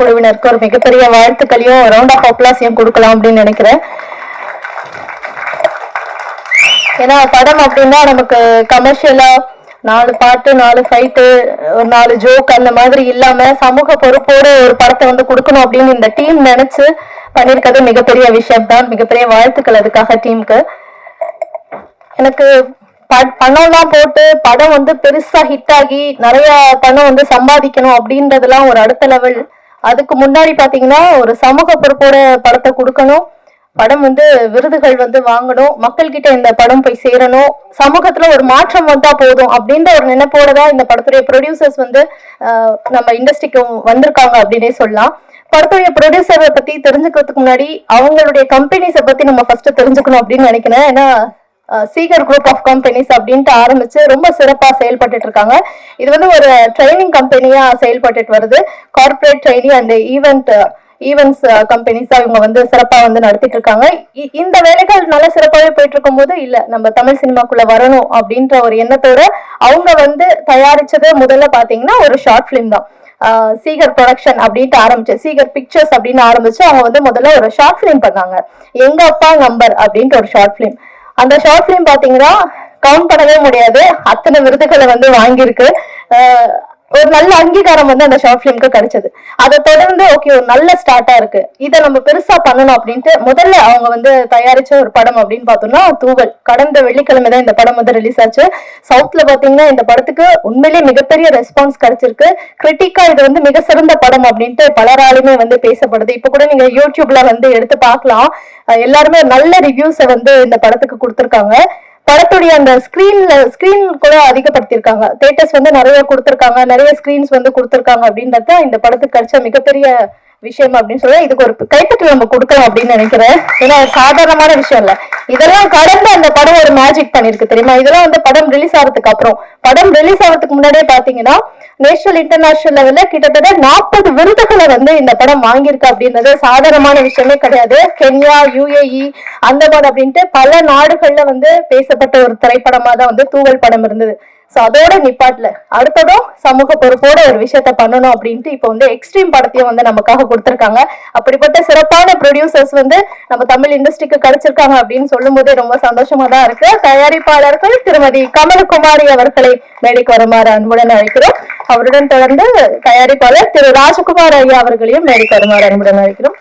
குழுவினருக்கு ஒரு மிகப்பெரிய வாழ்த்துக்களையும் ரவுண்ட் ஆஃப் அப்ளாஸையும் கொடுக்கலாம் அப்படின்னு நினைக்கிறேன். ஏன்னா படம் அப்படின்னா நமக்கு கமர்ஷியலா 4 பாட்டு 4 ஃபைட்டு ஒரு 4 ஜோக் அந்த மாதிரி இல்லாம சமூக பொறுப்போடு ஒரு படத்தை வந்து கொடுக்கணும் அப்படின்னு இந்த டீம் நினைச்சு பண்ணிருக்கிறது மிகப்பெரிய விஷயம் தான். மிகப்பெரிய வாழ்த்துக்கள் அதுக்காக டீமுக்கு. எனக்கு பணம்லாம் போட்டு படம் வந்து பெருசா ஹிட் ஆகி நிறைய பணம் வந்து சம்பாதிக்கணும் அப்படின்றதெல்லாம் ஒரு அடுத்த லெவல். அதுக்கு முன்னாடி பாத்தீங்கன்னா ஒரு சமூக பொறுப்போட படத்தை கொடுக்கணும், படம் வந்து விருதுகள் வந்து வாங்கணும், மக்கள் கிட்ட இந்த படம் போய் சேரணும், சமூகத்துல ஒரு மாற்றம் வந்தா போதும் அப்படின்ற ஒரு நினைப்போட தான் இந்த படத்துடைய ப்ரொடியூசர்ஸ் வந்து நம்ம இண்டஸ்ட்ரிக்கு வந்திருக்காங்க அப்படின்னே சொல்லலாம். படத்துடைய ப்ரொடியூசரை பத்தி தெரிஞ்சுக்கிறதுக்கு முன்னாடி அவங்களுடைய கம்பெனிஸை பத்தி நம்ம ஃபர்ஸ்ட் தெரிஞ்சுக்கணும் அப்படின்னு நினைக்கிறேன். ஏன்னா சீகர் குரூப் ஆஃப் கம்பெனிஸ் அப்படின்ட்டு ஆரம்பிச்சு ரொம்ப சிறப்பா செயல்பட்டு இருக்காங்க. இது வந்து ஒரு ட்ரைனிங் கம்பெனியா செயல்பட்டு வருது. கார்பரேட் ட்ரைனிங் அண்ட் ஈவென்ட்ஸ் கம்பெனிஸா இவங்க வந்து சிறப்பா வந்து நடத்திட்டு இருக்காங்க. இந்த வேலைகள் நல்ல சிறப்பாகவே போயிட்டு இருக்கும் போது இல்ல நம்ம தமிழ் சினிமாக்குள்ள வரணும் அப்படின்ற ஒரு எண்ணத்தோட அவங்க வந்து தயாரிச்சது முதல்ல பாத்தீங்கன்னா ஒரு ஷார்ட் பிலிம் தான். சீகர் ப்ரொடக்ஷன் அப்படின்ட்டு ஆரம்பிச்சு சீகர் பிக்சர்ஸ் அப்படின்னு ஆரம்பிச்சு அவங்க வந்து முதல்ல ஒரு ஷார்ட் பிலிம் பண்ணாங்க, எங்க அப்பா நம்பர் அப்படின்ட்டு ஒரு ஷார்ட் பிலிம். அந்த ஷார்ட் பிலிம் பாத்தீங்கன்னா கவுண்ட் பண்ணவே முடியாது, அத்தனை விருதுகளை வந்து வாங்கியிருக்கு. ஒரு நல்ல அங்கீகாரம் வந்து அந்த ஷார்ட் பிலிம்க்கு கிடைச்சது. அதை தொடர்ந்து ஓகே ஒரு நல்ல ஸ்டார்ட்டா இருக்கு, இதை நம்ம பெருசா பண்ணணும் அப்படின்ட்டு முதல்ல அவங்க வந்து தயாரிச்ச ஒரு படம் அப்படின்னு பார்த்தோம்னா தூவல். கடந்த வெள்ளிக்கிழமை தான் இந்த படம் வந்து ரிலீஸ் ஆச்சு. சவுத்ல பாத்தீங்கன்னா இந்த படத்துக்கு உண்மையிலேயே மிகப்பெரிய ரெஸ்பான்ஸ் கிடைச்சிருக்கு. கிரிட்டிக்கா இது வந்து மிக சிறந்த படம் அப்படின்ட்டு பலராலுமே வந்து பேசப்படுது. இப்ப கூட நீங்க யூடியூப்ல வந்து எடுத்து பார்க்கலாம், எல்லாருமே நல்ல ரிவ்யூஸை வந்து இந்த படத்துக்கு கொடுத்திருக்காங்க. படத்துடைய அந்த ஸ்கிரீன் கூட அதிகப்படுத்திருக்காங்க, தியேட்டர்ஸ் வந்து நிறைய கொடுத்திருக்காங்க, நிறைய ஸ்கிரீன்ஸ் வந்து கொடுத்திருக்காங்க அப்படின்றத இந்த படத்துக்கு கிடைச்ச மிகப்பெரிய விஷயம் அப்படின்னு சொல்லி இதுக்கு ஒரு கைத்தட்டல் நம்ம கொடுக்கலாம் அப்படின்னு நினைக்கிறேன். ஏன்னா சாதாரணமான விஷயம் இல்ல, இதெல்லாம் கடந்து அந்த படம் ஒரு மேஜிக் பண்ணிருக்கு தெரியுமா. இதெல்லாம் வந்து படம் ரிலீஸ் ஆகிறதுக்கு அப்புறம், படம் ரிலீஸ் ஆகிறதுக்கு முன்னாடியே பாத்தீங்கன்னா நேஷனல் இன்டர்நேஷனல் லெவல்ல கிட்டத்தட்ட 40 விருதுகளை வந்து இந்த படம் வாங்கியிருக்கு அப்படின்றது சாதாரணமான விஷயமே கிடையாது. கென்யா, UAE, அந்தமான் அப்படின்ட்டு பல நாடுகள்ல வந்து பேசப்பட்ட ஒரு திரைப்படமா தான் வந்து தூவல் படம் இருந்தது. சோ அதோட நிப்பாட்ல அடுத்ததும் சமூக பொறுப்போட ஒரு விஷயத்த பண்ணணும் அப்படின்ட்டு இப்ப வந்து எக்ஸ்ட்ரீம் படத்தையும் வந்து நமக்காக கொடுத்திருக்காங்க. அப்படிப்பட்ட சிறப்பான ப்ரொடியூசர்ஸ் வந்து நம்ம தமிழ் இண்டஸ்ட்ரிக்கு கிடைச்சிருக்காங்க அப்படின்னு சொல்லும் போதே ரொம்ப சந்தோஷமா தான் இருக்கு. தயாரிப்பாளர்கள் திருமதி கமலகுமாரி அவர்களை மேடைக்கு வருமாறு அன்புடன் அழைக்கிறோம். அவருடன் தொடர்ந்து தயாரிப்பாளர் திரு ராஜகுமார் ஐயா அவர்களையும் மேடைக்கு வருமாறு அன்புடன் அழைக்கிறோம்.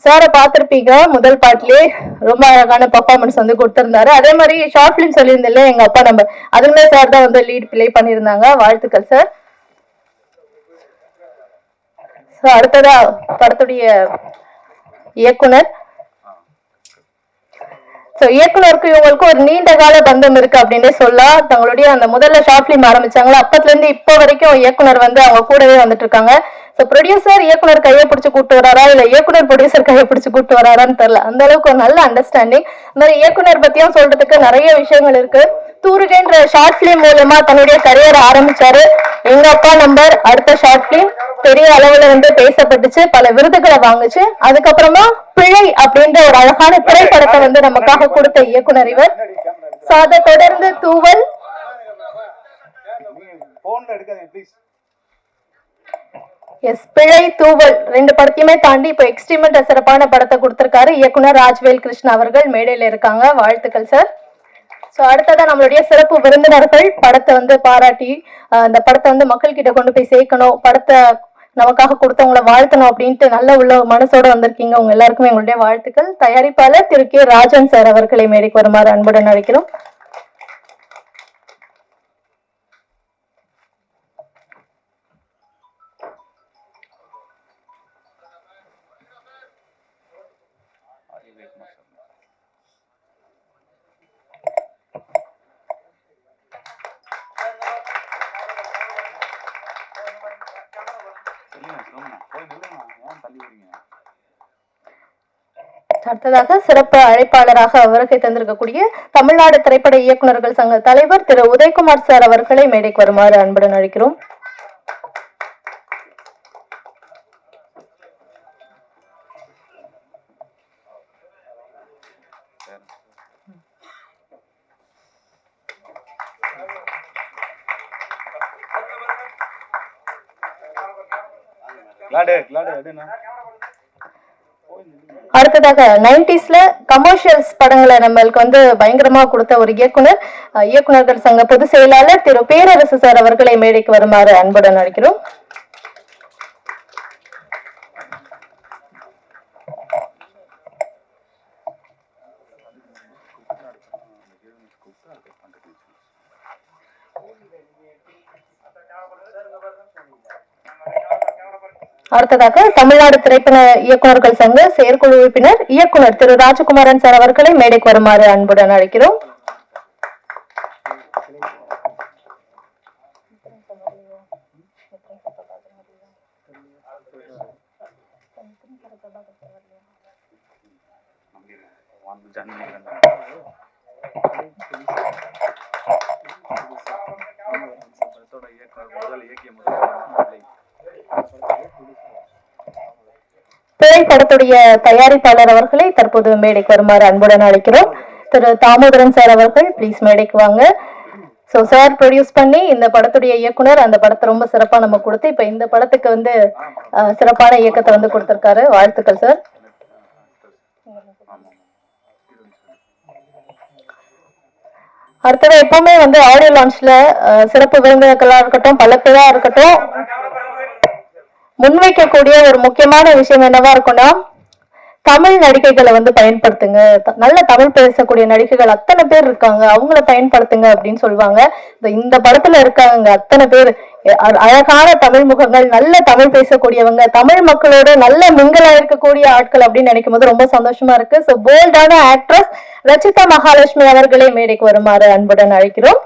சாரை பார்த்திருப்பீங்க, முதல் பாட்டிலே ரொம்ப அழகான பெர்ஃபார்மன்ஸ் வந்து கொடுத்திருந்தாரு. அதே மாதிரி ஷார்ட் பிலிம் சொல்லியிருந்தில்ல எங்க அப்பா நம்பர், அதுமே சார் தான் வந்து லீட் பிளே பண்ணியிருந்தாங்க. வாழ்த்துக்கள் சார். அடுத்ததா படத்துடைய இயக்குனர். இயக்குனருக்கு இவங்களுக்கு ஒரு நீண்ட கால பந்தம் இருக்கு அப்படின்னு சொல்லலாம். தங்களுடைய அந்த முதல்ல ஷார்ட் பிலிம் ஆரம்பிச்சாங்களா அப்பத்துல இருந்து இப்போ வரைக்கும் இயக்குனர் வந்து அவங்க கூடவே வந்துட்டு இருக்காங்க. ப்ரொடியூசர் இயக்குனர் கையை பிடிச்சு கூட்டு வராரா இல்ல இயக்குனர் ப்ரொடியூசர் கையை பிடிச்சு கூட்டு வராரான்னு தெரியல, அந்த அளவுக்கு ஒரு நல்ல அண்டர்ஸ்டாண்டிங். இந்த மாதிரி இயக்குனர் பத்தியும் சொல்றதுக்கு நிறைய விஷயங்கள் இருக்கு. தூருகேன்ற ஷார்ட் பிலிம் மூலமா தன்னுடைய கரியர் ஆரம்பிச்சாரு. எங்க அப்பா நம்பர் அடுத்த ஷார்ட் பிலிம் பெரிய அளவுல வந்து பேசப்பட்டுச்சு, பல விருதுகளை வாங்குச்சு. அதுக்கப்புறமா பிழை அப்படின்ற ஒரு அழகான திரைப்படத்தை வந்து நமக்காக கொடுத்த இயக்குனர் இவர். அதை தொடர்ந்து தூவல், பிழை, தூவல் ரெண்டு படத்தையுமே தாண்டி இப்ப எக்ஸ்ட்ரீமெண்ட் சிறப்பான படத்தை கொடுத்திருக்காரு இயக்குனர் ராஜ்வேல் கிருஷ்ணா அவர்கள். மேடையில இருக்காங்க, வாழ்த்துக்கள் சார். அடுத்ததான் நம்மளுடைய சிறப்பு விருந்தினர்கள் படத்தை வந்து பாராட்டி அந்த படத்தை வந்து மக்கள் கிட்ட கொண்டு போய் சேர்க்கணும், படத்தை நமக்காக கொடுத்தவங்களை வாழ்த்தணும் அப்படின்ட்டு நல்ல உள்ள மனசோட வந்திருக்கீங்க. உங்க எல்லாருக்குமே எங்களுடைய வாழ்த்துக்கள். தயாரிப்பாளர் திரு கே ராஜன் சார் அவர்களை மேடைக்கு வருமாறு அன்புடன் அழைக்கிறோம். அடுத்ததாக சிறப்பு அழைப்பாளராக வருகை தந்திருக்கக்கூடிய தமிழ்நாடு திரைப்பட இயக்குநர்கள் சங்க தலைவர் திரு உதயகுமார் சார் அவர்களை மேடைக்கு வருமாறு அன்புடன் அழைக்கிறோம். அடுத்ததாக 90ஸ்ல கமர்ஷியல்ஸ் படங்களை நம்மளுக்கு வந்து பயங்கரமா கொடுத்த ஒரு இயக்குனர், இயக்குனர்கள் சங்க பொதுச் செயலாளர் திரு பேரரசு சார் அவர்களை மேடைக்கு வருமாறு அன்புடன் அழைக்கிறோம். அடுத்ததாக தமிழ்நாடு திரைப்பட இயக்குநர்கள் சங்க செயற்குழு உறுப்பினர் இயக்குனர் திரு ராஜகுமாரன் சார் அவர்களை மேடைக்கு வருமாறு அன்புடன் அழைக்கிறோம். படத்துடைய தயாரிப்பாளர் அவர்களை தற்போது மேடைக்கு வருமாறு அன்புடன் அழைக்கிறோம். திரு தாமோதரன் சார் அவர்கள் ப்ளீஸ் மேடைக்கு வாங்க. ஸோ சார் ப்ரொடியூஸ் பண்ணி இந்த படத்துடைய இயக்குனர் அந்த படத்தை ரொம்ப சிறப்பா நம்ம கொடுத்து இப்ப இந்த படத்துக்கு வந்து சிறப்பான இயக்கத்தை வந்து கொடுத்திருக்காரு. வாழ்த்துக்கள் சார். அடுத்தது எப்பவுமே வந்து ஆடியோ லான்ச்ல சிறப்பு விருந்தினர்களா இருக்கட்டும், பல பேரா இருக்கட்டும், முன்வைக்கக்கூடிய ஒரு முக்கியமான விஷயம் என்னவா இருக்கும்னா, தமிழ் நடிகைகளை வந்து பயன்படுத்துங்க, நல்ல தமிழ் பேசக்கூடிய நடிகைகள் அத்தனை பேர் இருக்காங்க, அவங்கள பயன்படுத்துங்க அப்படின்னு சொல்லுவாங்க. இந்த படத்துல இருக்காங்க அத்தனை பேர் அழகான தமிழ் முகங்கள், நல்ல தமிழ் பேசக்கூடியவங்க, தமிழ் மக்களோட நல்ல மிங்கலா இருக்கக்கூடிய ஆட்கள் அப்படின்னு நினைக்கும் போது ரொம்ப சந்தோஷமா இருக்கு. ஸோ போல்டான ஆக்ட்ரஸ் ரச்சிதா மகாலட்சுமி அவர்களை மேடைக்கு வருமாறு அன்புடன் அழைக்கிறோம்.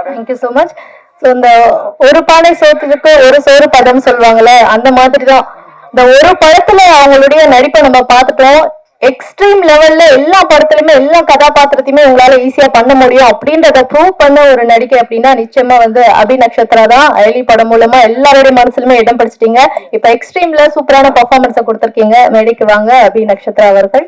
Thank you so much. So இந்த ஒரு பானை சோத்துக்கு ஒரு சோறு பதம் சொல்லுவாங்கல்ல, அந்த மாதிரிதான் இந்த ஒரு படத்துல அவங்களுடைய நடிப்பை நம்ம பார்த்துட்டோம். எக்ஸ்ட்ரீம் லெவல்ல எல்லா படத்துலயுமே எல்லா கதாபாத்திரத்தையுமே உங்களால ஈஸியா பண்ண முடியும் அப்படின்றத ப்ரூவ் பண்ண ஒரு நடிகை அப்படின்னா நிச்சயமா வந்து அபி நக்ஷத்ரா தான். அயலி படம் மூலமா எல்லாருடைய மனசுலுமே இடம் பிடிச்சிட்டீங்க. இப்ப எக்ஸ்ட்ரீம்ல சூப்பரான பெர்ஃபார்மன்ஸை கொடுத்திருக்கீங்க. மேடைக்கு வாங்க அபி நக்ஷத்ரா அவர்கள்.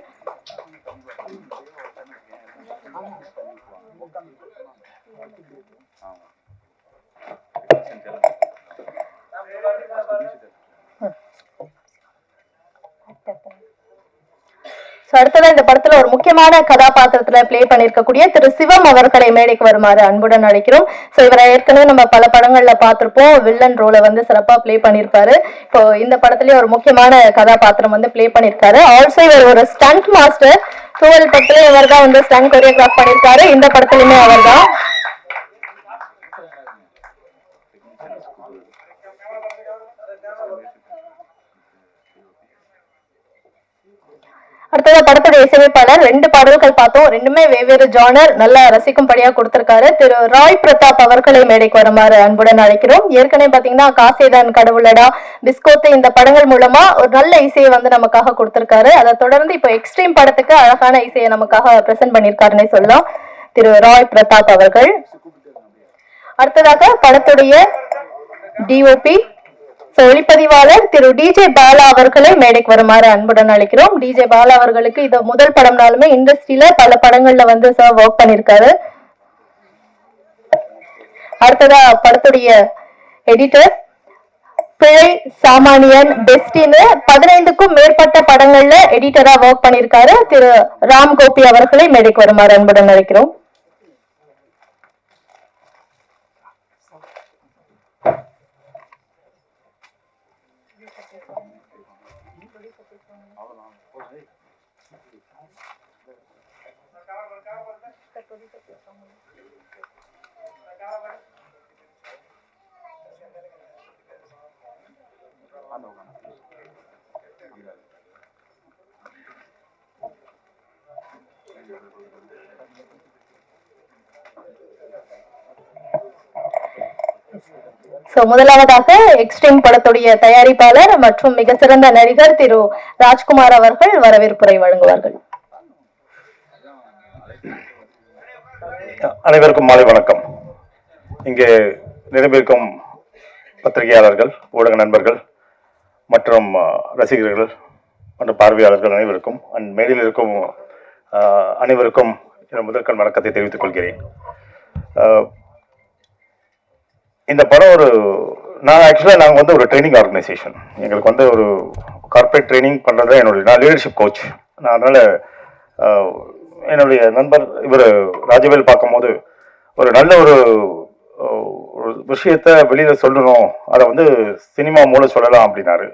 அடுத்ததான் இந்த படத்துல ஒரு முக்கியமான கதாபாத்திரத்துல பிளே பண்ணிருக்கக்கூடிய திரு சிவம் அவர்களை மேடைக்கு வருமாறு அன்புடன் அழைக்கிறோம். சோ இவரை ஏற்கனவே நம்ம பல படங்கள்ல பார்த்திருப்போம். வில்லன் ரோலை வந்து சிறப்பா பிளே பண்ணிருப்பாரு. இப்போ இந்த படத்துலயே ஒரு முக்கியமான கதாபாத்திரம் வந்து பிளே பண்ணிருக்காரு. ஆல்சோ இவர் ஒரு ஸ்டண்ட் மாஸ்டர். தூவல் படத்துல இவர் தான் வந்து ஸ்டண்ட் கொரியோகிராஃப் பண்ணிருக்காரு. இந்த படத்துலயுமே அவர் தான். அடுத்தது படத்துடைய இசையமைப்பாளர் 2 பாடல்கள் பார்த்தோம். ரெண்டுமே வெவ்வேறு ஜானர், நல்லா ரசிக்கும்படியா கொடுத்திருக்காரு. திரு ராய் பிரதாப் அவர்களை மேடைக்கு வருமாறு அன்புடன் அழைக்கிறோம். ஏற்கனவே பாத்தீங்கன்னா காசேதான் கடவுளடா, பிஸ்கோத்து இந்த படங்கள் மூலமா ஒரு நல்ல இசையை வந்து நமக்காக கொடுத்திருக்காரு. அதை தொடர்ந்து இப்போ எக்ஸ்ட்ரீம் படத்துக்கு அழகான இசையை நமக்காக பிரசன்ட் பண்ணியிருக்காருன்னே சொல்லலாம் திரு ராய் பிரதாப் அவர்கள். அடுத்ததாக படத்துடைய டிஓபி ஒளிப்பதிவாளர் திரு டிஜே பாலா அவர்களை மேடைக்கு வருமாறு அன்புடன் அழைக்கிறோம். டிஜே பாலா அவர்களுக்கு இது முதல் படம்னாலுமே இண்டஸ்ட்ரியில பல படங்கள்ல வந்து சார் ஒர்க் பண்ணிருக்காரு. அடுத்ததா படத்துடைய எடிட்டர் பிழை சாமானியன் பெஸ்டின்னு 15க்கும் மேற்பட்ட படங்கள்ல எடிட்டரா ஒர்க் பண்ணிருக்காரு திரு ராம் கோபி அவர்களை மேடைக்கு வருமாறு அன்புடன் அழைக்கிறோம். சோ முதலாவதாக எக்ஸ்ட்ரீம் படத்துடைய தயாரிப்பாளர் மற்றும் மிக சிறந்த நடிகர் திரு ராஜ்குமார் அவர்கள் வரவேற்புரை வழங்குவார்கள். அனைவருக்கும் மாலை வணக்கம். இங்கே நிறைவேற்கும் பத்திரிகையாளர்கள், ஊடக நண்பர்கள் மற்றும் ரசிகர்கள் மற்றும் பார்வையாளர்கள் அனைவருக்கும் மேடையில் இருக்கும் அனைவருக்கும் முதற்கண் வணக்கத்தை தெரிவித்துக் கொள்கிறேன். இந்த படம் நாங்கள் வந்து ஒரு ட்ரைனிங் ஆர்கனைசேஷன். எங்களுக்கு வந்து ஒரு கார்பரேட் ட்ரைனிங் பண்ணுறது நான் லீடர்ஷிப் கோச். நான் அதனால் என்னுடைய நண்பர் இவர் ராஜவேல் பார்க்கும்போது ஒரு நல்ல ஒரு விஷயத்த வெளியில் சொல்லணும், அதை வந்து சினிமா மூலம் சொல்லலாம் அப்படின்னாரு.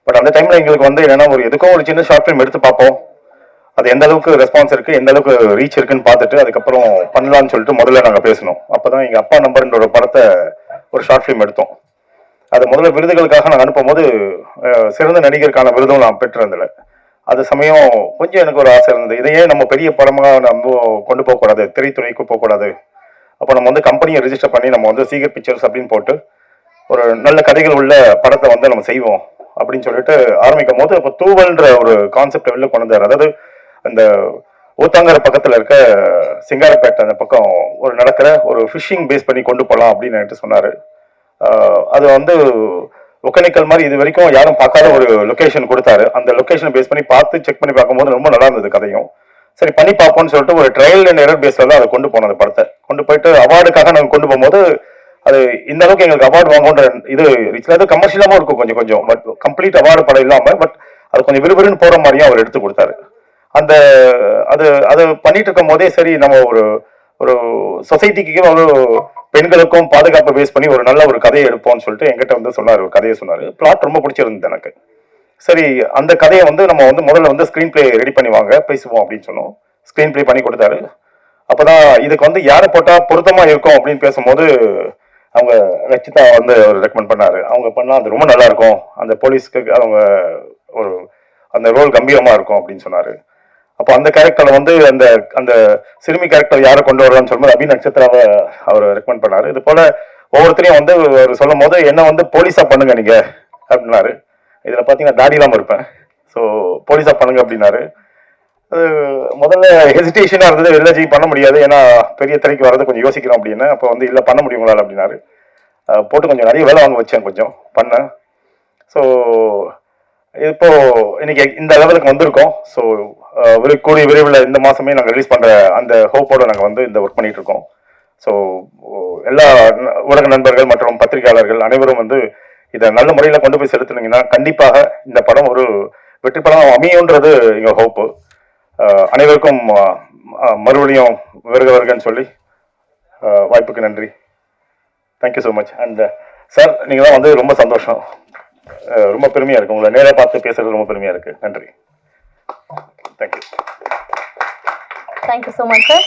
பட் அந்த டைமில் எங்களுக்கு வந்து என்னென்னா எதுக்கும் ஒரு சின்ன ஷார்ட் ஃபிலிம் எடுத்து பார்ப்போம், அது எந்த அளவுக்கு ரெஸ்பான்ஸ் இருக்குது, எந்த அளவுக்கு ரீச் இருக்குன்னு பார்த்துட்டு அதுக்கப்புறம் பண்ணலான்னு சொல்லிட்டு முதல்ல நாங்கள் பேசணும். அப்போ தான் எங்கள் அப்பா நம்பர்ன்ற ஒரு படத்தை ஒரு ஷார்ட் ஃபிலிம் எடுத்தோம். அது முதல்ல விருதுகளுக்காக நாங்கள் அனுப்பும்போது சிறந்த நடிகருக்கான விருதும் நான் பெற்றிருந்தல. அது சமயம் கொஞ்சம் எனக்கு ஒரு ஆசை இருந்தது, இதையே நம்ம பெரிய படமாக நம்ம கொண்டு போகக்கூடாது, திரைத்துறைக்கு போகக்கூடாது. அப்போ நம்ம வந்து கம்பெனியை ரிஜிஸ்டர் பண்ணி நம்ம வந்து சீகர் பிக்சர்ஸ் அப்படின்னு போட்டு ஒரு நல்ல கதைகள் உள்ள படத்தை வந்து நம்ம செய்வோம் அப்படின்னு சொல்லிட்டு ஆரம்பிக்கும் போது இப்போ தூவல்ன்ற ஒரு கான்செப்ட் வெளில கொண்டு வந்தார். அதாவது அந்த ஊத்தாங்கர பக்கத்தில் இருக்க சிங்காரப்பேட்டை அந்த பக்கம் ஒரு நடக்கிற ஒரு ஃபிஷிங் பேஸ் பண்ணி கொண்டு போகலாம் அப்படின்னு என்கிட்ட சொன்னார். அது வந்து ஒகேனக்கல் மாதிரி இது வரைக்கும் யாரும் பார்க்காத ஒரு லொக்கேஷன் கொடுத்தாரு. அந்த லொக்கேஷனை பேஸ் பண்ணி பார்த்து செக் பண்ணி பார்க்கும்போது ரொம்ப நல்லா இருந்தது கதையும். சரி பண்ணி பார்ப்போம்னு சொல்லிட்டு ஒரு ட்ரையல் அண்ட் எரர் பேஸில் தான் அதை கொண்டு போனோம். அந்த படத்தை கொண்டு போயிட்டு அவார்டுக்காக நாங்கள் கொண்டு போகும்போது அது இந்த அளவுக்கு எங்களுக்கு அவார்டு வாங்குன்ற இது அது கமர்ஷியலாகவும் இருக்கும் கொஞ்சம் கொஞ்சம், பட் கம்ப்ளீட் அவார்டு படம் இல்லாமல் பட் அது கொஞ்சம் விறுவிறுன்னு போகிற மாதிரியும் அவர் எடுத்து கொடுத்தாரு. அந்த அது பண்ணிட்டு இருக்கும் போதே சரி நம்ம ஒரு சொசைட்டிக்கு ஒரு பெண்களுக்கும் பாதுகாப்பை பேஸ் பண்ணி ஒரு நல்ல ஒரு கதையை எடுப்போம்னு சொல்லிட்டு எங்கிட்ட வந்து சொன்னார், ஒரு கதையை சொன்னார். பிளாட் ரொம்ப பிடிச்சிருந்தது எனக்கு. சரி அந்த கதையை வந்து நம்ம வந்து முதல்ல வந்து ஸ்க்ரீன் பிளே ரெடி பண்ணி வாங்க பேசுவோம் அப்படின்னு சொன்னோம். ஸ்க்ரீன் பிளே பண்ணி கொடுத்தாரு. அப்போதான் இதுக்கு வந்து யாரை போட்டால் பொருத்தமாக இருக்கும் அப்படின்னு பேசும்போது அவங்க ரச்சிதா வந்து அவர் ரெக்கமெண்ட் பண்ணாரு. அவங்க பண்ணால் அது ரொம்ப நல்லா இருக்கும், அந்த போலீஸ்க்கு அவங்க ஒரு அந்த ரோல் கம்பீரமாக இருக்கும் அப்படின்னு சொன்னார். அப்போ அந்த கேரக்டரை வந்து அந்த அந்த சிறுமி கேரக்டர் யாரை கொண்டு வரலாம்னு சொல்லும்போது அபி நட்சத்திராவை அவர் ரெக்கமெண்ட் பண்ணாரு. இது போல ஒவ்வொருத்தரையும் வந்து அவர் சொல்லும் போது என்ன வந்து போலீஸா பண்ணுங்க நீங்க அப்படின்னாரு. இதுல பாத்தீங்கன்னா தாடி இல்லாம இருப்பேன், ஸோ போலீஸா பண்ணுங்க அப்படின்னாரு. முதல்ல ஹெசிடேஷனா இருந்தது, வெளில பண்ண முடியாது ஏன்னா பெரிய திரைக்கு வர்றது கொஞ்சம் யோசிக்கிறோம் அப்படின்னு. அப்போ வந்து இல்லை பண்ண முடியுங்களா அப்படின்னாரு. போட்டு கொஞ்சம் நிறைய வேலை வாங்க வச்சேன், கொஞ்சம் பண்ணேன். ஸோ இப்போ இன்னைக்கு இந்த லெவலுக்கு வந்திருக்கோம். ஸோ கூடிய விரைவில் இந்த மாசமே நாங்கள் ரிலீஸ் பண்ற அந்த ஹோப்போட நாங்கள் வந்து இந்த ஒர்க் பண்ணிட்டு இருக்கோம். ஸோ எல்லா ஊடக நண்பர்கள் மற்றும் பத்திரிகையாளர்கள் அனைவரும் வந்து இதை நல்ல முறையில் கொண்டு போய் செலுத்தினீங்கன்னா கண்டிப்பாக இந்த படம் ஒரு வெற்றி படம் அமையுன்றது எங்கள் ஹோப்பு. அனைவருக்கும் மறுபடியும் வருகன்னு சொல்லி வாய்ப்புக்கு நன்றி. Thank you so much. And sir நீங்களாம் வந்து ரொம்ப சந்தோஷம், ரொம்ப பெருமையா இருக்கு, உங்களை நேராக பார்த்து பேசுறது ரொம்ப பெருமையா இருக்கு. நன்றி. Thank you. Thank you so much sir.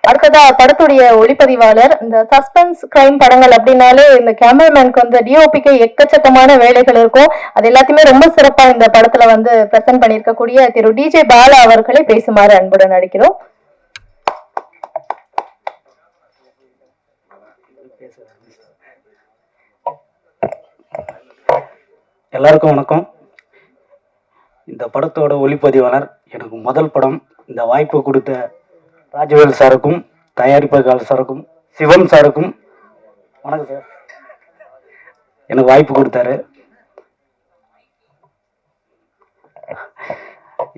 அடுத்ததா படத்துடைய ஒளிப்பதிவாளர். இந்த சஸ்பென்ஸ் கிரைம் படங்கள் அப்படின்னாலே இந்த கேமராமேனுக்கு வந்து டிஓபிக்கு எக்கச்சக்கமான வேலைகள் இருக்கும். அது எல்லாத்தையுமே ரொம்ப சிறப்பா இந்த படத்துல வந்து பிரசன்ட் பண்ணியிருக்கக்கூடிய திரு டிஜே பாலா அவர்களை பேசுமாறு அன்புடன் அழைக்கிறோம். எல்லாருக்கும் வணக்கம். இந்த படத்தோட ஒளிப்பதிவாளர், எனக்கு முதல் படம். இந்த வாய்ப்பு கொடுத்த ராஜவேல் சாருக்கும் தயாரிப்பாளர் சாருக்கும் சிவன் சாருக்கும் வணக்கம் சார். எனக்கு வாய்ப்பு கொடுத்தாரு.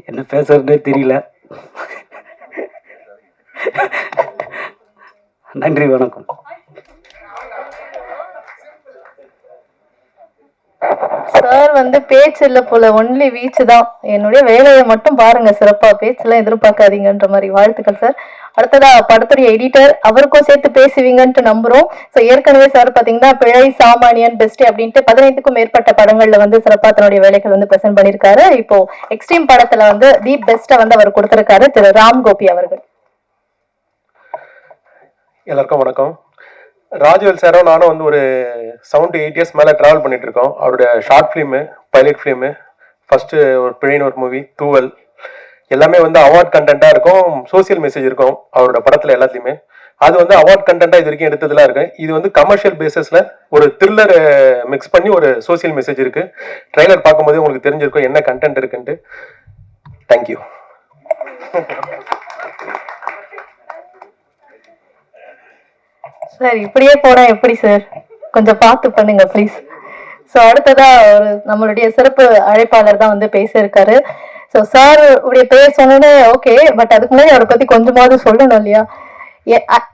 என்ன பேசுறதுனே தெரியல. நன்றி, வணக்கம். சார் வந்து பேச்சு இல்ல போல, ஒன்லி வீச்சு தான். என்னுடைய வேலையை மட்டும் பாருங்க, சிறப்பா பேச்செல்லாம் எதிர்பார்க்காதீங்கன்ற மாதிரி வாழ்த்துக்கள் சார். அடுத்ததா படத்துடைய எடிட்டர், அவருக்கும் சேர்த்து பேசுவீங்கன்ட்டு நம்புறோம். ஸோ ஏற்கனவே சார் பாத்தீங்கன்னா பிழை, சாமானியன், பெஸ்ட் அப்படின்ட்டு 15க்கும் மேற்பட்ட படங்கள்ல வந்து சிறப்பா தன்னுடைய வேலைகள் வந்து பிரசன்ட் பண்ணியிருக்காரு. இப்போ எக்ஸ்ட்ரீம் படத்துல வந்து தி பெஸ்ட்டை வந்து அவர் கொடுத்திருக்காரு திரு ராம் கோபி அவர்கள். எல்லாருக்கும் வணக்கம். ராஜவேல் சாரும் நானும் வந்து ஒரு 7 to 8 years மேலே ட்ராவல் பண்ணிட்டு இருக்கோம். அவருடைய short film, pilot film, first ஒரு பிழைன்னு ஒரு மூவி, தூவல், எல்லாமே வந்து அவார்ட் கண்டென்ட்டாக இருக்கும், சோசியல் மெசேஜ் இருக்கும் அவரோட படத்தில் எல்லாத்துலேயுமே. அது வந்து அவார்ட் கண்டென்ட்டா இது வரைக்கும் எடுத்ததுலாம் இருக்கு. இது வந்து கமர்ஷியல் பேசிஸ்ல ஒரு த்ரில்லர் மிக்ஸ் பண்ணி ஒரு சோசியல் மெசேஜ் இருக்கு. ட்ரைலர் பார்க்கும்போது உங்களுக்கு தெரிஞ்சிருக்கும் என்ன கண்டென்ட் இருக்குன்ட்டு. தேங்க்யூ. சார் இப்படியே போனா எப்படி சார்? கொஞ்சம் பார்த்து பண்ணுங்க ப்ளீஸ். ஸோ அடுத்ததா ஒரு நம்மளுடைய சிறப்பு அழைப்பாளர் தான் வந்து பேச இருக்காரு. ஸோ சார் உடைய பேர் சொன்னோன்னே ஓகே, பட் அதுக்கு முன்னாடி அவரை பத்தி கொஞ்சமாவது சொல்லணும் இல்லையா?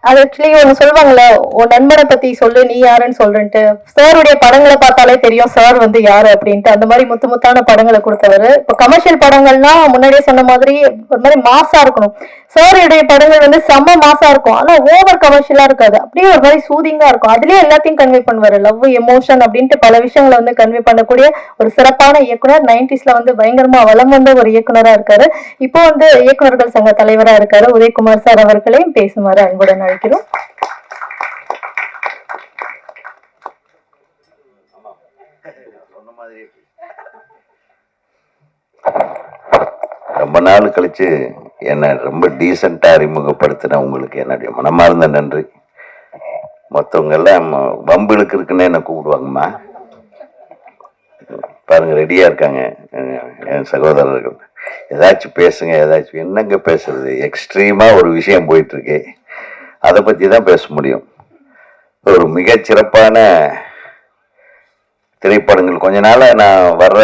அது ஆக்சுவலி ஒன்று சொல்லுவாங்கல்ல, உன் நண்பனை பத்தி சொல்லு நீ யாருன்னு சொல்றேன்ட்டு. சாருடைய படங்களை பார்த்தாலே தெரியும் சார் வந்து யாரு அப்படின்ட்டு. அந்த மாதிரி முத்து முத்தான படங்களை கொடுத்தவர். இப்போ கமர்ஷியல் படங்கள்னா முன்னாடியே சொன்ன மாதிரி ஒரு மாதிரி மாசா இருக்கணும். சாருடைய படங்கள் வந்து செம்ம மாசா இருக்கும், ஆனா ஓவர் கமர்ஷியலா இருக்காது, அப்படியே ஒரு மாதிரி சூதிங்கா இருக்கும். அதுலயே எல்லாத்தையும் கன்வே பண்ணுவாரு, லவ் எமோஷன் அப்படின்ட்டு பல விஷயங்களை வந்து கன்வே பண்ணக்கூடிய ஒரு சிறப்பான இயக்குனர். 90s வந்து பயங்கரமா வளம் வந்த ஒரு இயக்குனரா இருக்காரு. இப்போ வந்து இயக்குனர்கள் சங்க தலைவரா இருக்காரு. உதயகுமார் சார் அவர்களையும் பேசுமாறு அன்புடன் அழைக்கிறோம். ரொம்ப நாள் கழிச்சு என்ன ரொம்ப டீசெண்டா அறிமுகப்படுத்தின உங்களுக்கு என்னுடைய மனமார்ந்த நன்றி. மற்றவங்க எல்லாம் வம்புகளுக்கு இருக்குன்னு என்ன கூப்பிடுவாங்கம்மா. பாருங்க ரெடியா இருக்காங்க என் சகோதரர்கள். ஏதாச்சும் பேசுங்க, ஏதாச்சும். என்னங்க பேசுறது? எக்ஸ்ட்ரீமா ஒரு விஷயம் போயிட்டு இருக்கு, அதை பத்தி தான் பேச முடியும். ஒரு மிகச்சிறப்பான திரைப்படங்கள். கொஞ்ச நாளா நான் வர்ற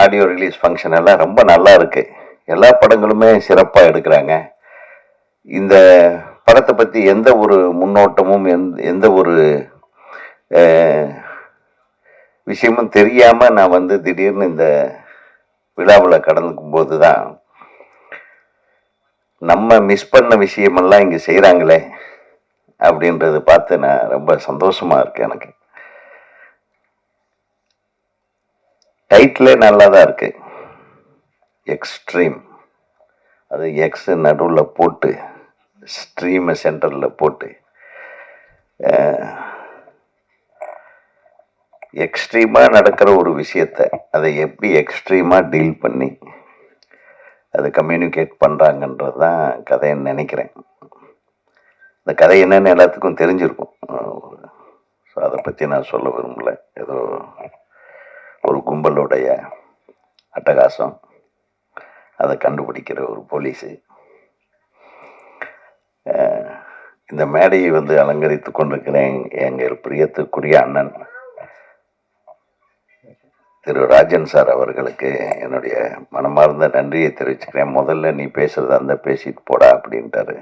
ஆடியோ ரிலீஸ் ஃபங்க்ஷன் எல்லாம் ரொம்ப நல்லா இருக்கு. எல்லா படங்களுமே சிறப்பாக எடுக்கிறாங்க. இந்த படத்தை பற்றி எந்த ஒரு முன்னோட்டமும் எந்த ஒரு விஷயமும் தெரியாமல் நான் வந்து திடீர்னு இந்த விழாவில் கடந்துக்கும் போது தான் நம்ம மிஸ் பண்ண விஷயமெல்லாம் இங்கே செய்கிறாங்களே அப்படின்றத பார்த்து நான் ரொம்ப சந்தோஷமாக இருக்கேன். எனக்கு டைட்டிலே நல்லா தான் இருக்கு, எக்ஸ்ட்ரீம். அது எக்ஸ் நடுவில் போட்டு ஸ்ட்ரீமை சென்டரில் போட்டு எக்ஸ்ட்ரீமாக நடக்கிற ஒரு விஷயத்தை அதை எப்படி எக்ஸ்ட்ரீமாக டீல் பண்ணி அதை கம்யூனிகேட் பண்ணுறாங்கன்றது தான் கதைன்னு நினைக்கிறேன். இந்த கதை என்னன்னு எல்லாத்துக்கும் தெரிஞ்சிருக்கும். ஸோ அதை பற்றி நான் சொல்ல விரும்பல. ஏதோ ஒரு கும்பலுடைய அட்டகாசம், அதை கண்டுபிடிக்கிற ஒரு போலீஸு. இந்த மேடையை வந்து அலங்கரித்து கொண்டிருக்கிறேன் எங்கள் பிரியத்துக்குரிய அண்ணன் திரு ராஜன் சார் அவர்களுக்கு என்னுடைய மனமார்ந்த நன்றியை தெரிவிச்சுக்கிறேன். முதல்ல நீ பேசுறது அந்த பேசிட்டு போடா அப்படின்ட்டாரு.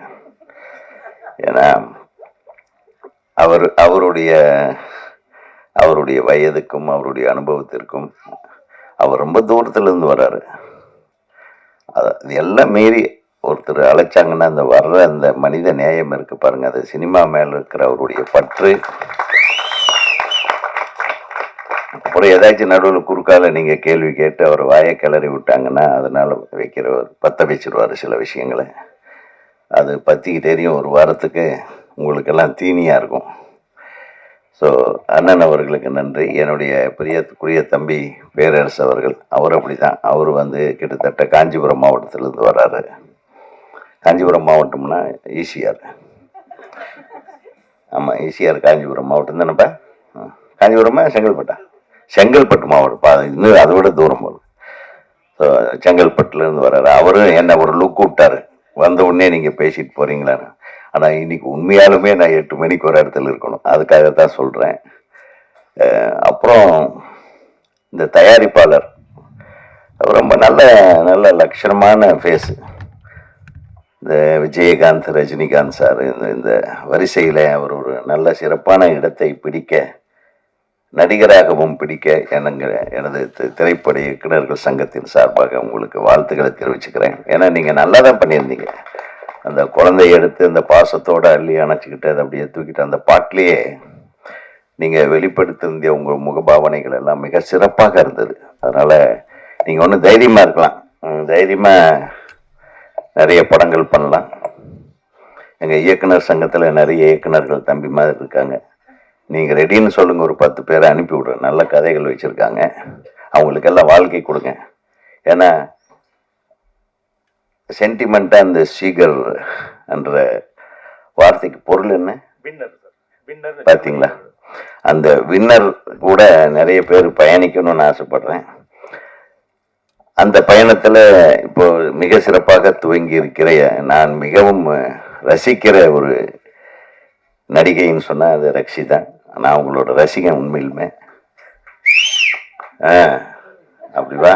ஏன்னா அவருடைய வயதுக்கும் அவருடைய அனுபவத்திற்கும் அவர் ரொம்ப தூரத்துலேருந்து வர்றாரு. அது எல்லாம் மீறி ஒருத்தர் அழைச்சாங்கன்னா அந்த வர்ற அந்த மனித நேயம் இருக்கு பாருங்க, அது சினிமா மேல இருக்கிற அவருடைய பற்று. அப்புறம் ஏதாச்சும் நடுவில் குறுக்கால நீங்க கேள்வி கேட்டு அவர் வாயை கிளறி விட்டாங்கன்னா அதனால வைக்கிறவர் பற்ற வச்சிருவாரு சில விஷயங்களை. அது பற்றிக்கிட்டே தெரியும், ஒரு வாரத்துக்கு உங்களுக்கெல்லாம் தீனியா இருக்கும். ஸோ அண்ணன் அவர்களுக்கு நன்றி. என்னுடைய பிரியத்துக்குரிய தம்பி பேரரசு அவர்கள், அவர் அப்படி தான். அவர் வந்து கிட்டத்தட்ட காஞ்சிபுரம் மாவட்டத்திலேருந்து வர்றாரு. காஞ்சிபுரம் மாவட்டம்னா ஈசிஆர். ஆமாம், ஈசிஆர் காஞ்சிபுரம் மாவட்டம் தானேப்பா? காஞ்சிபுரமா செங்கல்பட்டா? செங்கல்பட்டு மாவட்டம். இன்னும் அதை விட தூரம் போகும். ஸோ செங்கல்பட்டுலேருந்து வர்றாரு. அவரும் என்ன ஒரு லுக் விட்டார், வந்த உடனே நீங்கள் பேசிட்டு போகிறீங்களான்னு. ஆனால் இன்னைக்கு உண்மையாலுமே நான் 8 மணிக்கு ஒரு இடத்துல இருக்கணும், அதுக்காகத்தான் சொல்கிறேன். அப்புறம் இந்த தயாரிப்பாளர் அவர் ரொம்ப நல்ல லட்சணமான ஃபேஸு. இந்த விஜயகாந்த், ரஜினிகாந்த் சார் இந்த வரிசையில் அவர் ஒரு நல்ல சிறப்பான இடத்தை பிடிக்க, நடிகராகவும் பிடிக்க எனது திரைப்பட இயக்குநர்கள் சங்கத்தின் சார்பாக உங்களுக்கு வாழ்த்துக்களை தெரிவிச்சுக்கிறேன். ஏன்னா நீங்கள் நல்லா தான் பண்ணியிருந்தீங்க. அந்த குழந்தைய எடுத்து அந்த பாசத்தோடு அள்ளி அணைச்சிக்கிட்டு அதை அப்படியே தூக்கிட்டு அந்த பாட்டிலேயே நீங்கள் வெளிப்படுத்தியிருந்த உங்கள் முகபாவனைகள் எல்லாம் மிக சிறப்பாக இருந்தது. அதனால் நீங்கள் ஒன்றும் தைரியமாக இருக்கலாம், தைரியமாக நிறைய படங்கள் பண்ணலாம். எங்கள் இயக்குனர் சங்கத்தில் நிறைய இயக்குனர்கள் தம்பி மாதிரி இருக்காங்க. நீங்கள் ரெடின்னு சொல்லுங்கள், ஒரு 10 பேரை அனுப்பி விடுறேன். நல்ல கதைகள் வச்சுருக்காங்க, அவங்களுக்கெல்லாம் வாழ்க்கை கொடுங்க. ஏன்னா சென்டிமெண்ட்டாக இந்த சீகர் என்ற வார்த்தைக்கு பொருள் என்ன வின்னர் சார், வின்னர். பார்த்தீங்களா? அந்த வின்னர் கூட நிறைய பேர் பயணிக்கணும்னு ஆசைப்படுறேன். அந்த பயணத்துல இப்போ மிக சிறப்பாக துவங்கி இருக்கிற நான் மிகவும் ரசிக்கிற ஒரு நடிகைன்னு சொன்னா அது ரக்ஷிதா. நான் உங்களோட ரசிகன் உண்மையிலுமே. அப்படிவா?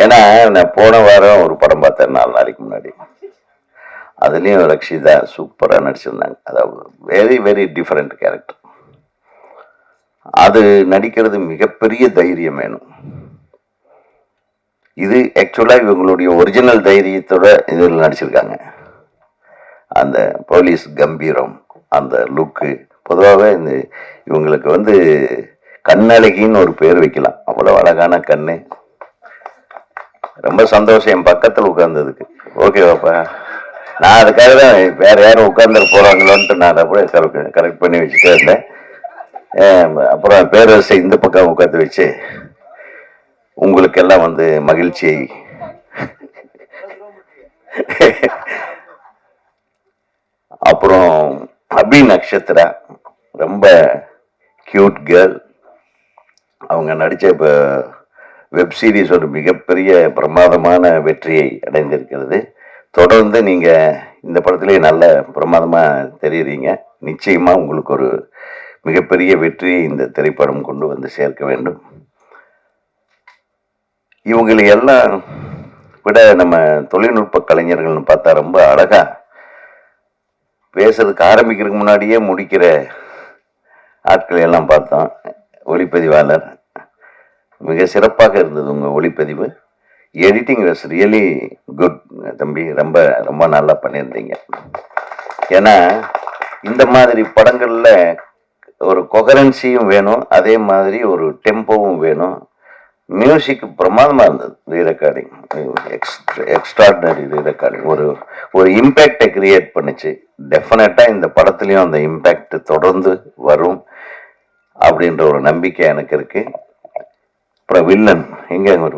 ஏன்னா நான் போன வாரம் ஒரு படம் பார்த்தேன் 4 நாளைக்கு முன்னாடி. அதுலயும் ரக்ஷிதா சூப்பரா நடிச்சிருந்தாங்க. அதாவது வெரி வெரி டிஃபரெண்ட் கேரக்டர். அது நடிக்கிறது மிகப்பெரிய தைரியம் வேணும். இது ஆக்சுவலா இவங்களுடைய ஒரிஜினல் தைரியத்தோட இதில் நடிச்சிருக்காங்க. அந்த போலீஸ் கம்பீரம், அந்த லுக்கு. பொதுவாகவே இந்த இவங்களுக்கு வந்து கண்ணழகின்னு ஒரு பேர் வைக்கலாம். அவ்வளவு அழகான கண்ணு. ரொம்ப சந்தோஷம் என் பக்கத்தில் உட்கார்ந்ததுக்கு. ஓகேவாப்பா? நான் அதுக்காக தான் வேற யாரும் உட்கார்ந்துட்டு போறாங்களோன்ட்டு நான் அப்படியே கரெக்ட் பண்ணி வச்சுட்டே இருந்தேன். அப்புறம் பேரரசை இந்த பக்கம் உட்காந்து வச்சு உங்களுக்கு எல்லாம் வந்து மகிழ்ச்சியை அப்புறம் அபி நக்ஷத்ரா ரொம்ப கியூட் கேர்ள். அவங்க நடித்த இப்போ வெப் சீரிஸ் ஒரு மிகப்பெரிய பிரமாதமான வெற்றியை அடைந்திருக்கிறது. தொடர்ந்து நீங்கள் இந்த படத்திலே நல்ல பிரமாதமாக தெரியுறீங்க. நிச்சயமாக உங்களுக்கு ஒரு மிகப்பெரிய வெற்றியை இந்த திரைப்படம் கொண்டு வந்து சேர்க்க வேண்டும். இவங்களை எல்லாம் விட நம்ம தொழில்நுட்ப கலைஞர்கள்னு பார்த்தா ரொம்ப அழகா பேசுறதுக்கு ஆரம்பிக்கிறதுக்கு முன்னாடியே முடிக்கிற ஆட்களை எல்லாம் பார்த்தோம். ஒளிப்பதிவாளர் மிக சிறப்பாக இருந்தது உங்கள் ஒளிப்பதிவு. எடிட்டிங் வாஸ் ரியலி குட் தம்பி. ரொம்ப ரொம்ப நல்லா பண்ணியிருந்தீங்க. ஏன்னா இந்த மாதிரி படங்களில் ஒரு கொகரன்சியும் வேணும், அதே மாதிரி ஒரு டெம்போவும் வேணும். மியூசிக் பிரமாதமாக இருந்தது. ரீரெக்கார்டிங் எக்ஸ்ட்ராடினரி ரீரெக்கார்டிங் ஒரு இம்பேக்டை கிரியேட் பண்ணுச்சு. டெஃபினட்டாக இந்த படத்துலையும் அந்த இம்பேக்ட் தொடர்ந்து வரும் அப்படின்ற ஒரு நம்பிக்கை எனக்கு இருக்கு. அப்புறம் வில்லன் எங்க ஒரு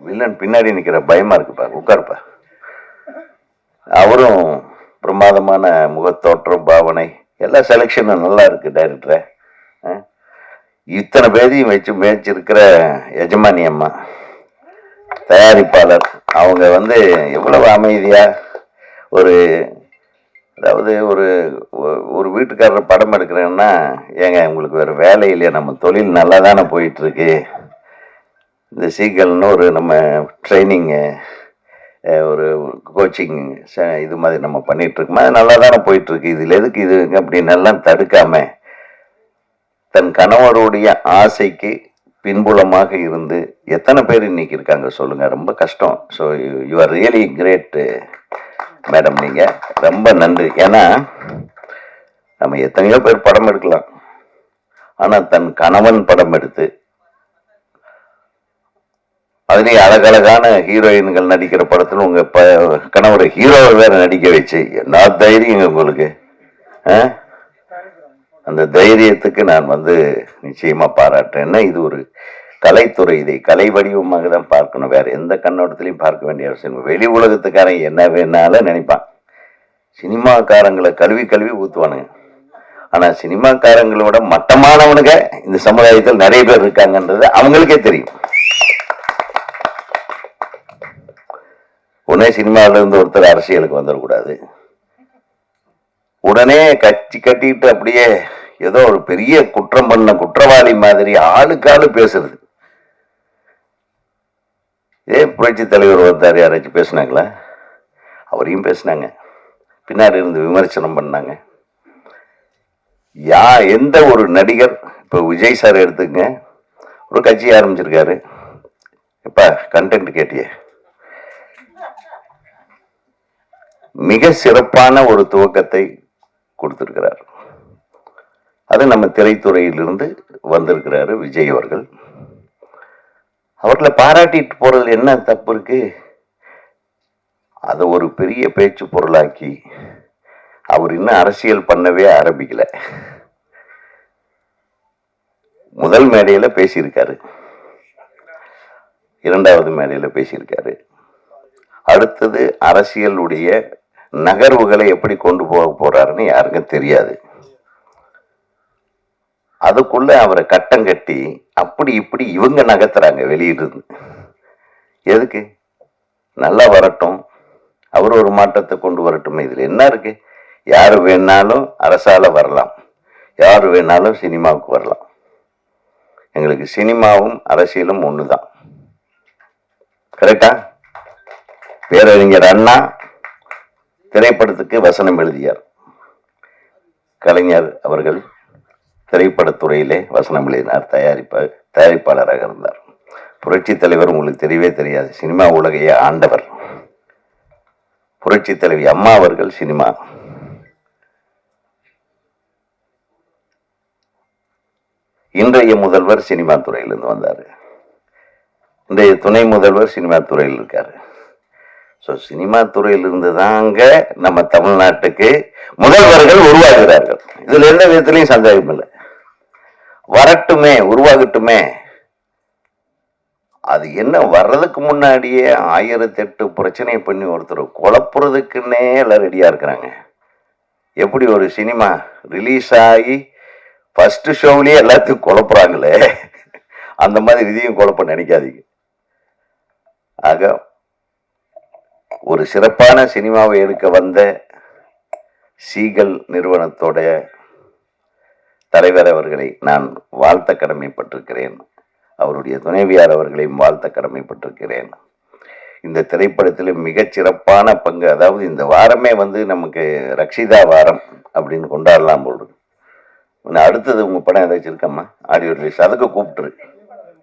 வில்லன் பின்னாடி நிற்கிற பயமா இருக்குப்பா, உட்காருப்பா. அவரும் பிரமாதமான முகத்தோற்றம், பாவனை, எல்லா செலெக்ஷனும் நல்லா இருக்கு. டைரக்டரை இத்தனை பேரையும் வச்சு மேய்ச்சிருக்கிற எஜமானி அம்மா தயாரிப்பாளர், அவங்க வந்து எவ்வளவு அமைதியா அதாவது ஒரு வீட்டுக்காரர் படம் எடுக்கிறேன்னா, ஏங்க உங்களுக்கு வேற வேலை இல்லையா? நம்ம தொழில் நல்லா தானே போயிட்டு இருக்கு. இந்த சீக்கிரம்னு நம்ம ட்ரைனிங்கு ஒரு கோச்சிங் இது மாதிரி நம்ம பண்ணிட்டு இருக்கோம். அது நல்லா தானே போயிட்டு இருக்கு. இதுல எதுக்கு இது அப்படின்னு எல்லாம் தடுக்காம தன் கணவருடைய ஆசைக்கு பின்புலமாக இருந்து எத்தனை பேர் இன்னைக்கு இருக்காங்க சொல்லுங்க. ரொம்ப கஷ்டம். So you are really great madam. நீங்க ரொம்ப நன்றி. ஏன்னா நம்ம எத்தனையோ பேர் படம் எடுக்கலாம், ஆனா தன் கணவன் படம் எடுத்து அதுலேயும் அழகழகான ஹீரோயின்கள் நடிக்கிற படத்துல உங்க கணவரை ஹீரோவை வேற நடிக்க வச்சு என்ன தைரியம் உங்களுக்கு? அந்த தைரியத்துக்கு நான் நிச்சயமா பாராட்டுறேன். இது ஒரு கலைத்துறை, இதை கலை வடிவமாக தான் பார்க்கணும். வேற எந்த கண்ணோட்டத்திலையும் பார்க்க வேண்டிய அவசியம். வெளி உலகத்துக்காரன் என்ன வேணாலும் நினைப்பான். சினிமாக்காரங்களை கழுவி ஊத்துவானுங்க. ஆனா சினிமாக்காரங்களோட மட்டமானவனுங்க இந்த சமுதாயத்தில் நிறைய பேர் இருக்காங்கன்றது அவங்களுக்கே தெரியும். உடனே சினிமாவில இருந்து ஒருத்தர் அரசியலுக்கு வந்துடக்கூடாது. உடனே கட்சி கட்டிட்டு அப்படியே ஏதோ ஒரு பெரிய குற்றம் பண்ண குற்றவாளி மாதிரி ஆளுக்காளு பேசுறது. புரட்சி தலைவர் வந்தார், யாராச்சும் பேசினாங்களா? அவரையும் பேசினாங்க, பின்னாடி இருந்து விமர்சனம் பண்ணாங்க. எந்த ஒரு நடிகர், இப்ப விஜய் சார் எடுத்துங்க, ஒரு கட்சி ஆரம்பிச்சிருக்காரு. இப்ப கண்டென்ட் கேட்டியே, மிக சிறப்பான ஒரு துவக்கத்தை கொடுத்திருக்கிறார். அது நம்ம திரைத்துறையிலிருந்து வந்திருக்கிறாரு விஜய் அவர்கள். அவர்களை பாராட்டிட்டு போறது என்ன தப்பு இருக்கு? அதை ஒரு பெரிய பேச்சு பொருளாக்கி அவர் இன்னும் அரசியல் பண்ணவே ஆரம்பிக்கல. முதல் மேடையில பேசியிருக்காரு, இரண்டாவது மேடையில பேசியிருக்காரு. அடுத்தது அரசியலுடைய நகர்வுகளை எப்படி கொண்டு போக போறாருன்னு யாருக்கும் தெரியாது. அதுக்குள்ள அவரை கட்டம் கட்டி அப்படி இப்படி இவங்க நகர்த்துறாங்க வெளியிலிருந்து. எதுக்கு? நல்லா வரட்டும், அவர் ஒரு மாற்றத்தை கொண்டு வரட்டும். இதுல என்ன இருக்கு? யாரு வேணாலும் அரசால வரலாம், யாரு வேணாலும் சினிமாவுக்கு வரலாம். எங்களுக்கு சினிமாவும் அரசியலும் ஒண்ணுதான். கரெக்டா? பேரறிஞர் அண்ணா திரைப்படத்துக்கு வசனம் எழுதியார். கலைஞர் அவர்கள் திரைப்படத்துறையிலே வசனம் எழுதினார், தயாரிப்பாளராக இருந்தார். புரட்சி தலைவர் உங்களுக்கு தெரியவே தெரியாது, சினிமா உலகையே ஆண்டவர். புரட்சி தலைவி அம்மா அவர்கள் சினிமா. இன்றைய முதல்வர் சினிமா துறையிலிருந்து வந்தாரு, இன்றைய துணை முதல்வர் சினிமா துறையில் இருக்காரு. ஸோ சினிமா துறையிலிருந்து தாங்க நம்ம தமிழ்நாட்டுக்கு முதல்வர்கள் உருவாகிறார்கள். இதுல எந்த விதத்திலையும் சந்தேகம் இல்லை. வரட்டுமே, உருவாகட்டுமே. அது என்ன, வர்றதுக்கு முன்னாடியே 1008 பிரச்சனையை பண்ணி ஒருத்தர் குழப்புறதுக்குன்னே எல்லாம் ரெடியா இருக்கிறாங்க. எப்படி ஒரு சினிமா ரிலீஸ் ஆகி ஃபர்ஸ்ட் ஷோவிலேயே எல்லாத்தையும் குழப்புறாங்களே, அந்த மாதிரி இதையும் குழப்ப நினைக்காதீங்க. ஆக ஒரு சிறப்பான சினிமாவை எடுக்க வந்த சீகல் நிறுவனத்தோட தலைவர் அவர்களை நான் வாழ்த்த கடமைப்பட்டிருக்கிறேன். அவருடைய துணைவியார் அவர்களையும் வாழ்த்த கடமைப்பட்டிருக்கிறேன். இந்த திரைப்படத்தில் மிகச் சிறப்பான பங்கு, அதாவது இந்த வாரமே நமக்கு ரக்ஷிதா வாரம் அப்படின்னு கொண்டாடலாம் போல். அடுத்தது உங்க படம் ஏதாச்சும் இருக்கம்மா ஆடியோ ரிலீஸ், அதுக்கு கூப்பிட்டுரு,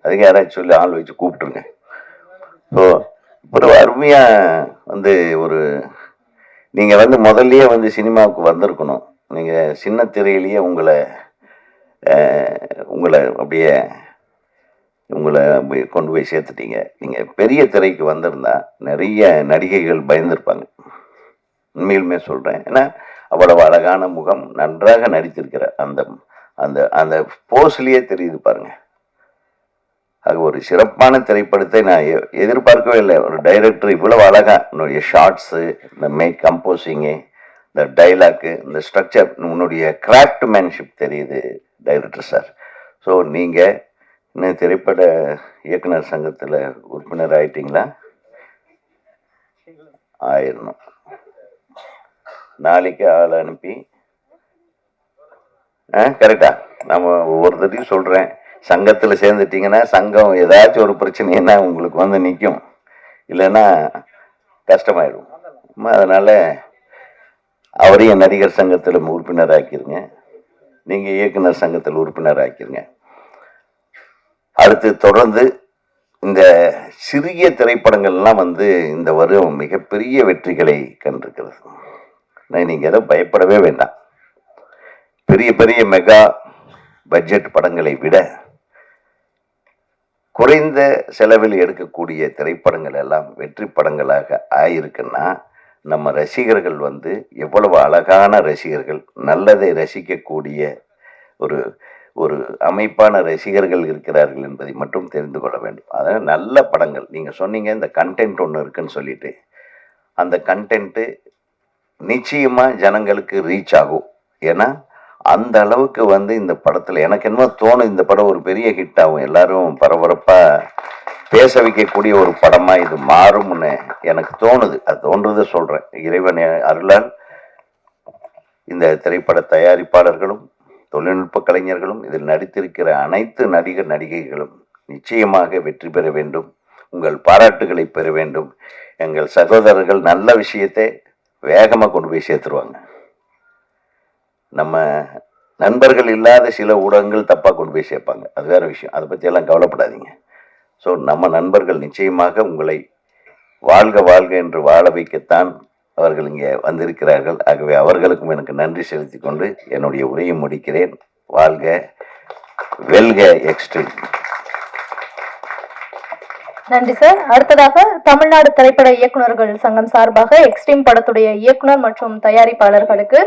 அதுக்கு யாராச்சும் சொல்லி ஆள் வச்சு கூப்பிட்டுருங்க. ஸோ ஒரு அருமையா ஒரு நீங்க முதல்லயே சினிமாவுக்கு வந்திருக்கணும். நீங்க சின்ன திரையிலேயே உங்களை அப்படியே கொண்டு போய் சேர்த்துட்டீங்க. நீங்க பெரிய திரைக்கு வந்திருந்தா நிறைய நடிகைகள் பயந்துருப்பாங்க. உண்மையிலுமே சொல்றேன். ஏன்னா அவ்வளவு அழகான முகம், நன்றாக நடித்திருக்கிற அந்த அந்த அந்த போஸ்லயே தெரியுது பாருங்க. அது ஒரு சிறப்பான திரைப்படத்தை நான் எதிர்பார்க்கவே இல்லை. ஒரு டைரக்டர் இவ்வளவு அழகா உன்னுடைய ஷார்ட்ஸு, இந்த கம்போசிங்கு, இந்த டைலாக்கு, இந்த ஸ்ட்ரக்சர், உன்னுடைய கிராஃப்ட்மேன்ஷிப் தெரியுது டைரக்டர் சார். ஸோ நீங்கள் இன்னும் திரைப்பட இயக்குனர் சங்கத்தில் உறுப்பினர் ஆயிட்டீங்களா? ஆயிடணும். நாளைக்கு ஆள் அனுப்பி கரெக்டா நம்ம ஒவ்வொருத்தையும் சொல்கிறேன். சங்கத்தில் சேர்ந்துட்டீங்கன்னா சங்கம் ஏதாச்சும் ஒரு பிரச்சனைன்னா உங்களுக்கு நிற்கும், இல்லைன்னா கஷ்டமாயிடும். அதனால அவரையும் நடிகர் சங்கத்தில் உறுப்பினர் ஆக்கிருங்க, நீங்கள் இயக்குனர் சங்கத்தில் உறுப்பினர் ஆக்கிருங்க. அடுத்து தொடர்ந்து இந்த சிறிய திரைப்படங்கள்லாம் இந்த வருடம் மிகப்பெரிய வெற்றிகளை கண்டிருக்கிறது. நீங்கள் எதை பயப்படவே வேண்டாம். பெரிய பெரிய மெகா பட்ஜெட் படங்களை விட குறைந்த செலவில் எடுக்கக்கூடிய திரைப்படங்கள் எல்லாம் வெற்றி படங்களாக ஆயிருக்குன்னா நம்ம ரசிகர்கள் எவ்வளவு அழகான ரசிகர்கள், நல்லதை ரசிக்கக்கூடிய ஒரு ஒரு அமைப்பான ரசிகர்கள் இருக்கிறார்கள் என்பதை மட்டும் தெரிந்து கொள்ள வேண்டும். அதாவது நல்ல படங்கள், நீங்கள் சொன்னீங்க இந்த கண்டென்ட் ஒன்று இருக்குன்னு சொல்லிட்டு, அந்த கண்டென்ட்டு நிச்சயமாக ஜனங்களுக்கு ரீச் ஆகும். ஏன்னா அந்த அளவுக்கு இந்த படத்தில் எனக்கு என்னமோ தோணும், இந்த படம் ஒரு பெரிய ஹிட் ஆகும், எல்லாரும் பரபரப்பாக பேச வைக்கக்கூடிய ஒரு படமாக இது மாறும்னு எனக்கு தோணுது. அது தோன்றதை சொல்கிறேன். இறைவன் அருளால் இந்த திரைப்பட தயாரிப்பாளர்களும் தொழில்நுட்ப கலைஞர்களும் இதில் நடித்திருக்கிற அனைத்து நடிகர் நடிகைகளும் நிச்சயமாக வெற்றி பெற வேண்டும், உங்கள் பாராட்டுகளை பெற வேண்டும். எங்கள் சகோதரர்கள் நல்ல விஷயத்தை வேகமாக கொண்டு போய் சேர்த்துருவாங்க. நம்ம நண்பர்கள் இல்லாத சில ஊடகங்கள் தப்பாக கொண்டு போய் சேர்ப்பாங்க, அது வேற விஷயம். அதை பற்றி எல்லாம் கவலைப்படாதீங்க. ஸோ நம்ம நண்பர்கள் நிச்சயமாக உங்களை வாழ்க வாழ்க என்று வாழ வைக்கத்தான் அவர்கள் இங்கே வந்திருக்கிறார்கள். ஆகவே அவர்களுக்கும் எனக்கு நன்றி செலுத்தி கொண்டு என்னுடைய உரையை முடிக்கிறேன். வாழ்க, வெல்க எக்ஸ்ட்ரீம். நன்றி சார். அடுத்ததாக தமிழ்நாடு திரைப்பட இயக்குநர்கள் சங்கம் சார்பாக எக்ஸ்ட்ரீம் படத்துடைய இயக்குனர் மற்றும் தயாரிப்பாளர்களுக்கு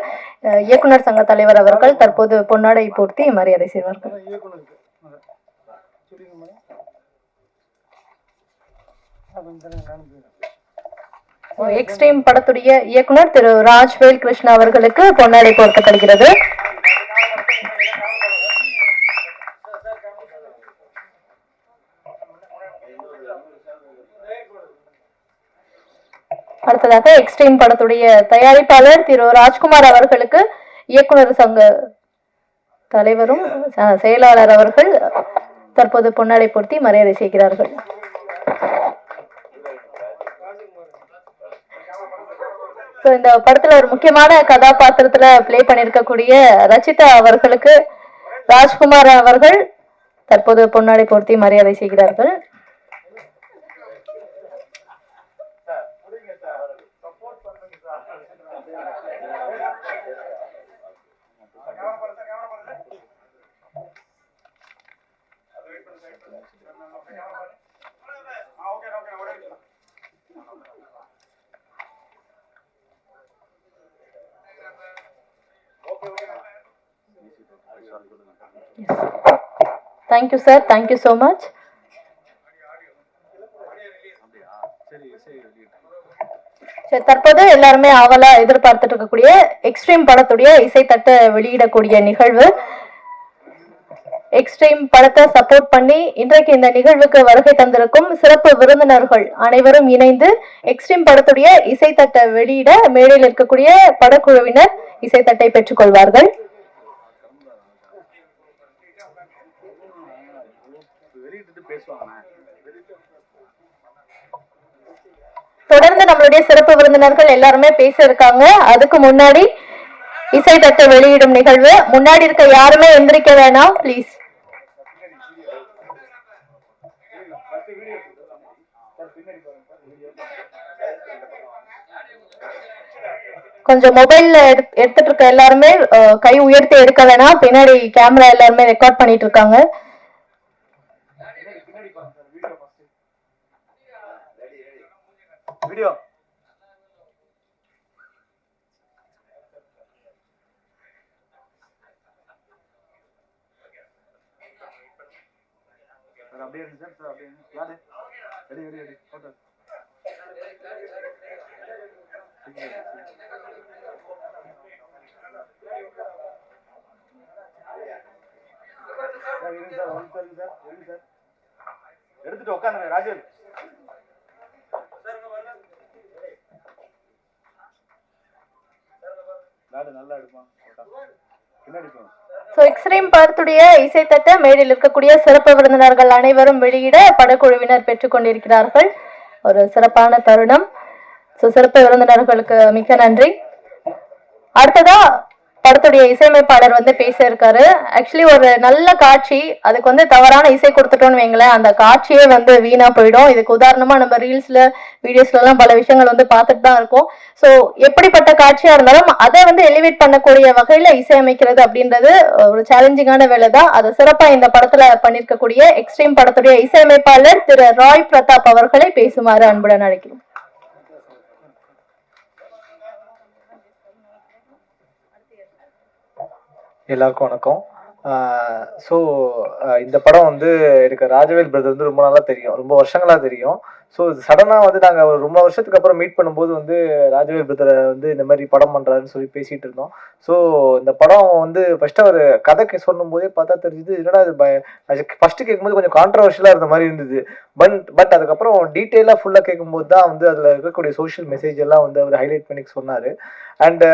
இயக்குனர் சங்க தலைவர் அவர்கள் தற்போது பொன்னாடை போர்த்தி மரியாதை செய்வார்கள். எக்ஸ்ட்ரீம் படத்துடைய இயக்குனர் திரு ராஜ்வேல் கிருஷ்ணா அவர்களுக்கு பொன்னாடை போர்த்தப்படுகிறது. அடுத்ததாக எக்ஸ்ட்ரீம் படத்துடைய தயாரிப்பாளர் திரு ராஜ்குமார் அவர்களுக்கு இயக்குனர் சங்க தலைவரும் செயலாளர் அவர்கள் தற்போது பொன்னாடை போர்த்தி மரியாதை செய்கிறார்கள். இந்த படத்துல ஒரு முக்கியமான கதாபாத்திரத்துல பிளே பண்ணிருக்கக்கூடிய ரச்சிதா அவர்களுக்கு ராஜ்குமார் அவர்கள் தற்போது பொன்னாடை போர்த்தி மரியாதை செய்கிறார்கள். Thank you sir, thank you so much. தற்போது எல்லாருமே ஆவலா எதிர்பார்த்துட்டு இருக்கக்கூடிய எக்ஸ்ட்ரீம் படத்துடைய இசைத்தட்ட வெளியிடக்கூடிய நிகழ்வு. எக்ஸ்ட்ரீம் படத்தை சப்போர்ட் பண்ணி இன்றைக்கு இந்த நிகழ்வுக்கு வருகை தந்திருக்கும் சிறப்பு விருந்தினர்கள் அனைவரும் இணைந்து எக்ஸ்ட்ரீம் படத்துடைய இசைத்தட்ட வெளியிட மேடையில் இருக்கக்கூடிய படக்குழுவினர் இசைத்தட்டை பெற்றுக் கொள்வார்கள். தொடர்ந்து நம்மளுடைய சிறப்பு விருந்தினர்கள் எல்லாருமே பேச இருக்காங்க. அதுக்கு முன்னாடி இசைத்தட்டை வெளியிடும் நிகழ்வு. முன்னாடி இருக்க யாருமே எந்திரிக்க வேணாம் பிளீஸ். கொஞ்சம் மொபைல்ல எடுத்துட்டு இருக்க எல்லாருமே கை உயர்த்தி எடுக்க வேணாம். பின்னாடி கேமரா எல்லாருமே ரெக்கார்ட் பண்ணிட்டு இருக்காங்க. வீடியோ அப்படியே இருக்கு சார். அப்படியே யாரு ready ready ready photo sir எடுத்துட்டு உட்காந்துங்க ராஜேஷ். நல்லா எடுப்பான் பின்னாடி போங்க. எக்ஸ்ட்ரீம் படத்துடைய இசைத்தட்ட மேடையில் இருக்கக்கூடிய சிறப்பு விருந்தினர்கள் அனைவரும் வெளியிட படக்குழுவினர் பெற்றுக் கொண்டிருக்கிறார்கள். ஒரு சிறப்பான தருணம். சிறப்பு விருந்தினர்களுக்கு மிக்க நன்றி. அடுத்ததா படத்துடைய இசையமைப்பாளர் வந்து பேச இருக்காரு. ஆக்சுவலி ஒரு நல்ல காட்சி, அதுக்கு வந்து தவறான இசை கொடுத்துட்டோம்னு வைங்களேன், அந்த காட்சியே வந்து வீணா போயிடும். இதுக்கு உதாரணமா நம்ம ரீல்ஸ்ல வீடியோஸ்ல எல்லாம் பல விஷயங்கள் வந்து பார்த்துட்டு தான் இருக்கோம். ஸோ எப்படிப்பட்ட காட்சியா இருந்தாலும் அதை வந்து எலிவேட் பண்ணக்கூடிய வகையில இசையமைக்கிறது அப்படின்றது ஒரு சேலஞ்சிங்கான வேலை தான். அதை சிறப்பா இந்த படத்துல பண்ணிருக்கக்கூடிய எக்ஸ்ட்ரீம் படத்துடைய இசையமைப்பாளர் திரு ராய் பிரதாப் அவர்களை பேசுமாறு அன்புடன் அழைக்கிறோம். எல்லாருக்கும் வணக்கம். ஸோ இந்த படம் வந்து எனக்கு ராஜவேல் பிரதர் வந்து ரொம்ப நாளாக தெரியும், ரொம்ப வருஷங்களாக தெரியும். ஸோ சடனாக வந்து நாங்கள் ஒரு ரொம்ப வருஷத்துக்கு அப்புறம் மீட் பண்ணும்போது வந்து ராஜவேல் பிரதரை வந்து இந்த மாதிரி படம் பண்ணுறாருன்னு சொல்லி பேசிகிட்டு இருந்தோம். ஸோ இந்த படம் வந்து ஃபஸ்ட்டு அவர் கதைக்கு சொல்லும் போதே பார்த்தா தெரிஞ்சுது, என்னடா இது ஃபஸ்ட்டு கேட்கும்போது கொஞ்சம் கான்ட்ரவர்ஷியலாக இருந்த மாதிரி இருந்தது. பட் அதுக்கப்புறம் டீட்டெயிலாக ஃபுல்லாக கேட்கும்போது தான் வந்து அதில் இருக்கக்கூடிய சோஷியல் மெசேஜ் எல்லாம் வந்து அவர் ஹைலைட் பண்ணி சொன்னார். அண்ட்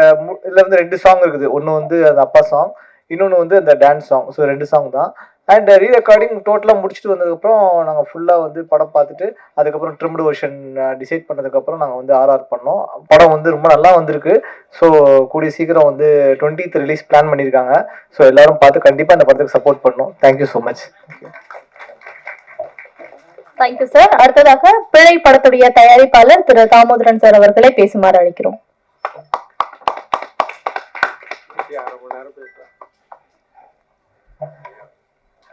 இதில் வந்து 2 சாங் இருக்குது. ஒன்று வந்து அந்த அப்பா சாங், இன்னொன்று வந்து அந்த டான்ஸ் சாங். ஸோ 2 சாங் தான். அண்ட் ரீரெக்கார்டிங் டோட்டலாக முடிச்சுட்டு வந்ததுக்கப்புறம் நாங்கள் ஃபுல்லாக வந்து படம் பார்த்துட்டு அதுக்கப்புறம் ட்ரிம்டு வெர்ஷன் டிசைட் பண்ணதுக்கப்புறம் நாங்கள் வந்து ஆர்ஆர் பண்ணோம். படம் வந்து ரொம்ப நல்லா வந்திருக்கு. ஸோ கூடிய சீக்கிரம் வந்து 20th ரிலீஸ் பிளான் பண்ணியிருக்காங்க. ஸோ எல்லாரும் பார்த்து கண்டிப்பாக இந்த படத்துக்கு சப்போர்ட் பண்ணணும். Thank you so much. Thank you sir. அடுத்ததாக பிழை படத்துடைய தயாரிப்பாளர் திரு தாமோதரன் சார் அவர்களை பேசுமாறு அழைக்கிறோம்.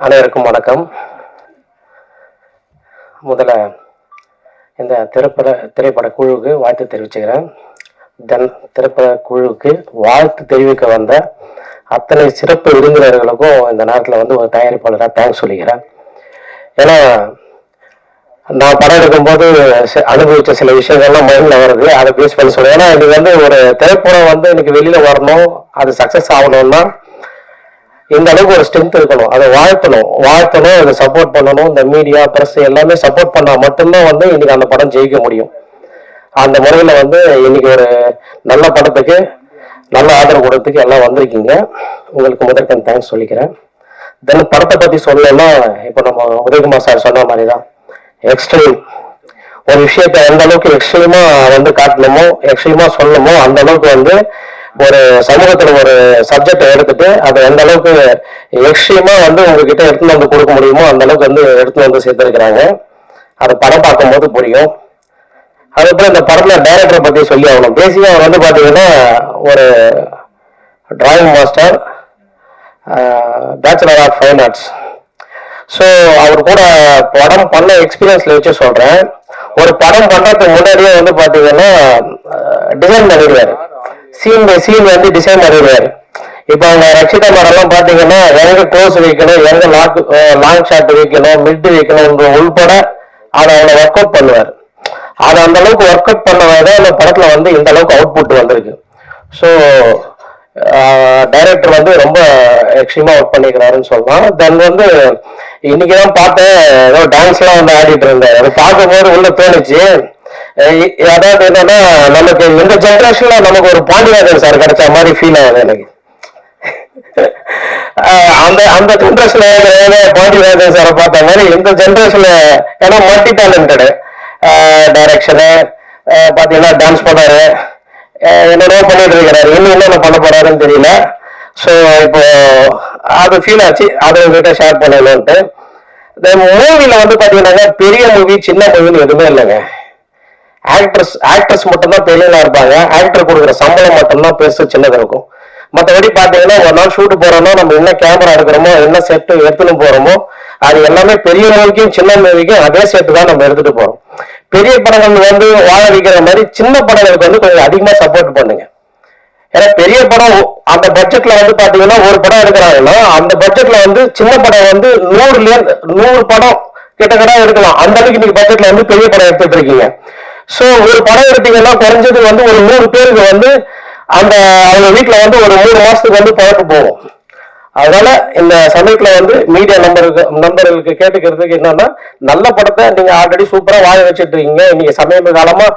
அனைவருக்கும் வணக்கம். முதல்ல இந்த திரைப்பட குழுவுக்கு வாழ்த்து தெரிவிச்சுக்கிறேன். திரைப்பட குழுவுக்கு வாழ்த்து தெரிவிக்க வந்த அத்தனை சிறப்பு விருந்தினர்களுக்கும் இந்த நேரத்தில் வந்து ஒரு தயாரிப்பாளராக தேங்க்ஸ் சொல்லிக்கிறேன். ஏன்னா நான் படம் எடுக்கும்போது அனுபவிச்ச சில விஷயங்கள்லாம் மைண்ட்ல வருது. அதை பேஸ் பண்ணி சொல்லுவேன். ஏன்னா இன்னைக்கு வந்து ஒரு திரைப்படம் வந்து இன்னைக்கு வெளியில வரணும், அது சக்சஸ் ஆகணும்னா இந்த அளவுக்கு ஒரு ஸ்ட்ரென்த் இருக்கணும். அதை வாழ்த்தணும், அதை சப்போர்ட் பண்ணணும். இந்த மீடியா, பிரஸ் எல்லாமே சப்போர்ட் பண்ணா மட்டும்தான் வந்து இன்னைக்கு அந்த படம் ஜெயிக்க முடியும். அந்த முறையில வந்து இன்னைக்கு ஒரு நல்ல படத்துக்கு நல்ல ஆதரவு கொடுத்ததுக்கு எல்லாம் வந்திருக்கீங்க. உங்களுக்கு முதற்கண் தேங்க்ஸ் சொல்லிக்கிறேன். தென் படத்தை பத்தி சொல்லணும்னா, இப்போ நம்ம உதயகுமார் சார் சொன்ன மாதிரி தான் எக்ஸ்ட்ரீம் ஒரு விஷயத்த எந்த அளவுக்கு எக்ஸ்ட்ரீமா வந்து காட்டணுமோ, எக்ஸ்ட்ரீமா சொல்லணுமோ, அந்த அளவுக்கு வந்து ஒரு சமூகத்துல ஒரு சப்ஜெக்டை எடுத்துட்டு அதை எந்த அளவுக்கு எக்ஸ்ட்ரீமா வந்து உங்ககிட்ட எடுத்துன்னு வந்து கொடுக்க முடியுமோ அந்த அளவுக்கு வந்து எடுத்துன்னு வந்து சேர்த்திருக்கிறாங்க. அதை படம் பார்க்கும்போது புரியும். அதுக்கப்புறம் இந்த படத்துல டைரக்டரை பத்தி சொல்லி ஆகணும். பேசிக்கா அவர் வந்து பாத்தீங்கன்னா ஒரு drawing master, bachelor of fine arts. So அவர் கூட படம் பண்ண எக்ஸ்பீரியன்ஸ்ல வச்சு சொல்றேன். ஒரு படம் பண்றதுக்கு முன்னாடியே வந்து பாத்தீங்கன்னா டிசைன் பண்ணிடுவாரு. சீன் பை சீன் வந்து டிசைன் பண்ணிடுவாரு. இப்போ அவங்க ரக்ஷிதா மேடம்லாம் பாத்தீங்கன்னா எங்க க்ளோஸ் வைக்கணும், எங்க லாங் ஷாட் வைக்கணும், மிட் வைக்கணும் உள்பட அதை அவனை ஒர்க் அவுட் பண்ணுவார். அதை அந்த அளவுக்கு ஒர்க் அவுட் பண்ணதான் அந்த படத்துல வந்து இந்த அளவுக்கு அவுட்புட் வந்திருக்கு. ஸோ டைரக்டர் வந்து ரொம்ப எக்ஸ்ட்ரீமா ஒர்க் பண்ணிக்கிறாருன்னு சொல்லலாம். தென் வந்து இன்னைக்குதான் பார்த்தேன், ஏதோ டான்ஸ்லாம் வந்து ஆடிட்டு இருந்தேன். அதை பார்க்கும்போது உள்ள தோணுச்சு, அதாவது என்னன்னா நமக்கு இந்த ஜென்ரேஷன்ல நமக்கு ஒரு பாண்டியராஜன் சார் கிடைச்ச மாதிரி ஃபீல் ஆகுது எனக்கு. அந்த அந்த ஜென்ரேஷன்ல பாண்டியராஜன் சாரை பார்த்த மாதிரி இந்த ஜென்ரேஷன்ல, ஏன்னா மல்டி டேலண்டடு, டைரக்ஷனு பாத்தீங்கன்னா டான்ஸ் பண்ணாரு, என்னென்ன பண்ணிட்டு இருக்கிறாரு, இன்னும் என்னென்ன பண்ண போறாருன்னு தெரியல. ஸோ இப்போ அது ஃபீல் ஆச்சு, அதை உங்ககிட்ட ஷேர் பண்ணணும்ட்டு. இந்த மூவில வந்து பாத்தீங்கன்னா பெரிய மூவி சின்ன மூவின்னு எதுவுமே இல்லைங்க. ஆக்டர்ஸ் மட்டும்தான் பெரியவங்களா இருப்பாங்க. ஆக்டர் கொடுக்குற சம்பளம் மட்டும்தான் பெருசு சின்னது இருக்கும். மற்றபடி பாத்தீங்கன்னா ஒரு நாள் ஷூட் போறோம்னா நம்ம என்ன கேமரா எடுக்கிறோமோ, என்ன செட்டு எடுத்துன்னு போறோமோ, அது எல்லாமே பெரிய மூவிக்கும் சின்ன மூவிக்கும் அதே செட்டு தான் நம்ம எடுத்துட்டு போறோம். பெரிய படங்கள் வந்து வாழ வைக்கிற மாதிரி சின்ன படங்களுக்கு வந்து கொஞ்சம் அதிகமா சப்போர்ட் பண்ணுங்க. ஏன்னா பெரிய படம் அந்த பட்ஜெட்ல வந்து பாத்தீங்கன்னா ஒரு படம் எடுக்கிறாங்கன்னா அந்த பட்ஜெட்ல வந்து சின்ன படம் வந்து 100 படம் கிட்ட எடுக்கலாம். அந்த அளவுக்கு நீங்க பட்ஜெட்ல வந்து பெரிய படம் எடுத்துட்டு இருக்கீங்க. ஸோ ஒரு படம் எடுத்தீங்கன்னா குறைஞ்சது வந்து ஒரு 100 பேருக்கு வந்து அந்த அவங்க வீட்டுல வந்து ஒரு 3 மாசத்துக்கு வந்து பழக்க போகும். அதனால இந்த சமயத்துல வந்து மீடியா நம்பர்களுக்கு கேட்டுக்கிறதுக்கு என்னன்னா, நல்ல படத்தை நீங்க ஆல்ரெடி சூப்பரா வாழ வச்சுட்டு இருக்கீங்க. இன்னைக்கு சமீப காலமா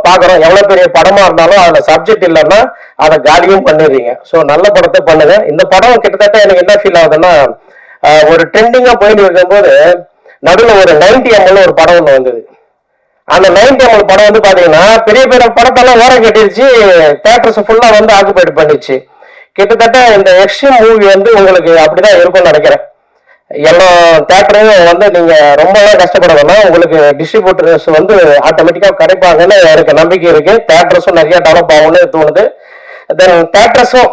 பாக்குறோம், எவ்வளவு பெரிய படமா இருந்தாலும் அதுல சப்ஜெக்ட் இல்லைன்னா அதை காலியும் பண்ணிடுறீங்க. ஸோ நல்ல படத்தை பண்ணுங்க. இந்த படம் கிட்டத்தட்ட எனக்கு என்ன ஃபீல் ஆகுதுன்னா, ஒரு ட்ரெண்டிங்கா போயிட்டு இருக்கும்போது நடுவில் ஒரு 90 ml ஒரு படம் ஒன்று வந்தது. அந்த 90 ml படம் வந்து பாத்தீங்கன்னா பெரிய பெரிய படத்தெல்லாம் ஓரம் கட்டிருச்சு, தியேட்டர்ஸ் ஃபுல்லா வந்து ஆக்குபைட் பண்ணிடுச்சு. கிட்டத்தட்ட இந்த எக்ஸ்ட்ரீம் மூவி வந்து உங்களுக்கு அப்படிதான் இருக்கும்னு நினைக்கிறேன். எல்லா தியேட்டரையும் வந்து நீங்க ரொம்ப கஷ்டப்பட வேணாம். உங்களுக்கு டிஸ்ட்ரிபியூட்டர்ஸ் வந்து ஆட்டோமேட்டிக்கா கிடைப்பாங்கன்னு எனக்கு நம்பிக்கை இருக்கு. தியேட்டர்ஸும் நிறைய டெவலப் ஆகும்னு தோணுது. தென் தியேட்டர்ஸும்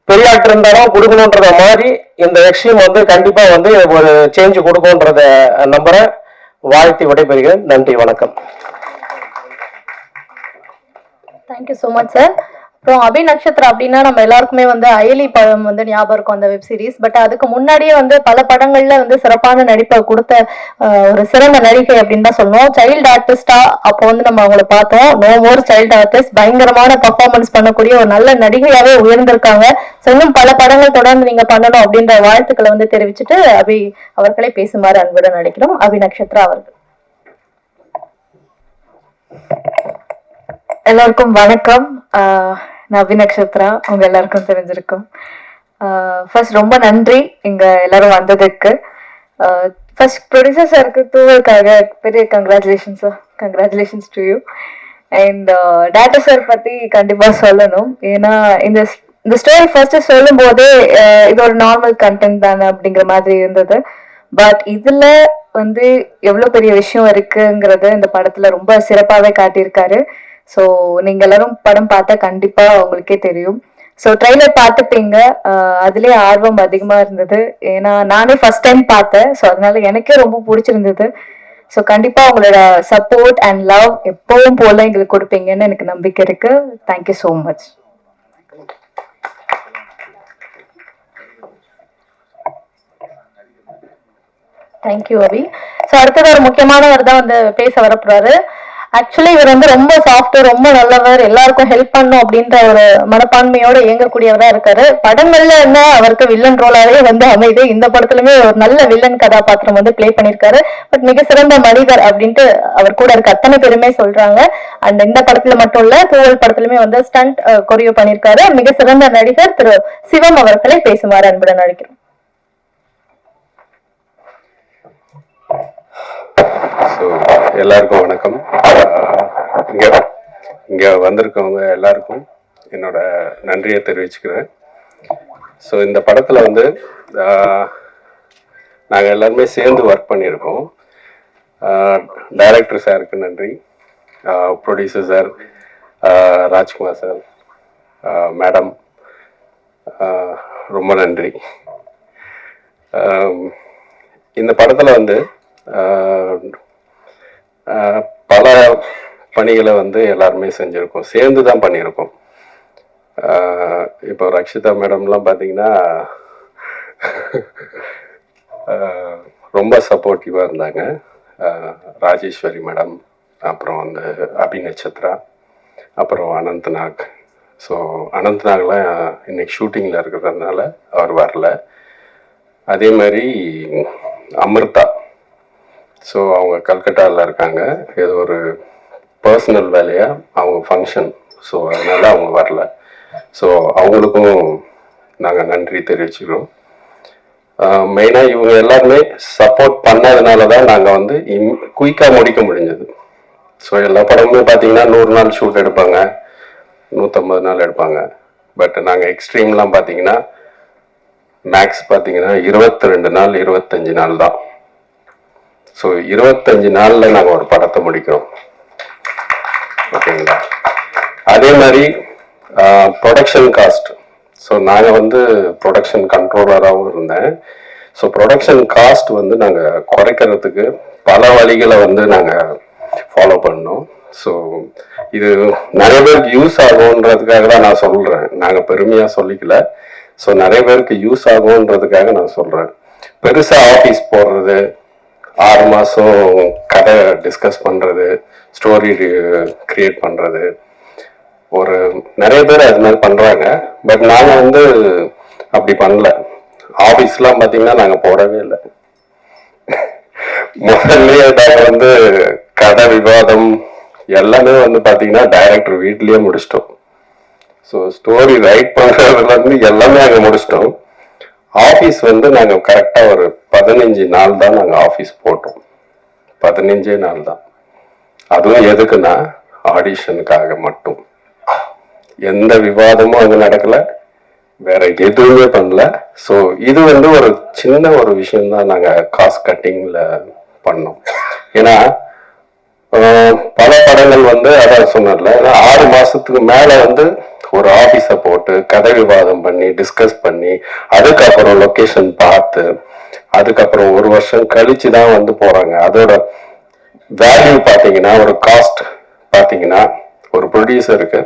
பெரிய ஆக்டர் இருந்தாலும் கொடுக்கணுன்றத மாதிரி இந்த எக்ஸ்ட்ரீம் வந்து கண்டிப்பா வந்து ஒரு சேஞ்ச் கொடுக்கும்ன்றத நம்புறேன். வாழ்த்தி விடைபெறுகிறேன். நன்றி, வணக்கம். Thank you so much sir. அப்புறம் அபி நட்சத்திரம் அப்படின்னா நம்ம எல்லாருக்குமே வந்து அயலி படம் வந்து ஞாபகம் இருக்கும், அந்த வெப் சீரிஸ். பட் அதுக்கு முன்னாடியே வந்து பல படங்கள்ல வந்து சிறப்பான நடிப்பை கொடுத்த ஒரு சிறந்த நடிகை அப்படின்னு தான் சொல்லணும். சைல்டு ஆர்டிஸ்டா அப்போ வந்து நம்ம அவங்கள பார்த்தோம். நோ மோர் சைல்டு ஆர்டிஸ்ட், பயங்கரமான பர்ஃபார்மன்ஸ் பண்ணக்கூடிய ஒரு நல்ல நடிகையாவே உயர்ந்திருக்காங்க. இன்னும் பல படங்கள் தொடர்ந்து நீங்க பண்ணணும் அப்படின்ற வாழ்த்துக்களை வந்து தெரிவிச்சுட்டு அபி அவர்களை பேசுமாறு அன்புடன் நடிக்கிறோம். அபி நட்சத்திரா அவர்கள். எல்லாருக்கும் வணக்கம். நான் அபி நட்சத்திரா, உங்க எல்லாருக்கும் தெரிஞ்சிருக்கும். ஃபர்ஸ்ட் ரொம்ப நன்றி இங்க எல்லாரும் வந்ததுக்கு. ஃபர்ஸ்ட் ப்ரொடியூசர் சாருக்கு தூவலுக்காக பெரிய congratulations to you. And director sir பத்தி கண்டிப்பா சொல்லணும். ஏன்னா இந்த ஸ்டோரி ஃபர்ஸ்ட் சொல்லும் போதே இது ஒரு நார்மல் கண்டென்ட் தானே அப்படிங்கிற மாதிரி இருந்தது. பட் இதுல வந்து எவ்வளவு பெரிய விஷயம் இருக்குங்கிறது இந்த படத்துல ரொம்ப சிறப்பாவே காட்டியிருக்காரு. ஸோ நீங்க எல்லாரும் படம் பார்த்தா கண்டிப்பா உங்களுக்கே தெரியும். ஸோ ட்ரெய்லர் பார்த்துப்பீங்க. அதுலயே ஆர்வம் அதிகமா இருந்தது. ஏன்னா நானே ஃபர்ஸ்ட் டைம் பார்த்தேன். ஸோ அதனால எனக்கே ரொம்ப பிடிச்சிருந்தது. ஸோ கண்டிப்பா உங்களோட சப்போர்ட் அண்ட் லவ் எப்பவும் போல எங்களுக்கு கொடுப்பீங்கன்னு எனக்கு நம்பிக்கை இருக்கு. Thank you so much. தேங்க்யூ அபி. ஸோ அடுத்தது ஒரு முக்கியமானவர் தான் வந்து பேச வரப்போறாரு. ஆக்சுவலி இவர் வந்து ரொம்ப சாஃப்ட், ரொம்ப நல்லவர், எல்லாருக்கும் ஹெல்ப் பண்ணும் அப்படின்ற ஒரு மனப்பான்மையோட இயங்கக்கூடியவரா இருக்காரு. படங்கள்ல என்ன அவருக்கு வில்லன் ரோலாவே வந்து அமைது. இந்த படத்துலயுமே ஒரு நல்ல வில்லன் கதாபாத்திரம் வந்து பிளே பண்ணிருக்காரு. பட் மிக சிறந்த மனிதர் அப்படின்ட்டு அவர் கூட இருக்க அத்தனை பேருமே சொல்றாங்க. அண்ட் இந்த படத்துல மட்டும் இல்ல, தூவல் படத்துலயுமே வந்து ஸ்டண்ட் கொரியோ பண்ணிருக்காரு. மிக சிறந்த நடிகர் திரு சிவம் அவர்களை பேசுமாறு அன்புடன் அழைக்கிறோம். ஸோ எல்லாருக்கும் வணக்கம். இங்கே வந்திருக்கவங்க எல்லாருக்கும் என்னோட நன்றியை தெரிவிச்சுக்கிறேன். ஸோ இந்த படத்தில் வந்து நாங்கள் எல்லாருமே சேர்ந்து ஒர்க் பண்ணியிருக்கோம். டைரக்டர் சாருக்கு நன்றி, producer sir, Rajkumar sir, madam, ரொம்ப நன்றி. இந்த படத்தில் வந்து பல பணிகளை வந்து எல்லாருமே செஞ்சுருக்கோம், சேர்ந்து தான் பண்ணியிருக்கோம். இப்போ ரக்ஷிதா மேடம்லாம் பார்த்தீங்கன்னா ரொம்ப சப்போர்ட்டிவாக இருந்தாங்க. ராஜேஸ்வரி மேடம், அப்புறம் வந்து அபிநட்சத்ரா, அப்புறம் அனந்த்நாக். ஸோ அனந்த்நாக்லாம் இன்னைக்கு ஷூட்டிங்கில் இருக்கிறதுனால அவர் வரல. அதே மாதிரி அமிர்தா, ஸோ அவங்க கல்கட்டாவில் இருக்காங்க, ஏதோ ஒரு பர்சனல் வேலையாக அவங்க ஃபங்க்ஷன், ஸோ அதனால் அவங்க வரல. ஸோ அவங்களுக்கும் நாங்கள் நன்றி தெரிவிச்சுக்கிறோம். மெயினாக இவங்க எல்லாருமே சப்போர்ட் பண்ணதுனால தான் நாங்கள் வந்து குயிக்காக முடிக்க முடிஞ்சது. ஸோ எல்லா படமுமே பார்த்தீங்கன்னா 100 நாள் ஷூட் எடுப்பாங்க, 150 நாள் எடுப்பாங்க. பட் நாங்கள் எக்ஸ்ட்ரீம்லாம் பார்த்தீங்கன்னா மேக்ஸ் பார்த்தீங்கன்னா 22 நாள் 25 நாள் தான். ஸோ 25 நாளில் நாங்கள் ஒரு படத்தை முடிக்கிறோம், ஓகேங்களா. அதே மாதிரி ப்ரொடக்ஷன் காஸ்ட், ஸோ நாங்கள் வந்து ப்ரொடக்ஷன் கண்ட்ரோலராகவும் இருந்தேன். ஸோ ப்ரொடக்ஷன் காஸ்ட் வந்து நாங்கள் குறைக்கிறதுக்கு பல வழிகளை வந்து நாங்கள் ஃபாலோ பண்ணோம். ஸோ இது நிறைய பேருக்கு யூஸ் ஆகுன்றதுக்காக தான் நான் சொல்கிறேன், நாங்கள் பெருமையாக சொல்லிக்கல. ஸோ நிறைய பேருக்கு யூஸ் ஆகுன்றதுக்காக நான் சொல்கிறேன். பெருசாக ஆஃபீஸ் போடுறது, 6 மாதம் கதை டிஸ்கஸ் பண்ணுறது, ஸ்டோரி கிரியேட் பண்ணுறது, ஒரு நிறைய பேர் அது மாதிரி பண்ணுறாங்க. பட் நாங்கள் வந்து அப்படி பண்ணல. ஆஃபீஸ்லாம் பார்த்தீங்கன்னா நாங்கள் போடவே இல்லை. முதல்ல நாங்கள் வந்து கதை விவாதம் எல்லாமே வந்து பார்த்தீங்கன்னா டைரக்டர் வீட்லேயே முடிச்சிட்டோம். ஸோ ஸ்டோரி ரைட் பண்ணுறதுலேருந்து எல்லாமே நாங்கள் முடிச்சிட்டோம். ஆஃபீஸ் வந்து நாங்கள் கரெக்டாக ஒரு 15 நாள் தான் நாங்கள் ஆஃபீஸ் போட்டோம். 15 நாள் தான். அதுவும் எதுக்குன்னா ஆடிஷனுக்காக மட்டும். எந்த விவாதமும் அங்கே நடக்கலை, வேற எதுவுமே பண்ணல. ஸோ இது வந்து ஒரு சின்ன ஒரு விஷயம்தான் நாங்கள் காஸ்ட் கட்டிங்கில் பண்ணோம். ஏன்னா பல படங்கள் வந்து அதான் சொன்னல 6 மாசத்துக்கு மேல வந்து ஒரு ஆபீஸ போட்டு கதை விவாதம் பண்ணி டிஸ்கஸ் பண்ணி அதுக்கப்புறம் லொகேஷன் பார்த்து அதுக்கப்புறம் 1 வருஷம் கழிச்சு தான் வந்து போறாங்க. அதோட வேல்யூ பாத்தீங்கன்னா, ஒரு காஸ்ட் பாத்தீங்கன்னா, ஒரு ப்ரொடியூசருக்கு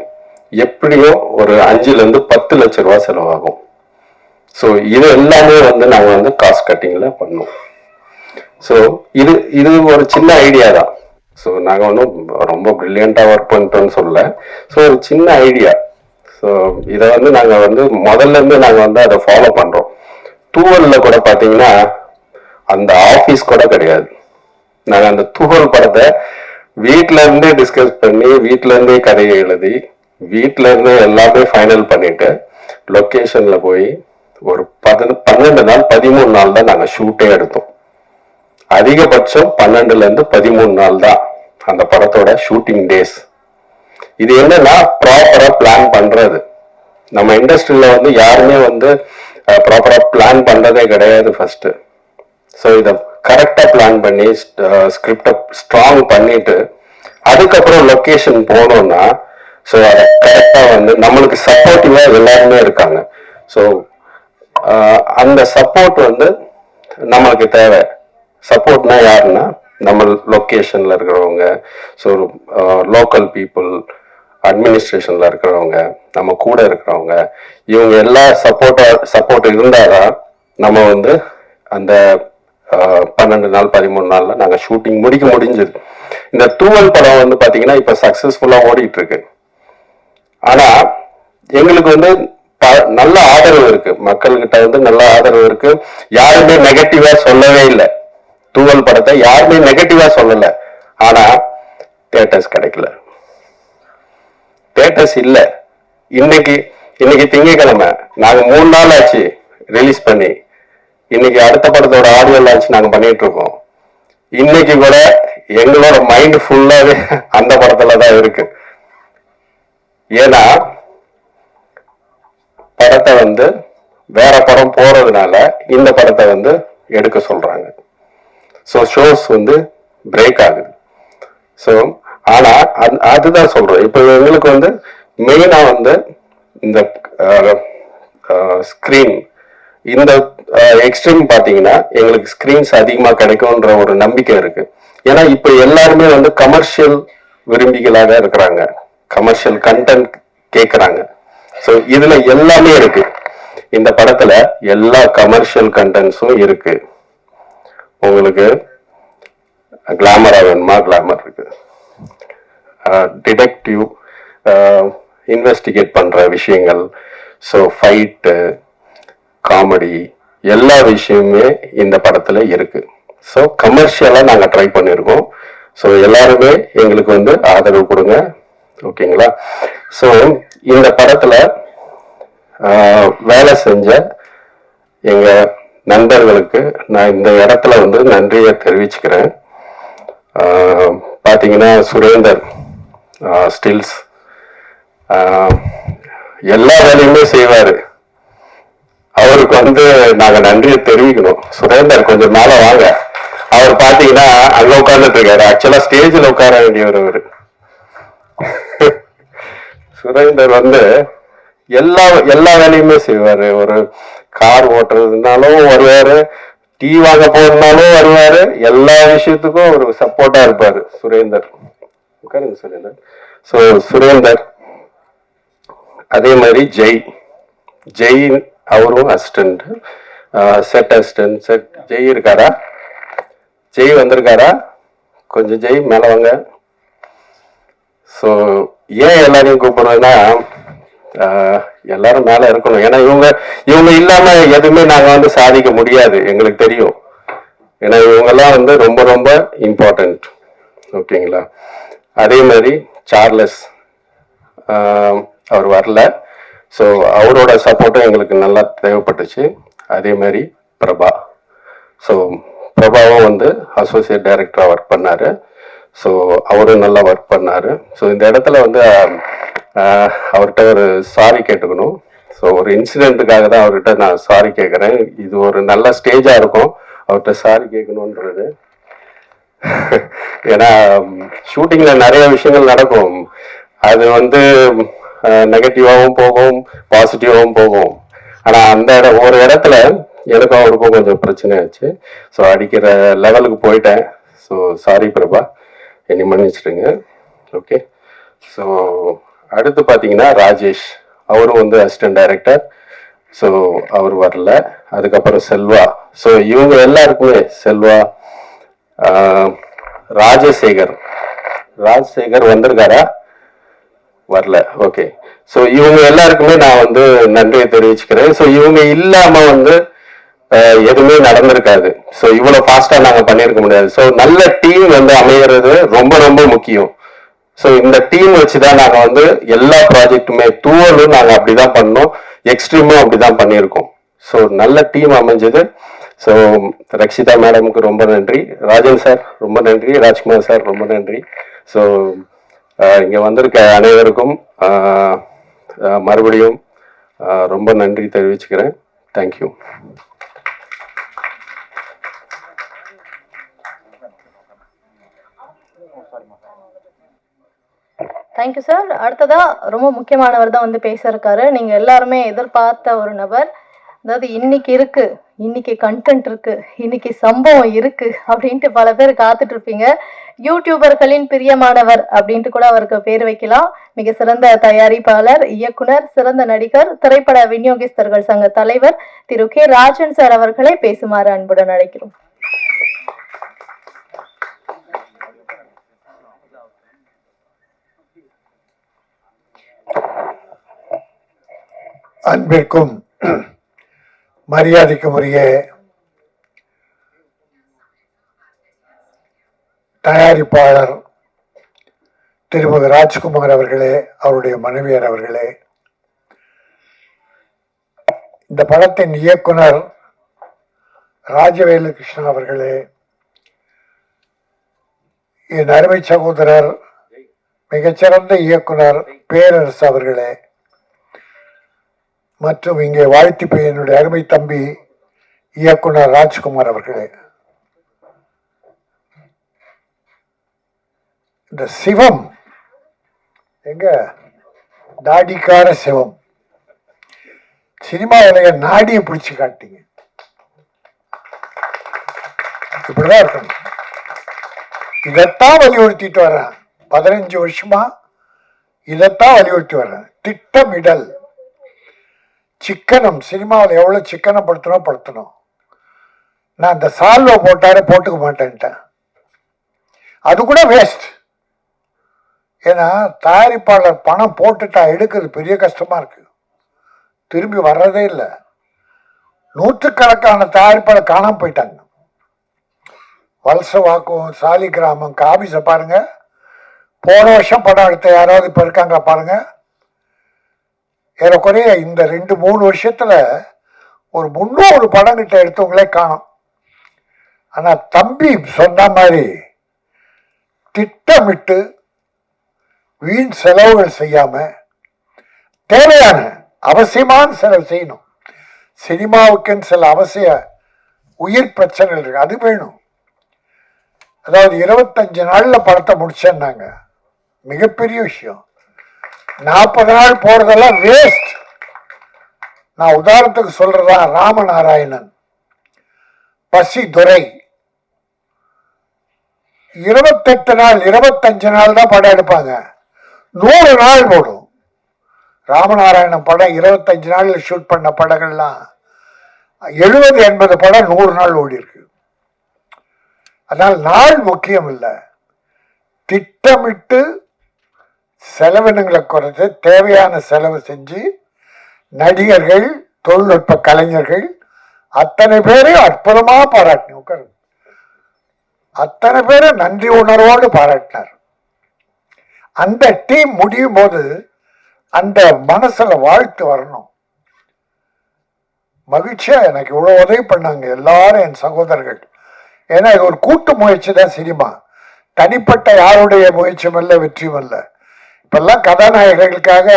எப்படியோ ஒரு 5 ல இருந்து 10 லட்சம் ரூபாய் செலவாகும். ஸோ இது எல்லாமே வந்து நாங்கள் வந்து காஸ்ட் கட்டிங்ல பண்ணோம். ஸோ இது ஒரு சின்ன ஐடியா தான். ஸோ நாங்கள் ஒன்றும் ரொம்ப பிரில்லியண்டாக ஒர்க் பண்ணிட்டோம்னு சொல்லல. ஸோ ஒரு சின்ன ஐடியா. ஸோ இதை வந்து நாங்கள் வந்து முதல்ல இருந்து நாங்கள் வந்து அதை ஃபாலோ பண்ணுறோம். தூவல்ல கூட பார்த்தீங்கன்னா அந்த ஆஃபீஸ் கூட கிடையாது. நாங்கள் அந்த தூவல் படத்தை வீட்டில இருந்தே டிஸ்கஸ் பண்ணி, வீட்டில இருந்தே கதையை எழுதி, வீட்டில இருந்தே எல்லாமே ஃபைனல் பண்ணிட்டு லொக்கேஷன்ல போய் ஒரு 12 நாள் 13 நாள் தான் நாங்கள் ஷூட்டே எடுத்தோம். அதிகபட்சம் 12ல இருந்து 13 நாள் தான் அந்த படத்தோட ஷூட்டிங் டேஸ். இது என்னன்னா ப்ராப்பரா பிளான் பண்றது. நம்ம இண்டஸ்ட்ரியில வந்து யாருமே வந்து ப்ராப்பரா பிளான் பண்றதே கிடையாது ஃபர்ஸ்ட். ஸோ இதை கரெக்டா பிளான் பண்ணி ஸ்கிரிப்டை ஸ்ட்ராங் பண்ணிட்டு அதுக்கப்புறம் லொக்கேஷன் போனோம்னா, ஸோ அதை கரெக்டா வந்து நம்மளுக்கு சப்போர்ட்டிவா எல்லாருமே இருக்காங்க. ஸோ அந்த சப்போர்ட் வந்து நம்மளுக்கு தேவை. சப்போர்ட்னா யாருன்னா நம்ம லொக்கேஷன்ல இருக்கிறவங்க, ஸோ லோக்கல் பீப்புள், அட்மினிஸ்ட்ரேஷன்ல இருக்கிறவங்க, நம்ம கூட இருக்கிறவங்க, இவங்க எல்லா சப்போர்ட் இருந்தாதான் நம்ம வந்து அந்த 12 நாள் 13 நாள்ல நாங்க ஷூட்டிங் முடிஞ்சது. இந்த தூவல் படம் வந்து பாத்தீங்கன்னா இப்ப சக்சஸ்ஃபுல்லா ஓடிட்டு இருக்கு. ஆனா எங்களுக்கு வந்து நல்ல ஆதரவு இருக்கு, மக்கள்கிட்ட வந்து நல்ல ஆதரவு இருக்கு. யாருமே நெகட்டிவா சொல்லவே இல்லை, தூவல் படத்தை யாருமே நெகட்டிவா சொல்லல. ஆனா தியேட்டர்ஸ் கிடைக்கல, தியேட்டர்ஸ் இல்ல. இன்னைக்கு திங்கட்கிழமை நாங்க 3 நாள் ஆச்சு ரிலீஸ் பண்ணி. இன்னைக்கு அடுத்த படத்தோட ஆடியோ லான்ச் நாங்க பண்ணிட்டு இருக்கோம். இன்னைக்கு கூட எங்களோட மைண்ட் ஃபுல்லாவே அந்த படத்துல தான் இருக்கு. ஏன்னா படத்தை வந்து வேற படம் போறதுனால இந்த படத்தை வந்து எடுக்க சொல்றாங்க. ஸோ ஷோஸ் வந்து பிரேக் ஆகுது. ஸோ ஆனா அதுதான் சொல்றோம். இப்போ எங்களுக்கு வந்து மெயினா வந்து இந்த ஸ்கிரீன், இந்த எக்ஸ்ட்ரீம் பாத்தீங்கன்னா எங்களுக்கு ஸ்கிரீன்ஸ் அதிகமா கிடைக்கும்ன்ற ஒரு நம்பிக்கை இருக்கு. ஏன்னா இப்ப எல்லாருமே வந்து கமர்ஷியல் விரும்பிகளாக இருக்கிறாங்க, கமர்ஷியல் கண்டென்ட் கேட்கறாங்க. ஸோ இதுல எல்லாமே இருக்கு. இந்த படத்துல எல்லா கமர்ஷியல் கண்டென்ட்ஸும் இருக்கு. உங்களுக்கு கிளாமரா வேணுமா, கிளாமர் இருக்கு. டிடெக்டிவ் இன்வெஸ்டிகேட் பண்ற விஷயங்கள், ஸோ ஃபைட்டு, காமெடி, எல்லா விஷயமுமே இந்த படத்துல இருக்கு. ஸோ கமர்ஷியலா நாங்க ட்ரை பண்ணியிருக்கோம். ஸோ எல்லாருமே எங்களுக்கு வந்து ஆதரவு கொடுங்க, ஓகேங்களா? ஸோ இந்த படத்துல வேலை செஞ்ச எங்க நண்பர்களுக்கு நான் இந்த இடத்துல வந்து நன்றியை தெரிவிச்சுக்கிறேன். பாத்தீங்கன்னா சுரேந்தர் ஸ்டில்ஸ் எல்லா வேலையுமே செய்வாரு. அவருக்கு வந்து நாங்க நன்றியை தெரிவிக்கணும். சுரேந்தர் கொஞ்சம் மேல வாங்க. அவர் பாத்தீங்கன்னா அங்க உட்கார்ந்துட்டு இருக்காரு. ஆக்சுவலா ஸ்டேஜில் உட்கார வேண்டியவர் அவரு. சுரேந்தர் வந்து எல்லா வேலையுமே செய்வாரு. ஒரு கார் ஓட்டுறதுனாலும் வருவாரு, டீ வாங்க போறதுனாலும் வருவாரு. எல்லா விஷயத்துக்கும் ஒரு சப்போர்ட்டா இருப்பாரு சுரேந்தர். உட்காருங்க சுரேந்தர். ஸோ சுரேந்தர், அதே மாதிரி ஜெய் அவரும் அசிஸ்டன்ட், செட் அசிஸ்டன்ட். ஜெய் இருக்காரா? ஜெய் வந்திருக்காரா? கொஞ்சம் ஜெய் மேல வாங்க. ஸோ ஏன் எல்லாரையும் கூப்பிடுறதுன்னா, எல்லாரும் மேல இருக்கணும். ஏன்னா இவங்க இல்லாம எதுவுமே நாங்க வந்து சாதிக்க முடியாது, எங்களுக்கு தெரியும். ஏன்னா இவங்கெல்லாம் வந்து ரொம்ப ரொம்ப இம்பார்ட்டன்ட், ஓகேங்களா? அதே மாதிரி சார்லஸ் அவர் வரல. ஸோ அவரோட சப்போர்ட்டும் எங்களுக்கு நல்லா தேவைப்பட்டுச்சு. அதே மாதிரி பிரபா. ஸோ பிரபாவும் வந்து அசோசியேட் டைரக்டராக ஒர்க் பண்ணாரு. ஸோ அவரும் நல்லா ஒர்க் பண்ணாரு. ஸோ இந்த இடத்துல வந்து அவர்கிட்ட ஒரு சாரி கேட்டுக்கணும். ஸோ ஒரு இன்சிடென்ட்டுக்காக தான் அவர்கிட்ட நான் சாரி கேட்குறேன். இது ஒரு நல்ல ஸ்டேஜாக இருக்கும் அவர்கிட்ட சாரி கேட்கணுன்றது. ஏன்னா ஷூட்டிங்ல நிறைய விஷயங்கள் நடக்கும். அது வந்து நெகட்டிவாகவும் போகும், பாசிட்டிவாகவும் போகும். ஆனால் அந்த ஒரு இடத்துல எனக்கும் அவருக்கும் கொஞ்சம் பிரச்சனை ஆச்சு. ஸோ அடிக்கிற லெவலுக்கு போயிட்டேன். ஸோ சாரி பிரபா, என்னை மன்னிச்சிடுங்க. ஓகே. ஸோ அடுத்து பார்த்தீங்கன்னா ராஜேஷ், அவரும் வந்து அசிஸ்டன்ட் டைரக்டர். ஸோ அவர் வரல. அதுக்கப்புறம் செல்வா. ஸோ இவங்க எல்லாருக்குமே, செல்வா, ராஜசேகர் வந்திருக்காரா? வரல. ஓகே. ஸோ இவங்க எல்லாருக்குமே நான் வந்து நன்றியை தெரிவிச்சுக்கிறேன். ஸோ இவங்க இல்லாம வந்து எதுவுமே நடந்திருக்காது. ஸோ இவ்வளவு ஃபாஸ்டா நாங்க பண்ணியிருக்க முடியாது. ஸோ நல்ல டீம் வந்து அமைகிறது ரொம்ப ரொம்ப முக்கியம். ஸோ இந்த டீம் வச்சுதான் நாங்க வந்து எல்லா ப்ராஜெக்டுமே, தூவலும் நாங்க அப்படிதான் பண்ணோம், எக்ஸ்ட்ரீமும் அப்படிதான் பண்ணியிருக்கோம். ஸோ நல்ல டீம் அமைஞ்சது. ஸோ ரக்ஷிதா மேடமுக்கு ரொம்ப நன்றி, ராஜன் சார் ரொம்ப நன்றி, ராஜ்குமார் சார் ரொம்ப நன்றி. ஸோ இங்க வந்திருக்க அனைவருக்கும் மறுபடியும் ரொம்ப நன்றி தெரிவிச்சுக்கிறேன். தேங்க்யூ. Thank you sir. அடுத்ததா ரொம்ப முக்கியமானவர் தான் வந்து பேச இருக்காரு. நீங்க எல்லாருமே எதிர்பார்த்த ஒரு நபர். அதாவது இன்னைக்கு கண்டென்ட் இருக்கு, இன்னைக்கு சம்பவம் இருக்கு அப்படின்ட்டு பல பேர் காத்துட்டு இருப்பீங்க. யூடியூபர்களின் பிரியமானவர் அப்படின்ட்டு கூட அவருக்கு பேர் வைக்கலாம். மிக சிறந்த தயாரிப்பாளர், இயக்குனர், சிறந்த நடிகர், திரைப்பட விநியோகிஸ்தர்கள் சங்க தலைவர் திரு கே ராஜன் சார் அவர்களை பேசுமாறு அன்புடன் அழைக்கிறோம். அன்பிற்கும் மரியாதைக்கும் உரிய தயாரிப்பாளர் திருமதி ராஜ்குமார் அவர்களே, அவருடைய மனைவியர் அவர்களே, இந்த படத்தின் இயக்குனர் ராஜவேலு கிருஷ்ணன் அவர்களே, என் அருமை சகோதரர் மிகச்சிறந்த இயக்குனர் பேரரசு அவர்களே, மற்றும் இங்கே வாழ்த்தி என்னுடைய அருமை தம்பி இயக்குனர் ராஜ்குமார் அவர்களே, இந்த சிவம் எங்க தாடிக்கார சிவம் சினிமாவில நாடியை பிடிச்சு காட்டிங்க. இப்படிதான் இருக்கணும். இதைத்தான் வலியுறுத்திட்டு வர்றேன். 15 வருஷமா இதைத்தான் வலியுறுத்தி வர்றேன். திட்டமிடல், சிக்கனம். சினிமாவில் எவ்வளவு சிக்கனம் படுத்தணும். நான் இந்த சால்வை போட்டாரு போட்டுக்க மாட்டேன்ட்டேன். அது கூட வேஸ்ட். ஏன்னா தயாரிப்பாளர் பணம் போட்டுட்டா எடுக்கிறது பெரிய கஷ்டமா இருக்கு. திரும்பி வர்றதே இல்லை. நூற்றுக்கணக்கான தயாரிப்பாளர் காணாம போயிட்டாங்க. வலசவாக்கம், சாலி கிராமம், காபிஸை பாருங்க. போன வருஷம் படம் எடுத்த யாராவது இப்ப இருக்காங்களா பாருங்க. ஏறக்குறைய இந்த 2-3 வருஷத்துல ஒரு 300 படம் கிட்ட எடுத்தவங்களே காணும். ஆனா தம்பி சொன்ன மாதிரி திட்டமிட்டு வீண் செலவுகள் செய்யாம தேவையான அவசியமான செலவு செய்யணும். சினிமாவுக்குன்னு சில அவசிய உயிர் பிரச்சனைகள் இருக்கு, அது வேணும். அதாவது 25 நாள்ல படத்தை முடிச்சேன்னாங்க, மிகப்பெரிய விஷயம். 40 நாள் போறதெல்லாம் வேஸ்ட். நான் உதாரணத்துக்கு சொல்றதா ராமநாராயணன், பசி துரை 28 நாள் 25 நாள் தான் படம் எடுப்பாங்க, 100 நாள் போடும். ராமநாராயணன் படம் 25 நாள்ல ஷூட் பண்ண படங்கள்லாம் 70-80 படம் 100 நாள் ஓடி இருக்கு. அதனால் நாள் முக்கியம் இல்லை. திட்டமிட்டு செலவினங்களை குறைத்து தேவையான செலவு செஞ்சு நடிகர்கள், தொழில்நுட்ப கலைஞர்கள் அத்தனை பேரையும் அற்புதமா பாராட்டினார். அத்தனை பேரும் நன்றி உணர்வோடு பாராட்டினார். அந்த டீம் முடியும் போது அந்த மனசுல வாழ்த்து வரணும். மகிழ்ச்சியா எனக்கு இவ்வளவு உதவி பண்ணாங்க எல்லாரும், என் சகோதரர்கள். ஏன்னா இது ஒரு கூட்டு முயற்சி தான் சினிமா. தனிப்பட்ட யாருடைய முயற்சியும் அல்ல, வெற்றியும் அல்ல. இப்பெல்லாம் கதாநாயகர்களுக்காக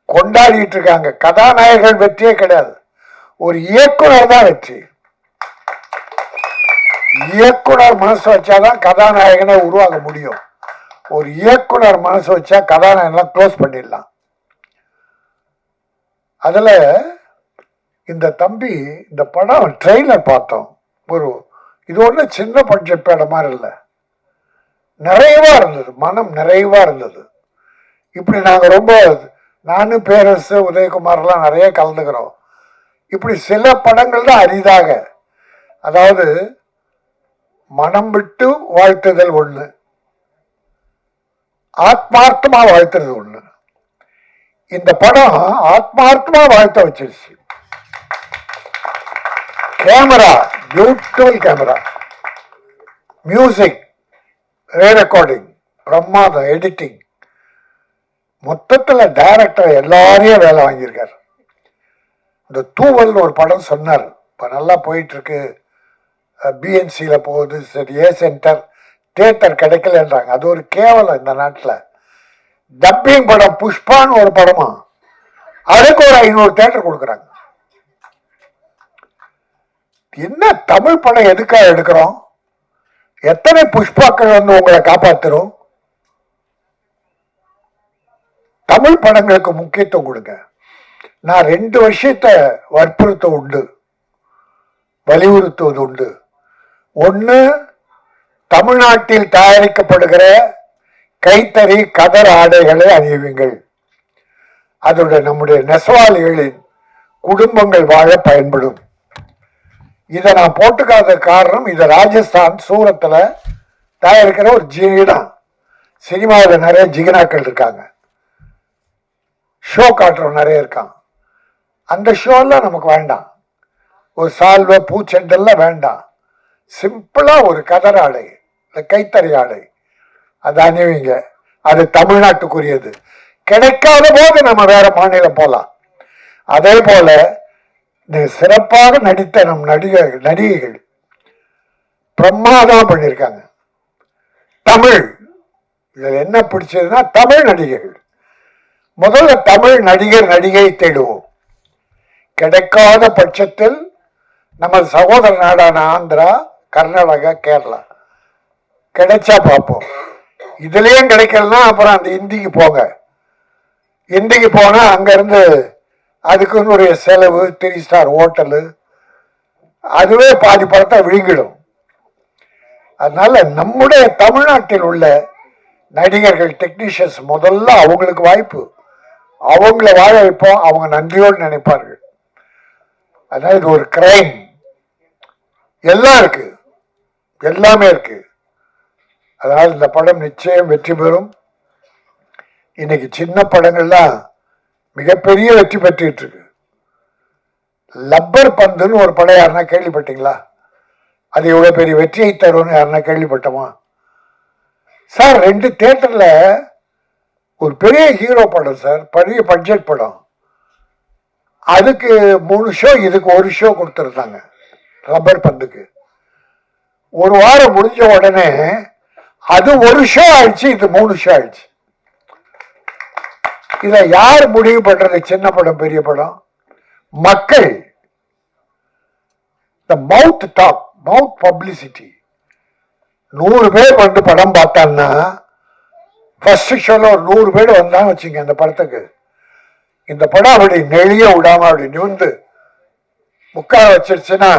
கொண்டாடிட்டு இருக்காங்க. கதாநாயகர்கள் வெற்றியே கிடையாது, ஒரு இயக்குனர் தான் வெற்றி. இயக்குனர் மனசு வச்சாதான் கதாநாயகனை உருவாக முடியும். ஒரு இயக்குனர் மனசு வச்சா கதாநாயகன்லாம் க்ளோஸ் பண்ணிடலாம். அதுல இந்த தம்பி, இந்த படம் ட்ரெய்லர் பார்த்தோம். இது ஒண்ணு சின்ன பட்ஜெட் படம் மாதிரி இல்லை, நிறைவா இருந்தது, மனம் நிறைவா இருந்தது. இப்படி நாங்க ரொம்ப, நானும் பேரரசு, உதயகுமார்லாம் நிறைய கலந்துக்கிறோம். இப்படி சில படங்கள் தான் அரிதாக, அதாவது மனம் விட்டு வாழ்த்துதல் ஒண்ணு, ஆத்மார்த்தமா வாழ்த்துறது ஒண்ணு. இந்த படம் ஆத்மார்த்தமா வாழ்த்த வச்சிருச்சு. Camera, beautiful camera, music, recording, பிரமாதம், எடிட்டிங், மொத்தத்துல டைரக்டர் எல்லாரையும் வேலை வாங்கியிருக்காரு. இந்த தூவல் ஒரு படம் சொன்னார், இப்ப நல்லா போயிட்டு இருக்கு, பிஎன்சியில போகுது, சரி ஏ சென்டர் தியேட்டர் கிடைக்கலன்றாங்க. அது ஒரு கேவலம் இந்த நாட்டில். டப்பிங் படம் புஷ்பான்னு ஒரு படமா, அதுக்கு ஒரு 500 தியேட்டர் கொடுக்குறாங்க. என்ன தமிழ் படம் எதுக்காக எடுக்கிறோம்? எத்தனை புஷ்பாக்கள் வந்து உங்களை காப்பாத்துரும்? தமிழ் படங்களுக்கு முக்கியத்துவம் கொடுங்க. நான் 2 விஷயத்தை வலியுறுத்துவது உண்டு. ஒண்ணு, தமிழ்நாட்டில் தயாரிக்கப்படுகிற கைத்தறி கதர் ஆடைகளை அணியுங்கள். அதோட நம்முடைய நெசவாளிகளின் குடும்பங்கள் வாழ பயன்படும். இதை நான் போட்டுக்காத காரணம், இது ராஜஸ்தான் சூரத்துல தயாரிக்கிற ஒரு ஜிகினா. சினிமாவில் நிறைய ஜிகினாக்கள் இருக்காங்க, ஷோ காட்டுறவங்க நிறைய இருக்காங்க. அந்த ஷோலாம் நமக்கு வேண்டாம். ஒரு சால்வை பூச்செண்டெல்லாம் வேண்டாம். சிம்பிளா ஒரு கதர் ஆடை, இந்த கைத்தறி ஆடை அது அணிவிங்க. அது தமிழ்நாட்டுக்குரியது. கிடைக்காத போது நம்ம வேற மாநிலம் போலாம். அதே போல சிறப்பாக நடித்த நம் நடிகைகள் பிரமாதம் பண்ணியிருக்காங்க. தமிழ் இதுல என்ன பிடிச்சதுன்னா தமிழ் நடிகைகள். முதல்ல தமிழ் நடிகர் நடிகை தேடுவோம். கிடைக்காத பட்சத்தில் நமது சகோதர நாடான ஆந்திரா, கர்நாடகா, கேரளா கிடைச்சா பார்ப்போம். இதுலயும் கிடைக்கலன்னா அப்புறம் அந்த இந்திக்கு போங்க. இந்திக்கு போனா அங்க இருந்து அதுக்குன்னு ஒரு செலவு, 3 ஸ்டார் ஹோட்டலு, அதுவே பாதி படத்தை விழுங்கிடும். அதனால நம்முடைய தமிழ்நாட்டில் உள்ள நடிகர்கள், டெக்னீஷியன்ஸ் முதல்ல அவங்களுக்கு வாய்ப்பு, அவங்கள வாழ வைப்போம். அவங்க நன்றியோடு நினைப்பார்கள். அதனால இது ஒரு கிரைம். எல்லாம் இருக்கு, எல்லாமே இருக்கு. அதனால் இந்த படம் நிச்சயம் வெற்றி பெறும். இன்னைக்கு சின்ன படங்கள்லாம் மிகப்பெரிய வெற்றி பெற்றுட்டு இருக்கு. லப்பர் பந்துன்னு ஒரு படம் யாருன்னா கேள்விப்பட்டீங்களா? அது எவ்வளவு பெரிய வெற்றியை தரும்னு யாருன்னா கேள்விப்பட்டோமா சார்? 2 தியேட்டர்ல ஒரு பெரிய ஹீரோ படம் சார், பெரிய பட்ஜெட் படம். அதுக்கு 3 ஷோ, இதுக்கு 1 ஷோ கொடுத்துருந்தாங்க. ரப்பர் பந்துக்கு 1 வாரம் முடிஞ்ச உடனே அது 1 ஷோ ஆயிடுச்சு, இது 3 ஷோ ஆயிடுச்சு. இத யார் முடிவு பண்றது? சின்ன படம் பெரிய படம்? மக்கள். மவுத் டாக், மவுத் பப்ளிசிட்டி. 100 பேர் வந்து படம் பார்த்தான்னா, ஃபர்ஸ்ட் ஷோல ஒரு 100 பேர் வந்தான்னு வச்சுங்க அந்த படத்துக்கு, இந்த படம் அப்படி நெளிய விடாம அப்படி நிமிந்து உட்கார வச்சிருச்சுன்னா,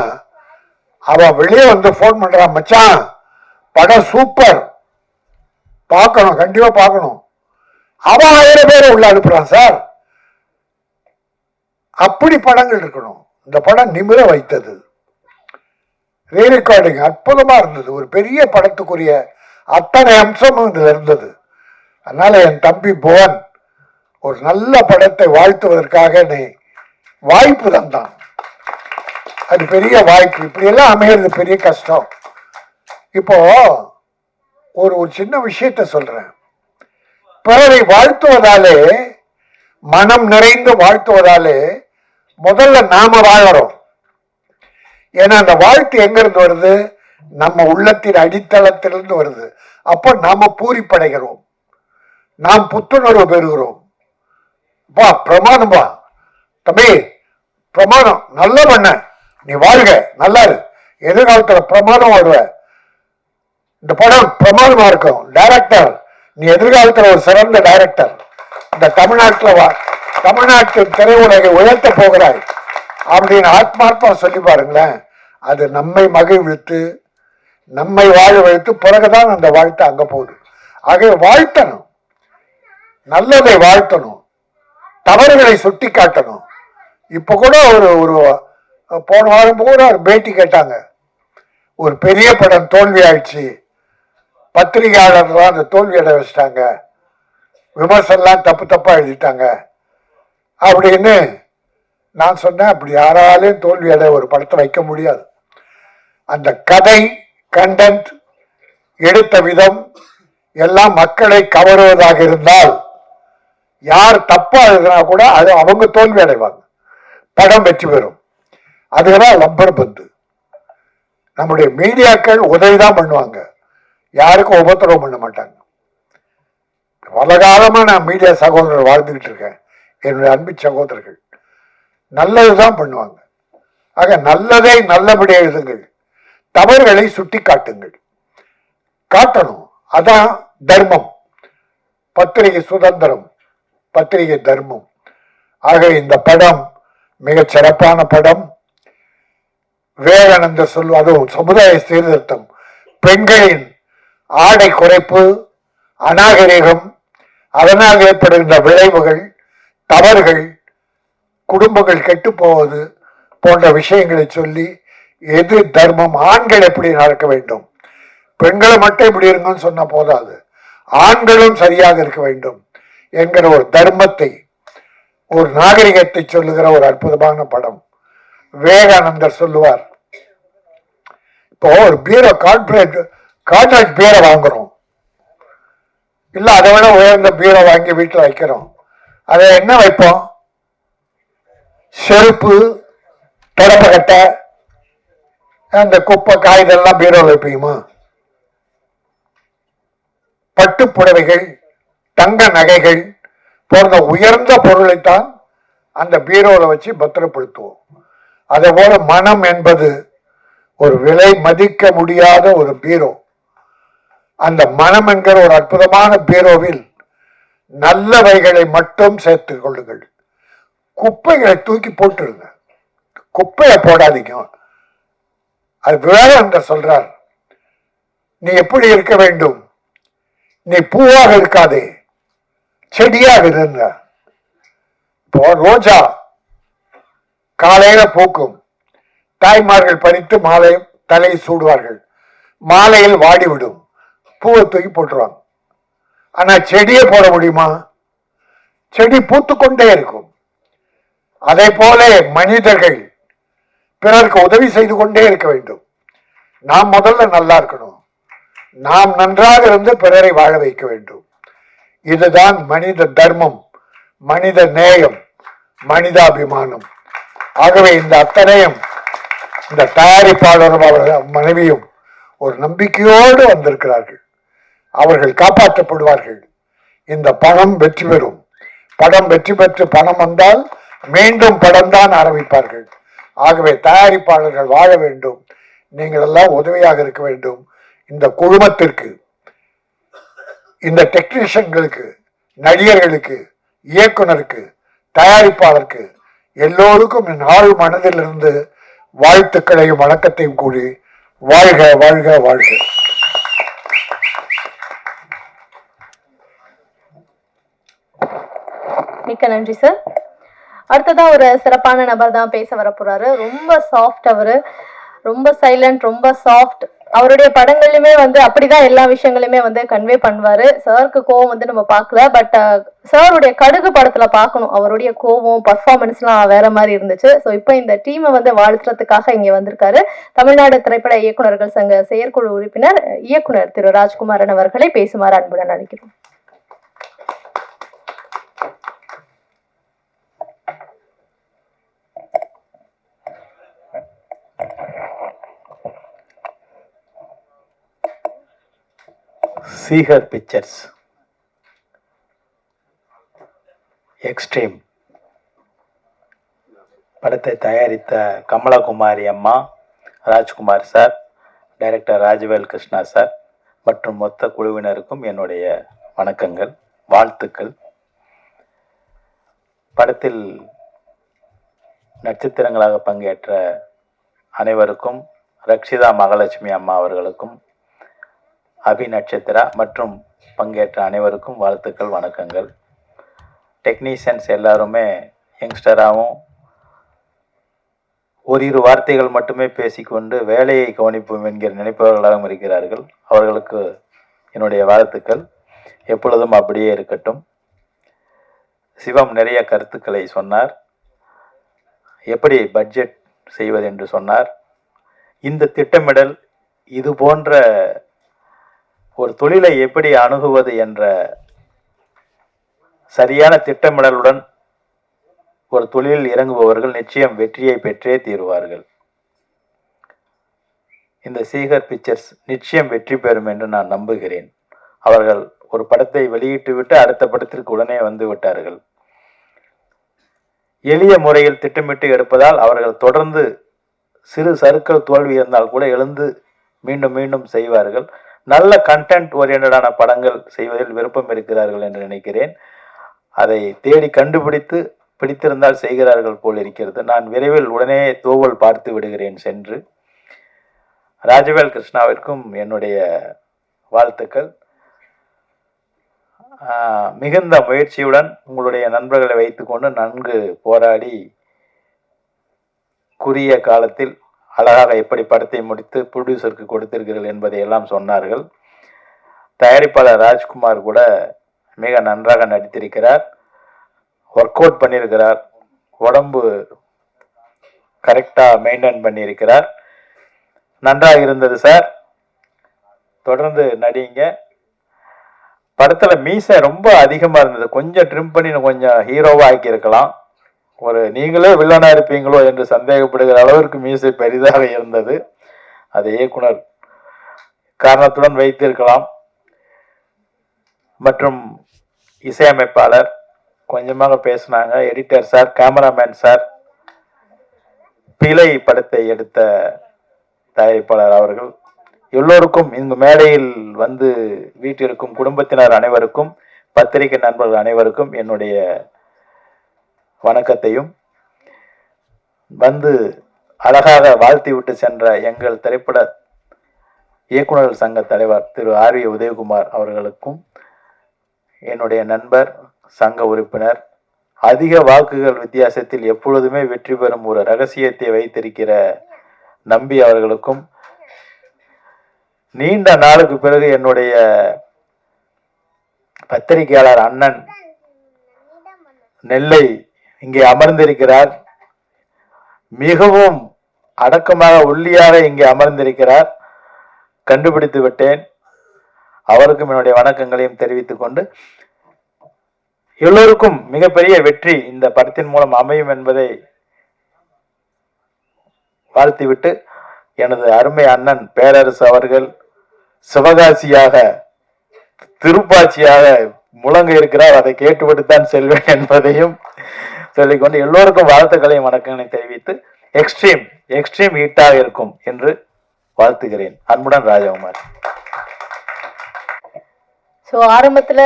அவன் வெளியே வந்து போன் பண்றான், மச்சான் படம் சூப்பர், பார்க்கணும், கண்டிப்பா பார்க்கணும். அவன் 1000 பேரை உள்ள அனுப்புறான் சார். அப்படி படங்கள் இருக்கணும். இந்த படம் நிமிர வைத்தது. ரீ ரெக்கார்டிங் அற்புதமா இருந்தது. ஒரு பெரிய படத்துக்குரிய அத்தனை அம்சமும் இதுல இருந்தது. அதனால என் தம்பி புவன் ஒரு நல்ல படத்தை வாழ்த்துவதற்காக நீ வாய்ப்பு தந்தான். அது பெரிய வாய்ப்பு. இப்படி எல்லாம் அமைகிறது பெரிய கஷ்டம். இப்போ ஒரு சின்ன விஷயத்த சொல்றேன். பிறரை வாழ்த்துவதாலே, மனம் நிறைந்து வாழ்த்துவதாலே முதல்ல நாம வாழறோம். ஏன்னா அந்த வாழ்த்து எங்க இருந்து வருது? நம்ம உள்ளத்தின் அடித்தளத்திலிருந்து வருது. அப்போ நாம பூரிப்படைகிறோம், நாம் புத்துணர்வு பெறுகிறோம். வா பிரமாதம், வா தம்பி பிரமாதம், நல்ல பண்ண, நீ வாழ்க, நல்லா இரு, எதிர்காலத்துல பிரமாதம் வாழ்வ, இந்த படம் பிரமாதமா இருக்கும், டைரக்டர் நீ எதிர்காலத்துல ஒரு சிறந்த டைரக்டர், இந்த தமிழ்நாட்டு திரையுலகை உயர்த்த போகிறாய் அப்படின்னு ஆத்மார்த்தமா சொல்லி பாருங்களேன். அது நம்மை மகிழ்வித்து, நம்மை வாழ வைத்து, பிறகுதான் அந்த வாழ்த்து அங்க போகுது. ஆகவே வாழ்த்தணும், நல்லதை வாழ்த்தணும், தவறுகளை சுட்டி காட்டணும். இப்ப கூட ஒரு போன வாரம் கூட ஒரு பேட்டி கேட்டாங்க. ஒரு பெரிய படம் தோல்வி ஆயிடுச்சு, பத்திரிகையாளர் அந்த தோல்வி அடைய வச்சிட்டாங்க, விமர்சனம் தப்பா எழுதிட்டாங்க அப்படின்னு நான் சொன்னேன். அப்படி யாராலையும் தோல்வி அடைய ஒரு படத்தை வைக்க முடியாது. அந்த கதை, கண்டென்ட், எடுத்த விதம் எல்லாம் மக்களை கவருவதாக இருந்தால், யார் தப்பா எழுதினா கூட அது அவங்க தோல்வி அடைவாங்க, படம் வெற்றி பெறும். அதுதான் லப்பர் பந்து. நம்முடைய மீடியாக்கள் உதவிதான் பண்ணுவாங்க, யாருக்கும் உபத்திரவம் பண்ண மாட்டாங்க. பல காலமா நான் மீடியா சகோதரர் வாழ்ந்துகிட்டு இருக்கேன். என்னுடைய அன்பு சகோதரர்கள் நல்லதுதான் பண்ணுவாங்க. ஆக நல்லதை நல்லபடியாக எழுதுங்கள், தவறுகளை சுட்டி காட்டுங்கள், காட்டணும். அதான் தர்மம், பத்திரிகை சுதந்திரம், பத்திரிகை தர்மம். ஆக இந்த படம் மிகச் சிறப்பான படம். விவேகானந்த அதுவும் சமுதாய சீர்திருத்தம், பெண்களின் ஆடை குறைப்பு, அநாகரிகம், அதனால் ஏற்படுகின்ற விளைவுகள், தவறுகள், குடும்பங்கள் கெட்டு போவது போன்ற விஷயங்களை சொல்லி, எது தர்மம், ஆண்கள் எப்படி நடக்க வேண்டும், பெண்களை மட்டும் இப்படி இருங்கன்னு சொன்ன போதாது, ஆண்களும் சரியாக இருக்க வேண்டும் என்கிற ஒரு தர்மத்தை ஒரு நாகரிகத்தை சொல்லுகிற ஒரு அற்புதமான படம். விவேகானந்தர் சொல்லுவார், இப்போ ஒரு பீரோ கார்ட்ரேஜ் பீரை வாங்குறோம், இல்ல அதை விட உயர்ந்த பீரை வாங்கி வீட்டில் வைக்கிறோம். அதை என்ன வைப்போம்? செருப்பு, தொடப்பக்கட்டை, அந்த குப்பை காய்தெல்லாம் பீரோவில் வைப்பீங்கம்மா? பட்டு புடவைகள், தங்க நகைகள் போன்ற உயர்ந்த பொருளைத்தான் அந்த பீரோவில் வச்சு பத்திரப்படுத்துவோம். அதே போல மனம் என்பது ஒரு விலை மதிக்க முடியாத ஒரு பீரோ. அந்த மனம் என்கிற ஒரு அற்புதமான பீரோவில் நல்லவைகளை மட்டும் சேர்த்துக் கொள்ளுங்கள். குப்பைகளை தூக்கி போட்டுருங்க, குப்பையை போடாதீங்க. அது விவேகானந்தர் சொல்றார், நீ எப்படி இருக்க வேண்டும்? நீ பூவாக இருக்காதே, செடியாக இருங்க. இப்போ ரோஜா காலையில பூக்கும், தாய்மார்கள் பறித்து மாலை தலையை சூடுவார்கள், மாலையில் வாடிவிடும், பூவை தூக்கி போட்டுருவாங்க. ஆனா செடியை போட முடியுமா? செடி பூத்துக்கொண்டே இருக்கும். அதே போல மனிதர்கள் பிறருக்கு உதவி செய்து கொண்டே இருக்க வேண்டும். நாம் முதல்ல நல்லா இருக்கணும், நாம் நன்றாக இருந்து பிறரை வாழ வைக்க வேண்டும். இதுதான் மனித தர்மம், மனித நேயம், மனிதாபிமானம். ஆகவே இந்த அத்தனையும் இந்த தயாரிப்பாளரும் அவர்கள் மனைவியும் ஒரு நம்பிக்கையோடு வந்திருக்கிறார்கள். அவர்கள் காப்பாற்றப்படுவார்கள். இந்த படம் வெற்றி பெறும். படம் வெற்றி பெற்று பணம் வந்தால் மீண்டும் படம் தான் ஆரம்பிப்பார்கள். ஆகவே தயாரிப்பாளர்கள் வாழ வேண்டும். நீங்கள் எல்லாம் உதவியாக இருக்க வேண்டும். இந்த குழுமத்திற்கு, இந்த டெக்னீஷியன்களுக்கு, நடிகர்களுக்கு, இயக்குனருக்கு, தயாரிப்பாளருக்கு எல்லோருக்கும் என் ஆழ் மனதிலிருந்து வாழ்த்துக்களையும் வணக்கத்தையும் கூறி வாழ்க வாழ்க வாழ்க. மிக்க நன்றி சார். அடுத்ததா ஒரு சிறப்பான நபர் தான் பேச வர போறாரு. ரொம்ப சாஃப்ட், அவரு ரொம்ப சைலண்ட், ரொம்ப சாஃப்ட். அவருடைய படங்கள்லயுமே வந்து அப்படிதான் எல்லா விஷயங்களையுமே வந்து கன்வே பண்ணுவாரு. சாருக்கு கோவம் வந்து நம்ம பார்க்கல, பட் சாருடைய கடுகு படத்துல பார்க்கணும். அவருடைய கோவம், பர்ஃபார்மன்ஸ்லாம் வேற மாதிரி இருந்துச்சு. ஸோ இப்போ இந்த டீமை வந்து வாழ்த்துறதுக்காக இங்க வந்திருக்காரு. தமிழ்நாடு திரைப்பட இயக்குநர்கள் சங்க செயற்குழு உறுப்பினர் இயக்குனர் திரு ராஜ்குமாரன் அவர்களை பேசுமாறு அன்புடன் அழைக்கிறோம். சீகர் பிக்சர்ஸ் எக்ஸ்ட்ரீம் படத்தை தயாரித்த கமலகுமாரி அம்மா, Rajkumar sir, director Rajavel Krishna sir மற்றும் மொத்த குழுவினருக்கும் என்னுடைய வணக்கங்கள், வாழ்த்துக்கள். படத்தில் நட்சத்திரங்களாக பங்கேற்ற அனைவருக்கும், ரக்ஷிதா மகாலட்சுமி அம்மா அவர்களுக்கும், அபி நட்சத்திரா மற்றும் பங்கேற்ற அனைவருக்கும் வாழ்த்துக்கள், வணக்கங்கள். டெக்னீஷியன்ஸ் எல்லாருமே யங்ஸ்டராகவும் ஓரிரு வார்த்தைகள் மட்டுமே பேசிக்கொண்டு வேலையை கவனிப்போம் என்கிற நினைப்பவர்களாகவும் இருக்கிறார்கள். அவர்களுக்கு என்னுடைய வாழ்த்துக்கள். எப்பொழுதும் அப்படியே இருக்கட்டும். சிவம் நிறைய கருத்துக்களை சொன்னார். எப்படி பட்ஜெட் செய்வது என்று சொன்னார். இந்த திட்டமிடல், இது போன்ற ஒரு தொழிலை எப்படி அணுகுவது என்ற சரியான திட்டமிடலுடன் ஒரு தொழிலில் இறங்குபவர்கள் நிச்சயம் வெற்றியை பெற்றே தீருவார்கள். இந்த சீகர் பிக்சர்ஸ் நிச்சயம் வெற்றி பெறும் என்று நான் நம்புகிறேன். அவர்கள் ஒரு படத்தை வெளியிட்டு விட்டு அடுத்த படத்திற்கு உடனே வந்து விட்டார்கள். எளிய முறையில் திட்டமிட்டு எடுப்பதால் அவர்கள் தொடர்ந்து சிறு சறுக்கல் தோல்வி இருந்தால் கூட எழுந்து மீண்டும் மீண்டும் செய்வார்கள். நல்ல கண்டென்ட் ஓரியன்டான படங்கள் செய்வதில் விருப்பம் இருக்கிறார்கள் என்று நினைக்கிறேன். அதை தேடி கண்டுபிடித்து பிடித்திருந்தால் செய்கிறார்கள் போல் இருக்கிறது. நான் விரைவில் உடனே தோவல் பார்த்து விடுகிறேன் சென்று. ராஜவேல் கிருஷ்ணாவிற்கும் என்னுடைய வாழ்த்துக்கள். மிகுந்த முயற்சியுடன் உங்களுடைய நண்பர்களை வைத்துக்கொண்டு நன்கு போராடி குறுகிய காலத்தில் அழகாக எப்படி படத்தை முடித்து ப்ரொடியூசருக்கு கொடுத்திருக்கிறீர்கள் என்பதை எல்லாம் சொன்னார்கள். தயாரிப்பாளர் ராஜ்குமார் கூட மிக நன்றாக நடித்திருக்கிறார். ஒர்க் அவுட் பண்ணியிருக்கிறார், உடம்பு கரெக்டாக மெயின்டைன் பண்ணியிருக்கிறார். நன்றாக இருந்தது சார், தொடர்ந்து நடிங்க. படத்தில் மீசை ரொம்ப அதிகமாக இருந்தது, கொஞ்சம் ட்ரிம் பண்ணி கொஞ்சம் ஹீரோவாக ஆக்கியிருக்கலாம். ஒரு நீங்களே வில்லனாக இருப்பீங்களோ என்று சந்தேகப்படுகிற அளவிற்கு மீசை பெரிதாக இருந்தது. அது இயக்குனர் காரணத்துடன் வைத்திருக்கலாம். மற்றும் இசையமைப்பாளர் கொஞ்சமாக பேசினாங்க, எடிட்டர் சார், கேமராமேன் சார், பிழை படத்தை எடுத்த தயாரிப்பாளர் அவர்கள், எல்லோருக்கும் இந்த மேடையில் வந்து வீட்டிற்கும் குடும்பத்தினர் அனைவருக்கும், பத்திரிகை நண்பர்கள் அனைவருக்கும் என்னுடைய வணக்கத்தையும், வந்து அழகாக வாழ்த்தி விட்டு சென்ற எங்கள் திரைப்பட இயக்குநர்கள் சங்க தலைவர் திரு ஆர் வி உதயகுமார் அவர்களுக்கும், என்னுடைய நண்பர் சங்க உறுப்பினர், அதிக வாக்குகள் வித்தியாசத்தில் எப்பொழுதுமே வெற்றி பெறும் ஒரு ரகசியத்தை வைத்திருக்கிற நம்பி அவர்களுக்கும், நீண்ட நாளுக்கு பிறகு என்னுடைய பத்திரிகையாளர் அண்ணன் நெல்லை இங்கே அமர்ந்திருக்கிறார், மிகவும் அடக்கமாக ஒல்லியாக இங்கே அமர்ந்திருக்கிறார், கண்டுபிடித்து விட்டேன். அவருக்கும் என்னுடைய வணக்கங்களையும் தெரிவித்துக் கொண்டு, எல்லோருக்கும் மிகப்பெரிய வெற்றி இந்த படத்தின் மூலம் அமையும் என்பதை வாழ்த்திவிட்டு, எனது அருமை அண்ணன் பேரரசு அவர்கள் சிவகாசியாக திருப்பாச்சியாக முழங்க இருக்கிறார், அதை கேட்டுவிட்டு தான் செல்வேன் என்பதையும் சொல்லிக்கொண்டு எல்லோருக்கும் வாழ்த்துக்களையும் வணக்கங்களையும் தெரிவித்து, எக்ஸ்ட்ரீம் ஹிட்டாக இருக்கும் என்று வாழ்த்துகிறேன். அன்புடன் ராஜகுமார். ஸோ ஆரம்பத்துல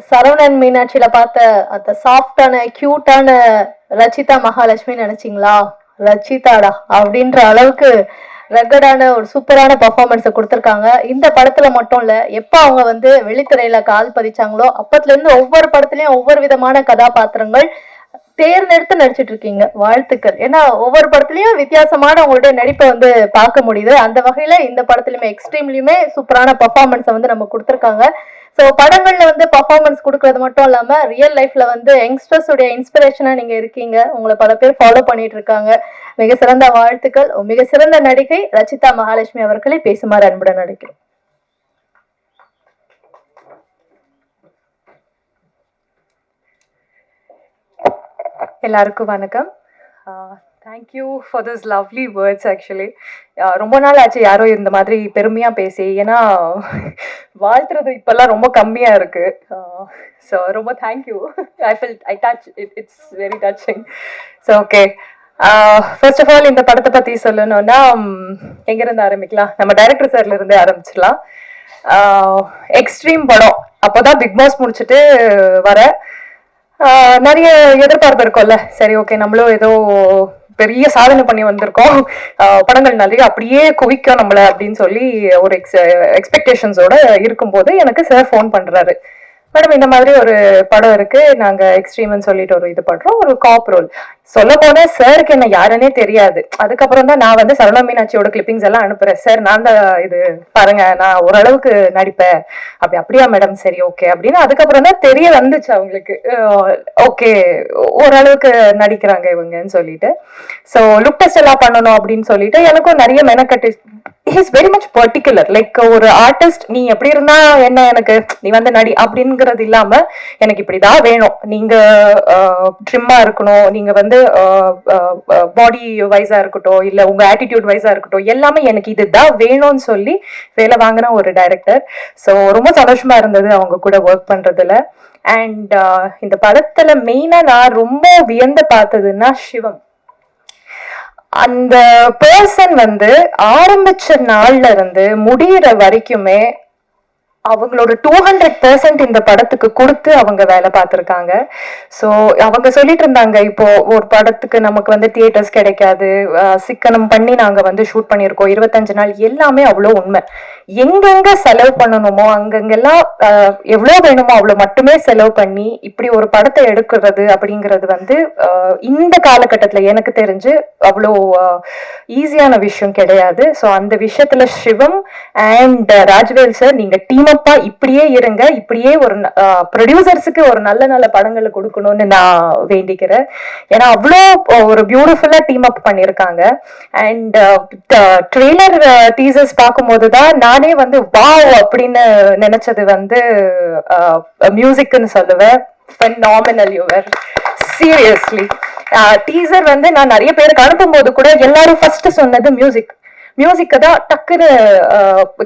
சரவணன் மீனாட்சியில பார்த்த அந்த சாஃப்டான கியூட்டான ரச்சிதா மகாலட்சுமி நினைச்சிங்களா? ரச்சிதாடா அப்படின்ற அளவுக்கு ரகடான ஒரு சூப்பரான பர்ஃபார்மன்ஸை கொடுத்துருக்காங்க. இந்த படத்துல மட்டும் இல்ல, எப்ப அவங்க வந்து வெளித்திரையில கால் பதிச்சாங்களோ அப்பத்துல இருந்து ஒவ்வொரு படத்துலயும் ஒவ்வொரு விதமான கதாபாத்திரங்கள் தேர்ந்தெடுத்து நடிச்சிட்டு இருக்கீங்க. வாழ்த்துக்கள். ஏன்னா ஒவ்வொரு படத்துலயும் வித்தியாசமான உங்களுடைய நடிப்பை வந்து பார்க்க முடியுது. அந்த வகையில இந்த படத்துலயுமே எக்ஸ்ட்ரீம்லயுமே சூப்பரான பர்ஃபார்மன்ஸை வந்து நம்ம கொடுத்துருக்காங்க. ஸோ படங்கள்ல வந்து பர்ஃபார்மன்ஸ் கொடுக்கறது மட்டும் இல்லாம ரியல் லைஃப்ல வந்து யங்ஸ்டர்ஸ் உடைய இன்ஸ்பிரேஷனா நீங்க இருக்கீங்க. உங்களை பல பேர் ஃபாலோ பண்ணிட்டு இருக்காங்க. மிக சிறந்த வாழ்த்துக்கள். மிக சிறந்த நடிகை ரச்சிதா மகாலட்சுமி அவர்களை பேசுமாறு அன்புடன் நடிக்கிறோம். எல்லாருக்கும் வணக்கம். Thank you for this lovely words. Actually ரொம்ப நாள் ஆச்சு யாரோ இந்த மாதிரி பெருமையாக பேசி. ஏன்னா வாழ்த்துறது இப்போல்லாம் ரொம்ப கம்மியாக இருக்கு. ஸோ ரொம்ப thank you. I touch it's very touching. So okay, first of all இந்த படத்தை பற்றி சொல்லணும்னா எங்கேருந்து ஆரம்பிக்கலாம்? நம்ம டைரக்டர் சார்ல இருந்து ஆரம்பிச்சிடலாம். எக்ஸ்ட்ரீம் படம் அப்போதான் பிக் பாஸ் முடிச்சுட்டு வர நிறைய எதிர்பார்ப்பு இருக்கும்ல. சரி ஓகே, நம்மளும் ஏதோ பெரிய சாதனை பண்ணி வந்திருக்கோம், படங்கள் நிறைய அப்படியே குவிக்கும் நம்மள அப்படின்னு சொல்லி ஒரு எக்ஸ்பெக்டேஷன்ஸோட இருக்கும்போது எனக்கு சார் ஃபோன் பண்றாரு, மேடம் இந்த மாதிரி ஒரு படம் இருக்கு, நாங்க எக்ஸ்ட்ரீம்னு சொல்லிட்டு ஒரு இது பண்றோம், ஒரு காப் ரோல். சொல்ல போனா சாருக்கு என்ன யாருன்னே தெரியாது. அதுக்கப்புறம் தான் நான் வந்து சரவணா மீனாட்சியோட கிளிப்பிங்ஸ் எல்லாம் அனுப்புறேன். சார் நான் தான் இது பாருங்க, நான் ஓரளவுக்கு நடிப்பேன். அப்படியா மேடம், சரி ஓகே அப்படின்னு அதுக்கப்புறம் தான் தெரிய வந்துச்சு அவங்களுக்கு. ஓகே, ஓரளவுக்கு நடிக்கிறாங்க இவங்கன்னு சொல்லிட்டு. ஸோ லுக் டெஸ்ட் எல்லாம் பண்ணணும் அப்படின்னு சொல்லிட்டு எனக்கும் நிறைய மெனக்கட்டு. He's very much particular. Like ஒரு ஆர்டிஸ்ட், நீ எப்படி இருந்தா என்ன, எனக்கு நீ வந்து நடி அப்படிங்கிறது இல்லாம எனக்கு இப்படிதான் வேணும், நீங்க ட்ரிம்மா இருக்கணும், நீங்க வந்து பாடி வைஸா இருக்கட்டும், இல்ல உங்க ஆட்டிடியூட் வைஸா இருக்கட்டும், எல்லாமே எனக்கு இதுதான் வேணும்னு சொல்லி வேலை வாங்கின ஒரு டைரக்டர். ஸோ ரொம்ப சந்தோஷமா இருந்தது அவங்க கூட ஒர்க் பண்றதுல. அண்ட் இந்த படத்துல மெயினா நான் ரொம்ப வியந்து பார்த்ததுன்னா சிவம். அந்த பர்சன் வந்து ஆரம்பிச்ச நாள்ல இருந்து முடிகிற வரைக்குமே அவங்களோட 200% இந்த படத்துக்கு கொடுத்து அவங்க வேலை பார்த்துருக்காங்க. ஸோ அவங்க சொல்லிட்டு இருந்தாங்க, இப்போ ஒரு படத்துக்கு நமக்கு வந்து தியேட்டர்ஸ் கிடைக்காது, சிக்கனம் பண்ணி நாங்க வந்து ஷூட் பண்ணியிருக்கோம் 25 நாள், எல்லாமே அவ்வளோ உண்மை. எங்கெங்க செலவு பண்ணணுமோ அங்கங்கெல்லாம் எவ்வளவு வேணுமோ அவ்வளவு மட்டுமே செலவு பண்ணி இப்படி ஒரு படத்தை எடுக்கிறது அப்படிங்கிறது வந்து இந்த காலகட்டத்துல எனக்கு தெரிஞ்சு அவ்வளோ ஈஸியான விஷயம் கிடையாது. ஸோ அந்த விஷயத்துல சிவம் அண்ட் ராஜ்வேல் சார் நீங்க டீம் அப்பா இப்படியே இருங்க, இப்படியே ஒரு ப்ரொடியூசர்ஸுக்கு ஒரு நல்ல நல்ல படங்களை கொடுக்கணும்னு நான் வேண்டிக்கிறேன். ஏன்னா அவ்வளோ ஒரு பியூட்டிஃபுல்லா டீம் அப் பண்ணியிருக்காங்க. அண்ட் ட்ரெய்லர் டீசர்ஸ் பார்க்கும்போதுதான் நானே வந்து வாவ் அப்படின்னு நினைச்சது வந்து மியூசிக்னு சொல்லுவேன். phenomenal you were, seriously. Teaser வந்து நான் நிறைய பேருக்கு அனுப்பும் போது கூட எல்லாரும் ஃபர்ஸ்ட் சொன்னது மியூசிக் தான் டக்குன்னு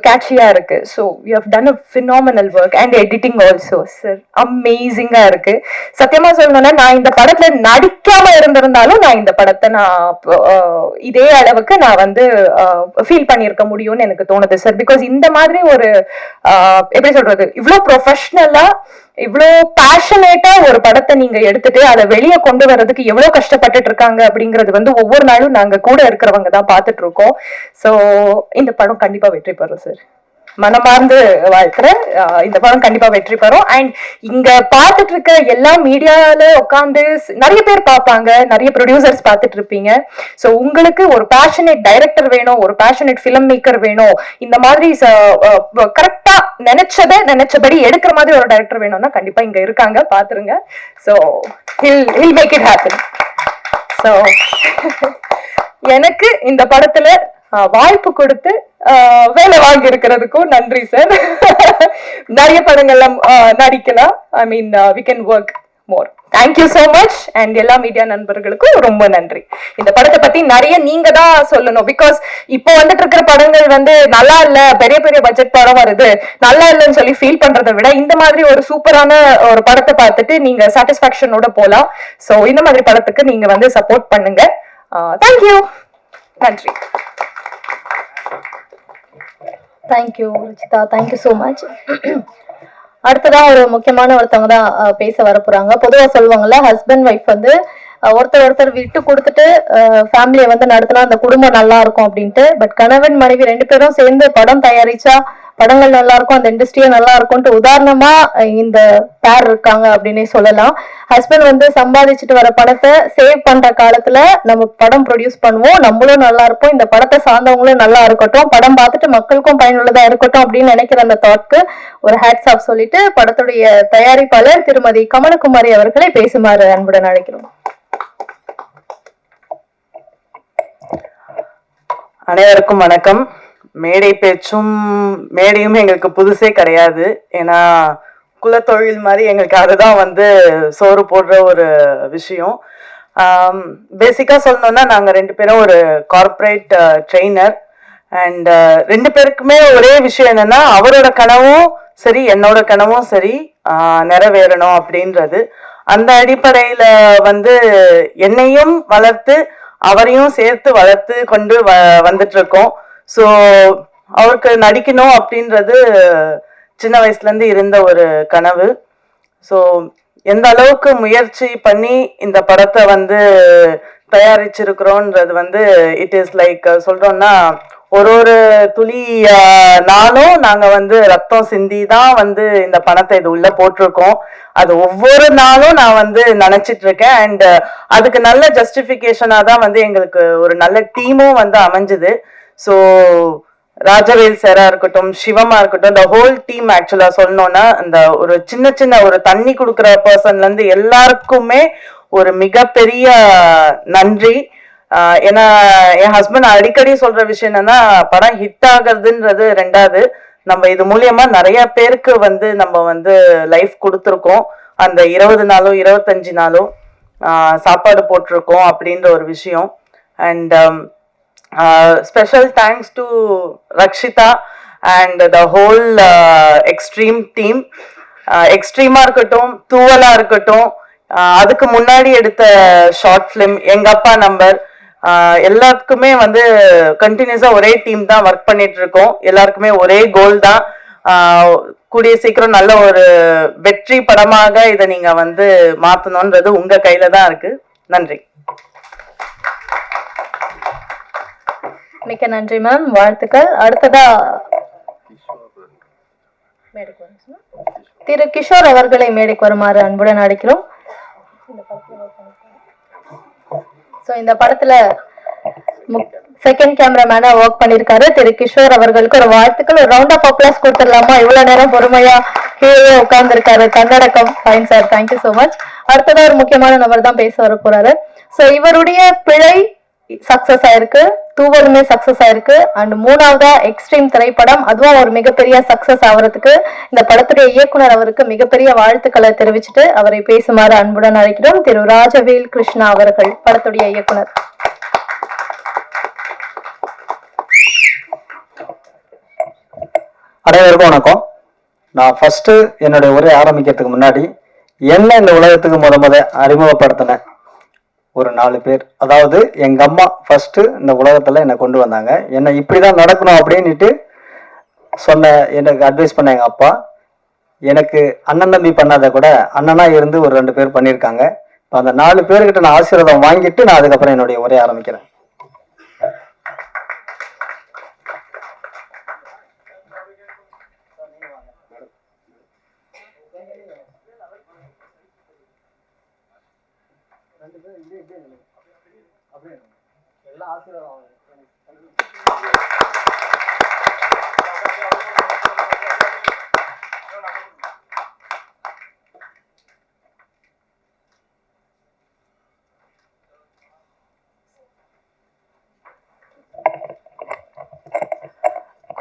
கேட்சியா இருக்கு. So you have done a phenomenal work and editing also sir அமேசிங்கா இருக்கு. சத்தியமா சொல்லணும்னா நான் இந்த படத்துல நடிக்காம இருந்திருந்தாலும் நான் இந்த படத்தை இதே அளவுக்கு நான் வந்து ஃபீல் பண்ணியிருக்க முடியும்னு எனக்கு தோணுது சார். பிகாஸ் இந்த மாதிரி ஒரு எப்படி சொல்றது, இவ்வளோ ப்ரொஃபஷனலா இவ்வளோ பேஷனேட்டா ஒரு படத்தை நீங்க எடுத்துட்டு அதை வெளியே கொண்டு வர்றதுக்கு எவ்வளவு கஷ்டப்பட்டுட்டு இருக்காங்க அப்படிங்கிறது வந்து ஒவ்வொரு நாளும் நாங்க கூட இருக்கிறவங்க தான் பார்த்துட்டு இருக்கோம். ஸோ இந்த படம் கண்டிப்பா வெற்றி பெறும் சார். மனமார்ந்து வாழ்த்துறேன். இந்த படம் கண்டிப்பா வெற்றி பெறும். அண்ட் இங்க பார்த்துட்டு இருக்க எல்லா மீடியால உட்காந்து நிறைய பேர் பார்ப்பாங்க, நிறைய ப்ரொடியூசர்ஸ் பார்த்துட்டு இருப்பீங்க. ஸோ உங்களுக்கு ஒரு பேஷனேட் டைரக்டர் வேணும், ஒரு பேஷனேட் ஃபிலிம் மேக்கர் வேணும், இந்த மாதிரி கரெக்டா நினைச்சபடி எடுக்கிற மாதிரி ஒரு டைரக்டர் வேணும்னா கண்டிப்பா இங்க இருக்காங்க, பாத்துருங்க. So he'll make it happen. So எனக்கு இந்த படத்துல வாய்ப்பு கொடுத்து வேலை வாங்கி இருக்கிறதுக்கும் நன்றி சார். நிறைய படங்கள்ல நடிக்கலாம். I mean we can work more. Thank you so much. And எல்லா மீடியா நண்பர்களுக்கும் ரொம்ப நன்றி. இந்த படத்தை பத்தி நிறைய நீங்க தான் சொல்லணும். பிகாஸ் இப்போ வந்துட்டு இருக்கிற படங்கள் வந்து நல்லா இல்ல, பெரிய பெரிய பட்ஜெட் படம் வருது, நல்லா இல்லைன்னு சொல்லி ஃபீல் பண்றதை விட இந்த மாதிரி ஒரு சூப்பரான ஒரு படத்தை பார்த்துட்டு நீங்க சாட்டிஸ்பாக்சனோட போலாம். ஸோ இந்த மாதிரி படத்துக்கு நீங்க வந்து சப்போர்ட் பண்ணுங்க. தேங்க்யூ, நன்றி. Thank you Ruchitha, thank you so much. அடுத்ததான் ஒரு முக்கியமான ஒருத்தவங்க தான் பேச வர போறாங்க. பொதுவா சொல்லுவாங்கல்ல, ஹஸ்பண்ட் ஒய்ஃப் வந்து ஒருத்தர் விட்டு கொடுத்துட்டு ஃபேமிலியை வந்து நடத்தினா அந்த குடும்பம் நல்லா இருக்கும் அப்படின்ட்டு. பட் கணவன் மனைவி 2 பேரும் சேர்ந்து படம் தயாரிச்சா படங்கள் நல்லா இருக்கும், அந்த இண்டஸ்ட்ரியே நல்லா இருக்கும்ட்டு உதாரணமா இந்த பேர் இருக்காங்க அப்படின்னே சொல்லலாம். ஹஸ்பண்ட் வந்து சம்பாதிச்சுட்டு வர படத்தை சேவ் பண்ற காலத்துல நம்ம படம் ப்ரொடியூஸ் பண்ணுவோம், நம்மளும் நல்லா இருப்போம், இந்த படத்தை சார்ந்தவங்களும் நல்லா இருக்கட்டும், படம் பார்த்துட்டு மக்களுக்கும் பயனுள்ளதா இருக்கட்டும் அப்படின்னு நினைக்கிற அந்த தாட்க்கு ஒரு ஹேட்ஸ் ஆஃப் சொல்லிட்டு படத்துடைய தயாரிப்பாளர் திருமதி கமலகுமாரி அவர்களை பேசுமாறு அன்புடன் அழைக்கிறோம். அனைவருக்கும் வணக்கம். மேடை பேச்சும் மேடையும் எங்களுக்கு புதுசே கிடையாது. ஏன்னா குலத்தொழில் மாதிரி எங்களுக்கு அதுதான் வந்து சோறு போடுற ஒரு விஷயம். பேசிக்கா சொல்லணும்னா நாங்க 2 பேரும் ஒரு கார்ப்பரேட் ட்ரெயினர். அண்ட் 2 பேருக்குமே ஒரே விஷயம் என்னன்னா, அவரோட கனவும் சரி என்னோட கனவும் சரி நிறைவேறணும் அப்படின்றது. அந்த அடிப்படையில வந்து என்னையும் வளர்த்து அவரையும் சேர்த்து வளர்த்து கொண்டு வந்துட்டு இருக்கோம். ஸோ அவருக்கு நடிக்கணும் அப்படின்றது சின்ன வயசுல இருந்து இருந்த ஒரு கனவு. ஸோ எந்த அளவுக்கு முயற்சி பண்ணி இந்த படத்தை வந்து தயாரிச்சிருக்கிறோன்றது வந்து இட் இஸ் லைக் சொல்றோம்னா, ஒரு துளி நாளும் நாங்க வந்து ரத்தம் சிந்தி தான் வந்து இந்த பணத்தை இது உள்ள போட்டிருக்கோம். அது ஒவ்வொரு நாளும் நான் வந்து நினைச்சிட்டு இருக்கேன். அண்ட் அதுக்கு நல்ல ஜஸ்டிபிகேஷனா தான் வந்து எங்களுக்கு ஒரு நல்ல டீமும் வந்து அமைஞ்சுது. ஸோ ராஜவேல் சாரா இருக்கட்டும், சிவமா இருக்கட்டும், இந்த ஹோல் டீம் ஆக்சுவலா சொல்லணும்னா அந்த ஒரு சின்ன ஒரு தண்ணி கொடுக்குற பர்சன்ல இருந்து எல்லாருக்குமே ஒரு மிகப்பெரிய நன்றி. ஏன்னா என் ஹஸ்பண்ட் அடிக்கடி சொல்ற விஷயம் என்னன்னா, படம் ஹிட் ஆகுறதுன்றது 2வது, நம்ம இது மூலியமா நிறைய பேருக்கு வந்து நம்ம வந்து லைஃப் கொடுத்துருக்கோம். அந்த 20 நாளோ 25 நாளோ சாப்பாடு போட்டிருக்கோம் அப்படின்ற ஒரு விஷயம். And special thanks to Rakshita and the whole extreme team. எக்ஸ்ட்ரீமா இருக்கட்டும், தூவலா இருக்கட்டும், அதுக்கு முன்னாடி எடுத்த ஷார்ட் ஃபிலிம் எங்க அப்பா நம்பர், எல்லாத்துக்குமே வந்து கண்டினியூஸா ஒரே டீம் தான் ஒர்க் பண்ணிட்டு இருக்கோம். எல்லாருக்குமே ஒரே கோல் தான். கூடிய சீக்கிரம் நல்ல ஒரு வெற்றி படமாக இதை நீங்க வந்து மாத்தணும்ன்றது உங்க கையில தான் இருக்கு. நன்றி. மிக்க நன்றி மேம், வாழ்த்துக்கள். அடுத்ததா திரு கிஷோர் அவர்களை மேடைக்கு வருமாறு அன்புடன் அழைக்கிறோம். இந்த படத்துல செகண்ட் கேமராமேனா ஒர்க் பண்ணிருக்காரு திரு கிஷோர் அவர்களுக்கு ஒரு வாழ்த்துக்கள். ஒரு ரவுண்ட் ஆஃப் அப்ளாஸ் கொடுத்துடலாமா? இவ்வளவு நேரம் பொறுமையா கீழே உட்கார்ந்து இருக்காரு. கன்னடகம். Fine sir, thank you so much. அடுத்ததா ஒரு முக்கியமான நபர் தான் பேச வர போறாரு. சோ இவருடைய பிழை சக்சஸ் ஆயிருக்கு, தூவலுமே சக்சஸ் ஆயிருக்கு. அண்ட் மூணாவதா எக்ஸ்ட்ரீம் திரைப்படம், அதுவும் ஒரு மிகப்பெரிய சக்சஸ் ஆகிறதுக்கு இந்த படத்துடைய இயக்குனர் அவருக்கு மிகப்பெரிய வாழ்த்துக்களை தெரிவிச்சுட்டு அவரை பேசுமாறு அன்புடன் அழைக்கிறோம். திரு ராஜவேல் கிருஷ்ணா அவர்கள், படத்துடைய இயக்குனர். அனைவருக்கும் வணக்கம். நான் ஃபர்ஸ்ட் என்னுடைய உரை ஆரம்பிக்கிறதுக்கு முன்னாடி என்ன இந்த உலகத்துக்கு முத அறிமுகப்படுத்தின ஒரு 4 பேர், அதாவது எங்க அம்மா ஃபர்ஸ்ட் இந்த உலகத்துல என்னை கொண்டு வந்தாங்க. என்னை இப்படிதான் நடக்கணும் அப்படின்னுட்டு எனக்கு அட்வைஸ் பண்ண எங்க அப்பா. எனக்கு அண்ணன் தம்பி பண்ணாத கூட அண்ணனா இருந்து ஒரு 2 பேர் பண்ணியிருக்காங்க. இப்போ அந்த 4 பேர்கிட்ட நான் ஆசீர்வாதம் வாங்கிட்டு நான் அதுக்கப்புறம் என்னுடைய உரை ஆரம்பிக்கிறேன்.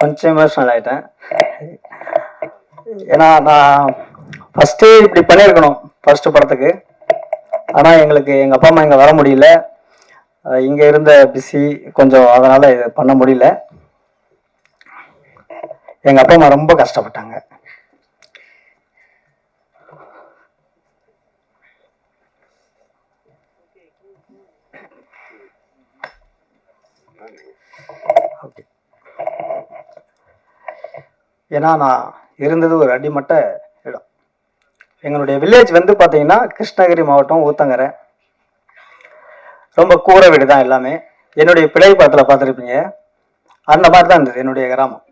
கொஞ்சம் எமோஷனல் ஆயிட்டேன். ஏன்னா நான் ஃபர்ஸ்டே இப்படி பண்ணியிருக்கணும் ஃபர்ஸ்ட் படத்துக்கு. ஆனால் எங்களுக்கு எங்கள் அப்பா அம்மா இங்கே வர முடியல, இங்கே இருந்த பிஸி கொஞ்சம், அதனால இது பண்ண முடியல. எங்கள் அப்பா அம்மா ரொம்ப கஷ்டப்பட்டாங்க. ஓகே, ஏன்னா நான் இருந்தது ஒரு அடிமட்ட இடம். எங்களுடைய வில்லேஜ் வந்து பார்த்தீங்கன்னா கிருஷ்ணகிரி மாவட்டம் ஊத்தங்கரை. ரொம்ப கூரை வீடு தான் எல்லாமே. என்னுடைய பிழை படத்தில் பார்த்துருப்பீங்க, அந்த மாதிரி தான் இருந்தது என்னுடைய கிராமம்.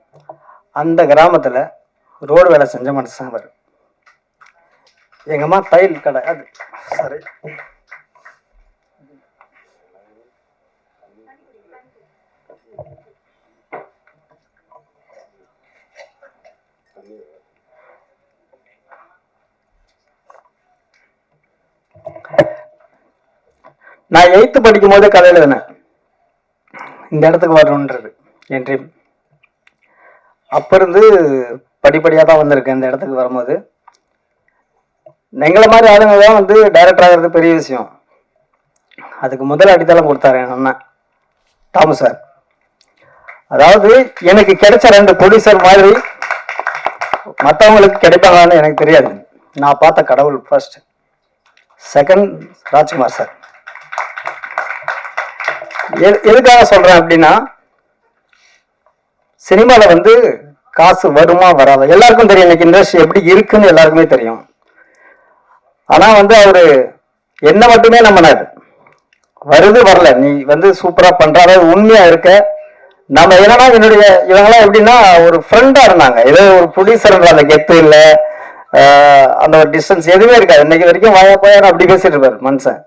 அந்த கிராமத்தில் ரோடு வேலை செஞ்ச மனுஷன் அவர். எங்கள் அம்மா தையல் கடை, அது சரி. நான் 8th படிக்கும் போது கதை எழுதினேன், இந்த இடத்துக்கு வரணுன்றது என் ட்ரீம். அப்ப இருந்து படிப்படியாக தான் வந்திருக்கேன் இந்த இடத்துக்கு வரும்போது. எங்களை மாதிரி ஆளுங்க தான் வந்து டைரக்டர் ஆகிறது பெரிய விஷயம். அதுக்கு முதல் அடித்தளம் கொடுத்தாரு என் அண்ணன் தாமு சார். அதாவது எனக்கு கிடைச்ச 2 ப்ரொடியூசர் மாதிரி மற்றவங்களுக்கு கிடைப்பாங்கன்னு எனக்கு தெரியாது. நான் பார்த்த கடவுள் ஃபர்ஸ்ட், செகண்ட் ராஜ்குமார் சார். எதுக்காக சொல்றேன் அப்படின்னா, சினிமால வந்து காசு வருமா வராதா எல்லாருக்கும் தெரியும். இன்னைக்கு இண்டஸ்ட்ரி எப்படி இருக்குன்னு எல்லாருக்குமே தெரியும். ஆனா வந்து அவரு என்ன மட்டுமே நம்பினாரு, வருது வரல, நீ வந்து சூப்பரா பண்ற, அதாவது உண்மையா இருக்க. நம்ம என்னன்னா என்னுடைய இவங்கெல்லாம் எப்படின்னா ஒரு ஃப்ரெண்டா இருந்தாங்க. ஏதோ ஒரு ப்ரொடியூசர் அந்த கெத்து இல்லை, அந்த ஒரு டிஸ்டன்ஸ் எதுவுமே இருக்காது. இன்னைக்கு வரைக்கும் வாயா போயா அப்படி பேசிட்டு இருப்பாரு மனுஷன்.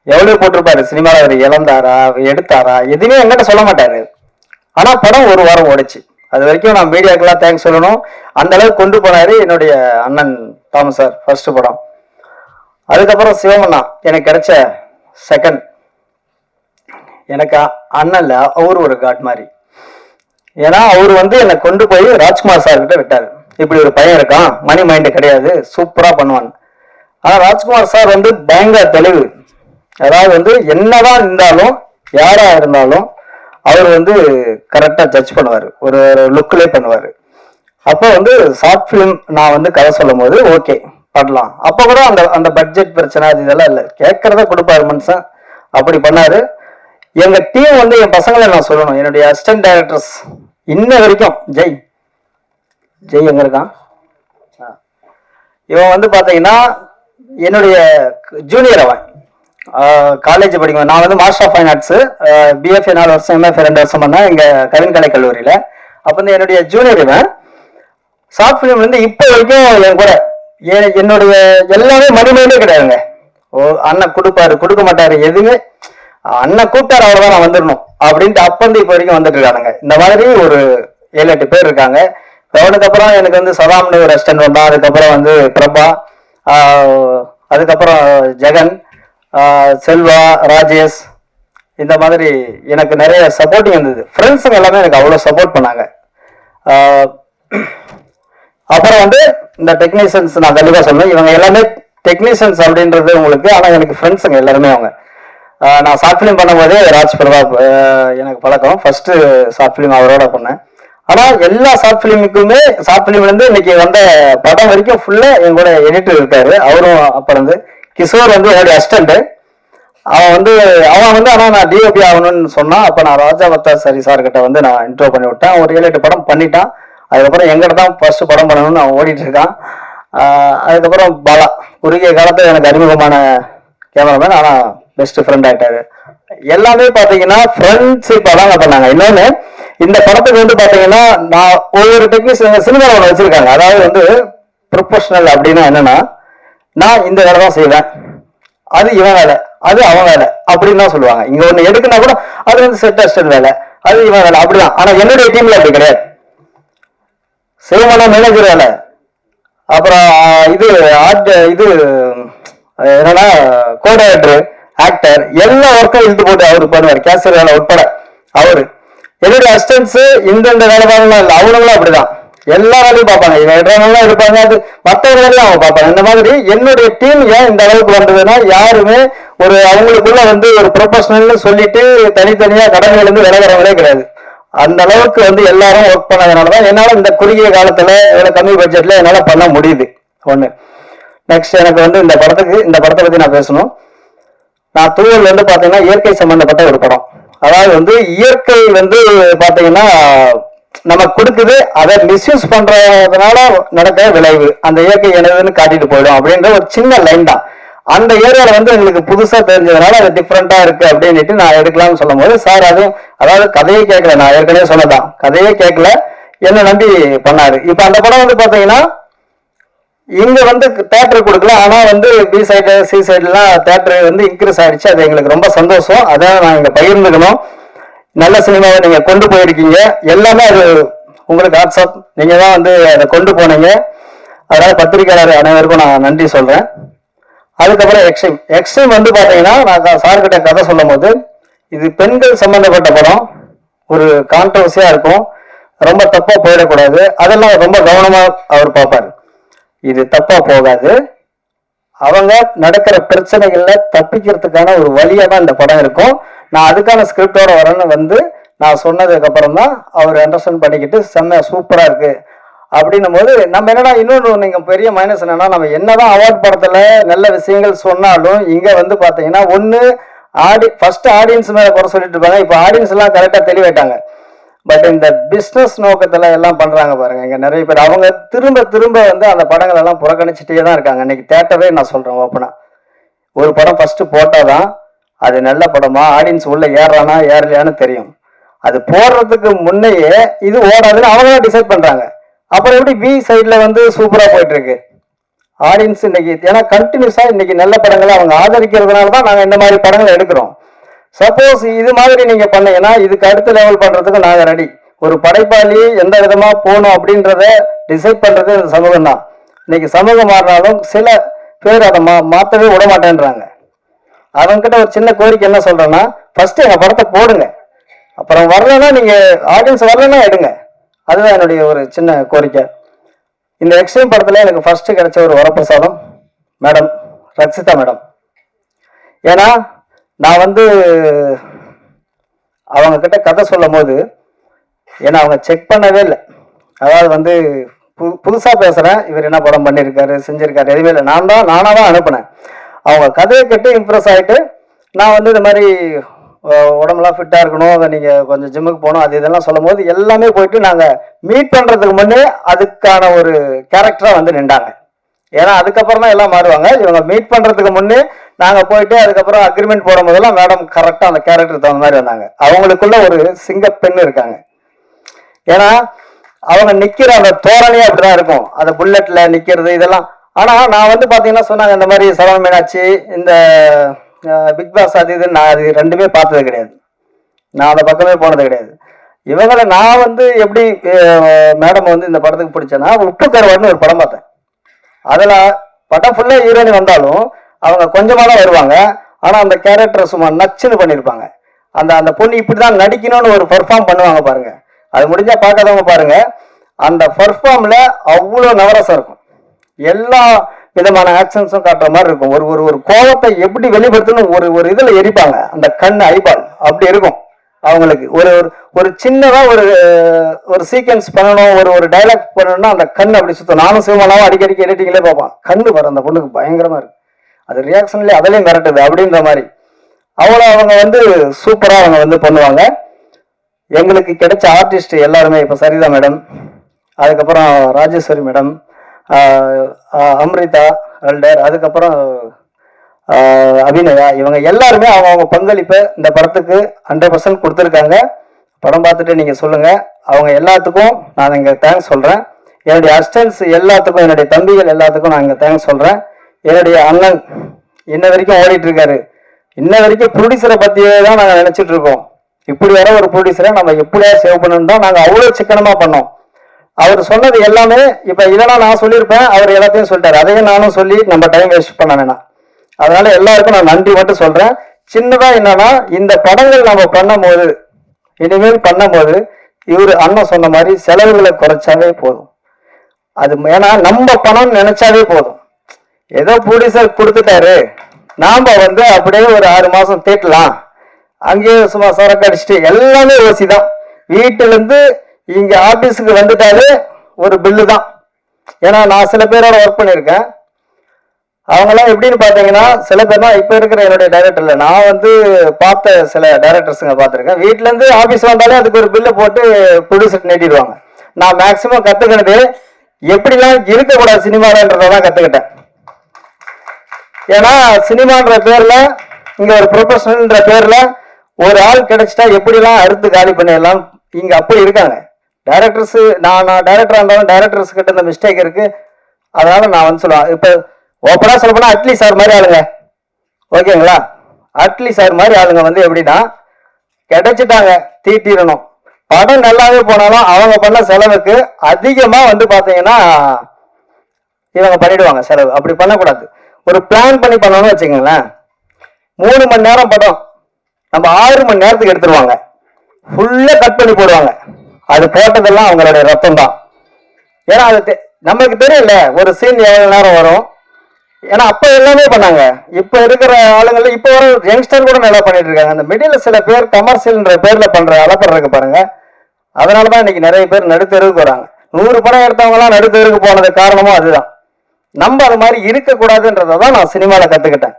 எவ்வளவு போட்டிருப்பாரு சினிமாவில், அவர் இழந்தாரா எடுத்தாரா எதுவுமே என்கிட்ட சொல்ல மாட்டாரு. ஆனா படம் 1 வாரம் ஓடிச்சு. அது வரைக்கும் நான் மீடியாக்கெல்லாம் தேங்க்ஸ் சொல்லணும். அந்த அளவுக்கு கொண்டு போனாரு என்னுடைய அண்ணன் தாமஸ் சார் ஃபர்ஸ்ட் படம். அதுக்கப்புறம் சிவமண்ணா எனக்கு கிடைச்ச செகண்ட். எனக்கு அண்ணன்ல அவரு ஒரு காட் மாதிரி. ஏன்னா அவரு வந்து என்னை கொண்டு போய் ராஜ்குமார் சார் கிட்ட விட்டாரு. இப்படி ஒரு பையன் இருக்கான், மணி மைண்டு கிடையாது, சூப்பரா பண்ணுவான். ஆனா ராஜ்குமார் சார் வந்து பயங்கர தெளிவு. அதாவது வந்து என்னதான் இருந்தாலும் யாரா இருந்தாலும் அவர் வந்து கரெக்டா ஜட்ஜ் பண்ணுவாரு, ஒரு லுக்லேயே பண்ணுவாரு. அப்போ வந்து ஷார்ட் பிலிம் நான் வந்து கதை சொல்லும் போது ஓகே பண்ணலாம். அப்ப கூட அந்த பட்ஜெட் பிரச்சனை அது இதெல்லாம் இல்லை, கேட்கறத கொடுப்பாரு மனுஷன். அப்படி பண்ணாரு. எங்க டீம் வந்து என் பசங்களை நான் சொல்லணும், என்னுடைய அசிஸ்டன்ட் டைரக்டர்ஸ் இன்ன வரைக்கும் ஜெய் எங்க இருக்கான், இவன் வந்து பாத்தீங்கன்னா என்னுடைய ஜூனியர். அவன் காலேஜ் படிக்கும். நான் வந்து master of fine arts, BFA 4 வருஷம், எம்எஃப்ஏ 2 வருஷம் பண்ணேன் எங்க கவின் கலை கல்லூரியில. அப்ப வந்து என்னுடைய ஜூனியர் இவன். ஷார்ட் ஃபிலிம் வந்து இப்போ வரைக்கும் என் கூட என்னுடைய எல்லாமே மணிமேலே கிடையாதுங்க. அண்ணன் கொடுப்பாரு கொடுக்க மாட்டாரு எதுவுமே, அண்ணன் கூப்பிட்டாரு அவ்வளவுதான் நான் வந்துடணும் அப்படின்ட்டு அப்ப வந்து இப்போ வரைக்கும் வந்துட்டு இருக்கானுங்க. இந்த மாதிரி ஒரு 7-8 பேர் இருக்காங்க. அவனுக்கு அப்புறம் எனக்கு வந்து சதாம்னு ஒரு அசிஸ்டன்ட் வந்தான். அதுக்கப்புறம் வந்து பிரபா, அதுக்கப்புறம் ஜெகன், செல்வா, ராஜேஷ், இந்த மாதிரி எனக்கு நிறைய சப்போர்ட்டிங் இருந்தது. ஃப்ரெண்ட்ஸுங்க எல்லாமே எனக்கு அவ்வளோ சப்போர்ட் பண்ணாங்க. அப்புறம் வந்து இந்த டெக்னீஷியன்ஸ் நான் கண்டிப்பாக சொன்னேன், இவங்க எல்லாமே டெக்னீஷியன்ஸ் அப்படின்றது உங்களுக்கு. ஆனால் எனக்கு ஃப்ரெண்ட்ஸுங்க எல்லாருமே அவங்க. நான் ஷார்ட் ஃபிலிம் பண்ணும்போதே ராஜ் பிரதாப் எனக்கு பழக்கம். ஃபர்ஸ்ட் ஷார்ட் ஃபிலிம் அவரோட பண்ணேன். ஆனால் எல்லா ஷார்ட் ஃபிலிமுக்குமே ஷார்ட் ஃபிலிம்லேருந்து இன்னைக்கு வந்த படம் வரைக்கும் ஃபுல்லாக என் கூட எடிட்டர் இருக்காரு. அவரும் அப்போ இருந்து கிஷோர் வந்து என்னுடைய அசிஸ்டன்ட். அவன் வந்து ஆனால் நான் டிஓபி ஆகணும்னு சொன்னான். அப்போ நான் ராஜா பத்தா சரி சார்கிட்ட வந்து நான் இன்ட்ரோ பண்ணி விட்டேன். ஒரு 7-8 படம் பண்ணிட்டான். அதுக்கப்புறம் எங்கிட்ட தான் ஃபர்ஸ்ட் படம் பண்ணணும்னு அவன் ஓடிட்டு இருக்கான். அதுக்கப்புறம் பாலா குறுகிய காலத்தில் எனக்கு அறிமுகமான கேமராமேன், ஆனால் பெஸ்ட் ஃப்ரெண்ட் ஆயிட்டாரு. எல்லாமே பார்த்தீங்கன்னா ஃப்ரெண்ட்ஷிப்பாக தான் பண்ணாங்க. இன்னொன்று, இந்த படத்துக்கு வந்து பார்த்தீங்கன்னா நான் ஒவ்வொரு டெக்னீஷியன் சினிமாவில் ஒன்று வச்சிருக்காங்க. அதாவது வந்து ப்ரொஃபஷனல் அப்படின்னா என்னன்னா, நான் இந்த வேலை தான் செய்வேன், அது இவன் வேலை, அது அவன் வேலை அப்படின்னு தான் சொல்லுவாங்க. இங்க ஒண்ணு எடுக்குன்னா கூட அது வந்து செட் அசிஸ்டன்ட் வேலை, அது இவன் வேலை அப்படிதான். ஆனா என்னுடைய டீம்ல அப்படி கிடையாது. சிவமான மேனேஜர் வேலை, அப்புறம் இது என்னன்னா கோஆர்டினேட்டர், ஆக்டர், எல்லா ஒர்க்கும் இழுத்து போட்டு அவரு பண்ணுவார். கேசர் வேலை உட்பட அவரு. என்னுடைய அசிஸ்டன்ஸ் இந்தந்த வேலை பார்க்கலாம் இல்லை, அவங்களும் அப்படிதான் எல்லா வேலையும் பார்ப்பாங்க. இவன் எடுறாங்கலாம் எடுப்பாங்க, அது மற்ற வேலையும் அவங்க பார்ப்பாங்க. இந்த மாதிரி என்னுடைய டீம் ஏன் இந்த அளவுக்கு வந்ததுன்னா, யாருமே ஒரு அவங்களுக்குள்ள வந்து ஒரு ப்ரொஃபஷனல்னு சொல்லிட்டு தனித்தனியா கடமையில இருந்து விலகிறவங்களே கிடையாது. அந்த அளவுக்கு வந்து எல்லாரும் ஒர்க் பண்ணதுனாலதான் என்னால இந்த குறுகிய காலத்துல இவ்வளவு கம்மி பட்ஜெட்ல என்னால பண்ண முடியுது. ஒண்ணு. நெக்ஸ்ட் எனக்கு வந்து இந்த படத்தை பத்தி நான் பேசணும். நான் தூவல் வந்து பாத்தீங்கன்னா இயற்கை சம்பந்தப்பட்ட ஒரு படம். அதாவது வந்து இயற்கை வந்து பாத்தீங்கன்னா நமக்கு கொடுக்குது, அதை மிஸ்யூஸ் பண்றதுனால நடக்கிற விளைவு, அந்த இயற்கை என்னதுன்னு காட்டிட்டு போயிடும் அப்படின்ற ஒரு சின்ன லைன் தான். அந்த ஏரியால வந்து எங்களுக்கு புதுசா தெரிஞ்சதுனால அது டிஃப்ரெண்டா இருக்கு அப்படின்ட்டு நான் எடுக்கலாம்னு சொல்லும் போது சார் அதுவும், அதாவது கதையே கேட்கல, நான் ஏற்கனவே சொன்னதான், கதையே கேட்கல, என்ன நம்பி பண்ணாரு. இப்ப அந்த படம் வந்து பாத்தீங்கன்னா இங்க வந்து தேட்டர் கொடுக்கல, ஆனா வந்து பி சைடு சி சைடுலாம் தேட்டர் வந்து இன்க்ரீஸ் ஆயிடுச்சு. அது எங்களுக்கு ரொம்ப சந்தோஷம். அதான் நான் இங்க பகிர்ந்துக்கணும். நல்ல சினிமாவை நீங்க கொண்டு போயிருக்கீங்க. எல்லாமே அது உங்களுக்கு வாட்ஸ்அப், நீங்க தான் வந்து அதை கொண்டு போனீங்க. அதனால பத்திரிகையாளர் அனைவருக்கும் நான் நன்றி சொல்றேன். அதுக்கப்புறம் எக்ஸ்ட்ரீம் வந்து பாத்தீங்கன்னா நான் சார்கிட்ட கதை சொல்லும் போது, இது பெண்கள் சம்பந்தப்பட்ட படம், ஒரு கான்ட்ரவர்சியா இருக்கும், ரொம்ப தப்பா போயிடக்கூடாது, அதெல்லாம் ரொம்ப கவனமா அவர் பார்ப்பாரு. இது தப்பா போகாது, அவங்க நடக்கிற பிரச்சனைகள்ல தப்பிக்கிறதுக்கான ஒரு வழியா தான் இந்த படம் இருக்கும். நான் அதுக்கான ஸ்கிரிப்டோட வரேன்னு வந்து நான் சொன்னதுக்கு அப்புறம் தான் அவர் அண்டர்ஸ்டாண்ட் பண்ணிக்கிட்டு செம்ம சூப்பரா இருக்கு அப்படின்னும் போது, நம்ம என்னன்னா இன்னொன்று நீங்க பெரிய மைனஸ் என்னன்னா, நம்ம என்னதான் அவார்ட் படத்துல நல்ல விஷயங்கள் சொன்னாலும் இங்க வந்து பாத்தீங்கன்னா ஒண்ணு ஃபர்ஸ்ட் ஆடியன்ஸ் மேல குறை சொல்லிட்டு இருப்பாங்க. இப்போ ஆடியன்ஸ் எல்லாம் கரெக்டா தெளிவாயிட்டாங்க. பட் இந்த பிஸ்னஸ் நோக்கத்துல எல்லாம் பண்றாங்க பாருங்க, இங்க நிறைய பேர் அவங்க திரும்ப திரும்ப வந்து அந்த படங்கள் எல்லாம் புறக்கணிச்சுட்டே தான் இருக்காங்க. இன்னைக்கு தேட்டரே நான் சொல்றேன் ஓப்பனா, ஒரு படம் ஃபர்ஸ்ட் போட்டாதான் அது நல்ல படமா, ஆடியன்ஸ் உள்ள ஏறானா ஏறலையான்னு தெரியும். அது போடுறதுக்கு முன்னையே இது ஓடாதுன்னு அவங்க தான் டிசைட் பண்றாங்க. அப்புறம் எப்படி பி சைட்ல வந்து சூப்பரா போயிட்டு இருக்கு ஆடியன்ஸ் இன்னைக்கு. ஏன்னா கண்டினியூஸா இன்னைக்கு நல்ல படங்களை அவங்க ஆதரிக்கிறதுனால தான் நாங்க இந்த மாதிரி படங்களை எடுக்கிறோம். சப்போஸ் இது மாதிரி நீங்க பண்ணீங்கன்னா இதுக்கு அடுத்த லெவல் பண்றதுக்கு நாங்க ரெடி. ஒரு படைப்பாளி எந்த விதமா போகணும் அப்படின்றத டிசைட் பண்றது இந்த சமூகம் தான். இன்னைக்கு சமூகம் மாறினாலும் சில பேர் அதை மாற்றவே விட மாட்டேன்றாங்க. அவங்ககிட்ட ஒரு சின்ன கோரிக்கை என்ன சொல்றேன்னா, ஃபர்ஸ்ட் எங்க படத்தை போடுங்க, அப்புறம் வரலன்னா நீங்க ஆடியன்ஸ் வரலன்னா எடுங்க. அதுதான் என்னுடைய ஒரு சின்ன கோரிக்கை. இந்த எக்ஸ்ட்ரீம் படத்துல எனக்கு ஃபர்ஸ்ட் கிடைச்ச ஒரு வரப்பிரசாதம் மேடம் ரக்ஷிதா மேடம். ஏன்னா நான் வந்து அவங்க கிட்ட கதை சொல்லும் போது, ஏன்னா அவங்க செக் பண்ணவே இல்லை. அதாவது வந்து புதுசா பேசுறேன், இவர் என்ன படம் பண்ணியிருக்காரு செஞ்சிருக்காரு எதுவுமே இல்லை, நானா தான் அனுப்புனேன். அவங்க கதையை கேட்டு இம்ப்ரெஸ் ஆகிட்டு, நான் வந்து இந்த மாதிரி உடம்புலாம் ஃபிட்டாக இருக்கணும், நீங்கள் கொஞ்சம் ஜிம்முக்கு போகணும், அது இதெல்லாம் சொல்லும் போது எல்லாமே போயிட்டு நாங்கள் மீட் பண்ணுறதுக்கு முன்னே அதுக்கான ஒரு கேரக்டராக வந்து நின்றாங்க. ஏன்னா அதுக்கப்புறம் தான் எல்லாம் மாறுவாங்க. இவங்க மீட் பண்ணுறதுக்கு முன்னே நாங்கள் போயிட்டு அதுக்கப்புறம் அக்ரிமெண்ட் போடும் போதெல்லாம் மேடம் கரெக்டாக அந்த கேரக்டர் தகுந்த மாதிரி வந்தாங்க. அவங்களுக்குள்ள ஒரு சிங்க பெண் இருக்காங்க. ஏன்னா அவங்க நிக்கிற அந்த தோரணையே அப்படிதான் இருக்கும், அந்த புல்லட்ல நிக்கிறது இதெல்லாம். ஆனா நான் வந்து பாத்தீங்கன்னா சொன்னாங்க இந்த மாதிரி சரவண மீனாட்சி இந்த பிக் பாஸ் அது இது, நான் அது ரெண்டுமே பார்த்தது கிடையாது, நான் அந்த பக்கமே போனது கிடையாது. இவங்களை நான் வந்து எப்படி மேடம் வந்து இந்த படத்துக்கு பிடிச்சேன்னா, உப்பு கருவாடுன்னு ஒரு படம் பார்த்தேன். அதில் படம் ஃபுல்லாக ஹீரோயின் வந்தாலும் அவங்க கொஞ்சமாக தான் வருவாங்க. ஆனால் அந்த கேரக்டரை சும்மா நச்சுன்னு பண்ணியிருப்பாங்க. அந்த அந்த பொண்ணு இப்படி தான் நடிக்கணும்னு ஒரு பெர்ஃபார்ம் பண்ணுவாங்க பாருங்க. அது முடிஞ்சா பார்க்காதவங்க பாருங்க. அந்த பெர்ஃபார்மில் அவ்வளோ நவரசம் இருக்கும். எல்லா விதமான ஆக்ஷன்ஸும் காட்டுற மாதிரி இருக்கும். ஒரு ஒரு ஒரு கோபத்தை எப்படி வெளிப்படுத்தணும் ஒரு ஒரு இதில் எரிப்பாங்க. அந்த கண் ஐபால் அப்படி இருக்கும் அவங்களுக்கு. ஒரு ஒரு சின்னதாக ஒரு சீக்வன்ஸ் பண்ணணும், ஒரு டைலாக் பண்ணணும்னா அந்த கண் அப்படி சுத்தம். நானும் சிவமானாவும் அடிக்கடிக்கு எடிட்டிங்களே பார்ப்பான். கண்ணு வர அந்த பொண்ணுக்கு பயங்கரமா இருக்கு. அது ரியாக்ஷன்லேயே அதிலையும் மிரட்டுது அப்படின்ற மாதிரி. அவ்வளோ அவங்க வந்து சூப்பராக அவங்க வந்து பண்ணுவாங்க. எங்களுக்கு கிடைச்ச ஆர்டிஸ்ட் எல்லாருமே இப்போ சரிதா மேடம், அதுக்கப்புறம் ராஜேஸ்வரி மேடம், அம்ரிதா எல்டர், அதுக்கப்புறம் அபிநயா, இவங்க எல்லாருமே அவங்க பங்களிப்பை இந்த படத்துக்கு 100% கொடுத்துருக்காங்க. படம் பார்த்துட்டு நீங்கள் சொல்லுங்கள். அவங்க எல்லாத்துக்கும் நான் இங்கே தேங்க்ஸ் சொல்கிறேன். என்னுடைய அசிஸ்டன்ஸ் எல்லாத்துக்கும், என்னுடைய தம்பிகள் எல்லாத்துக்கும் நான் இங்கே தேங்க்ஸ் சொல்கிறேன். என்னுடைய அண்ணன் இன்ன வரைக்கும் ஓடிட்டு இருக்காரு. இன்ன வரைக்கும் ப்ரொடியூசரை பற்றியே தான் நாங்கள் நினச்சிட்டு இருக்கோம். இப்படி வர ஒரு ப்ரொடியூசரை நம்ம எப்படியா சேவ் பண்ணணும் தான் நாங்கள் அவ்வளோ சிக்கனமாக பண்ணோம். அவர் சொன்னது எல்லாமே இப்போ இதெல்லாம் நான் சொல்லியிருப்பேன், அவர் எல்லாத்தையும் சொல்லிட்டாரு. அதையும் நானும் சொல்லி நம்ம டைம் வேஸ்ட் பண்ண வேணாம். அதனால எல்லாருக்கும் நான் நன்றி மட்டும் சொல்றேன். சின்னதா என்னன்னா, இந்த படங்கள் நம்ம பண்ணும்போது, இனிமேல் பண்ணும்போது இவரு அண்ணன் சொன்ன மாதிரி செலவுகளை குறைச்சாவே போதும். அது ஏன்னா நம்ம பணம் நினைச்சாவே போதும். ஏதோ ப்ரொடியூசர் கொடுத்துட்டாரு, நாம வந்து அப்படியே ஒரு 6 மாசம் தேட்டலாம், அங்கேயே சும்மா சரக்கு அடிச்சுட்டு எல்லாமே ஓசி தான். வீட்டுல இருந்து இங்க ஆபீஸுக்கு வந்துட்டாலே ஒரு பில்லு தான். ஏன்னா நான் சில பேரோட ஒர்க் பண்ணியிருக்கேன். அவங்கெல்லாம் எப்படின்னு பார்த்தீங்கன்னா, சில பேர்னா இப்போ இருக்கிற என்னுடைய டைரக்டர்ல நான் வந்து பார்த்த சில டைரக்டர்ஸுங்க பார்த்துருக்கேன். வீட்டிலேருந்து ஆஃபீஸ் வந்தாலே அதுக்கு ஒரு பில்லை போட்டு ப்ரொடியூசர் நீட்டிடுவாங்க. நான் மேக்சிமம் கற்றுக்கினது எப்படிலாம் இருக்கக்கூடாது சினிமான்றதை தான் கற்றுக்கிட்டேன். ஏன்னா சினிமான்ற பேரில், இங்கே ஒரு ப்ரொஃபஷனல்ன்ற பேரில் ஒரு ஆள் கிடைச்சிட்டா எப்படிலாம் அறுத்து காலி பண்ணிடலாம், இங்கே அப்படி இருக்காங்க டைரக்டர்ஸு. நான் டைரக்டராக இருந்தாலும் டைரக்டர்ஸ் கிட்ட இந்த மிஸ்டேக் இருக்கு. அதனால நான் வந்து சொல்லுவேன், இப்போ ஓப்பனா சொல்ல போனா அட்லி சார் மாதிரி ஆளுங்க, ஓகேங்களா, அட்லி சார் மாதிரி ஆளுங்க வந்து எப்படின்னா கிடைச்சிட்டாங்க தீட்டிடணும். படம் நல்லாவே போனாலும் அவங்க பண்ண செலவுக்கு அதிகமா வந்து பாத்தீங்கன்னா இவங்க பண்ணிடுவாங்க செலவு. அப்படி பண்ணக்கூடாது. ஒரு பிளான் பண்ணி பண்ணணும்னு வச்சுக்கோங்களேன். 3 மணி நேரம் படம் நம்ம 6 மணி நேரத்துக்கு எடுத்துருவாங்க. ஃபுல்லா கட் பண்ணி போடுவாங்க. அது போட்டதெல்லாம் அவங்களுடைய ரத்தம் தான். ஏன்னா அது நமக்கு தெரியல ஒரு சீன் எவ்வளவு நேரம் வரும். ஏன்னா அப்ப எல்லாமே பண்ணாங்க. இப்ப இருக்கிற ஆளுங்கள இப்ப வர யங்ஸ்டர் கூட நல்லா பண்ணிட்டு இருக்காங்க. அந்த மிடில் சில பேர் கமர்ஷியல்ன்ற பேர்ல பண்ற அலப்பறதுக்கு பாருங்க. அதனாலதான் இன்னைக்கு நிறைய பேர் நடுத்தெருவுக்கு வராங்க. 100 படம் எடுத்தவங்க எல்லாம் நடுத்தெருவுக்கு போனது காரணமும் அதுதான். நம்ம அது மாதிரி இருக்கக்கூடாதுன்றதான் நான் சினிமால கத்துக்கிட்டேன்.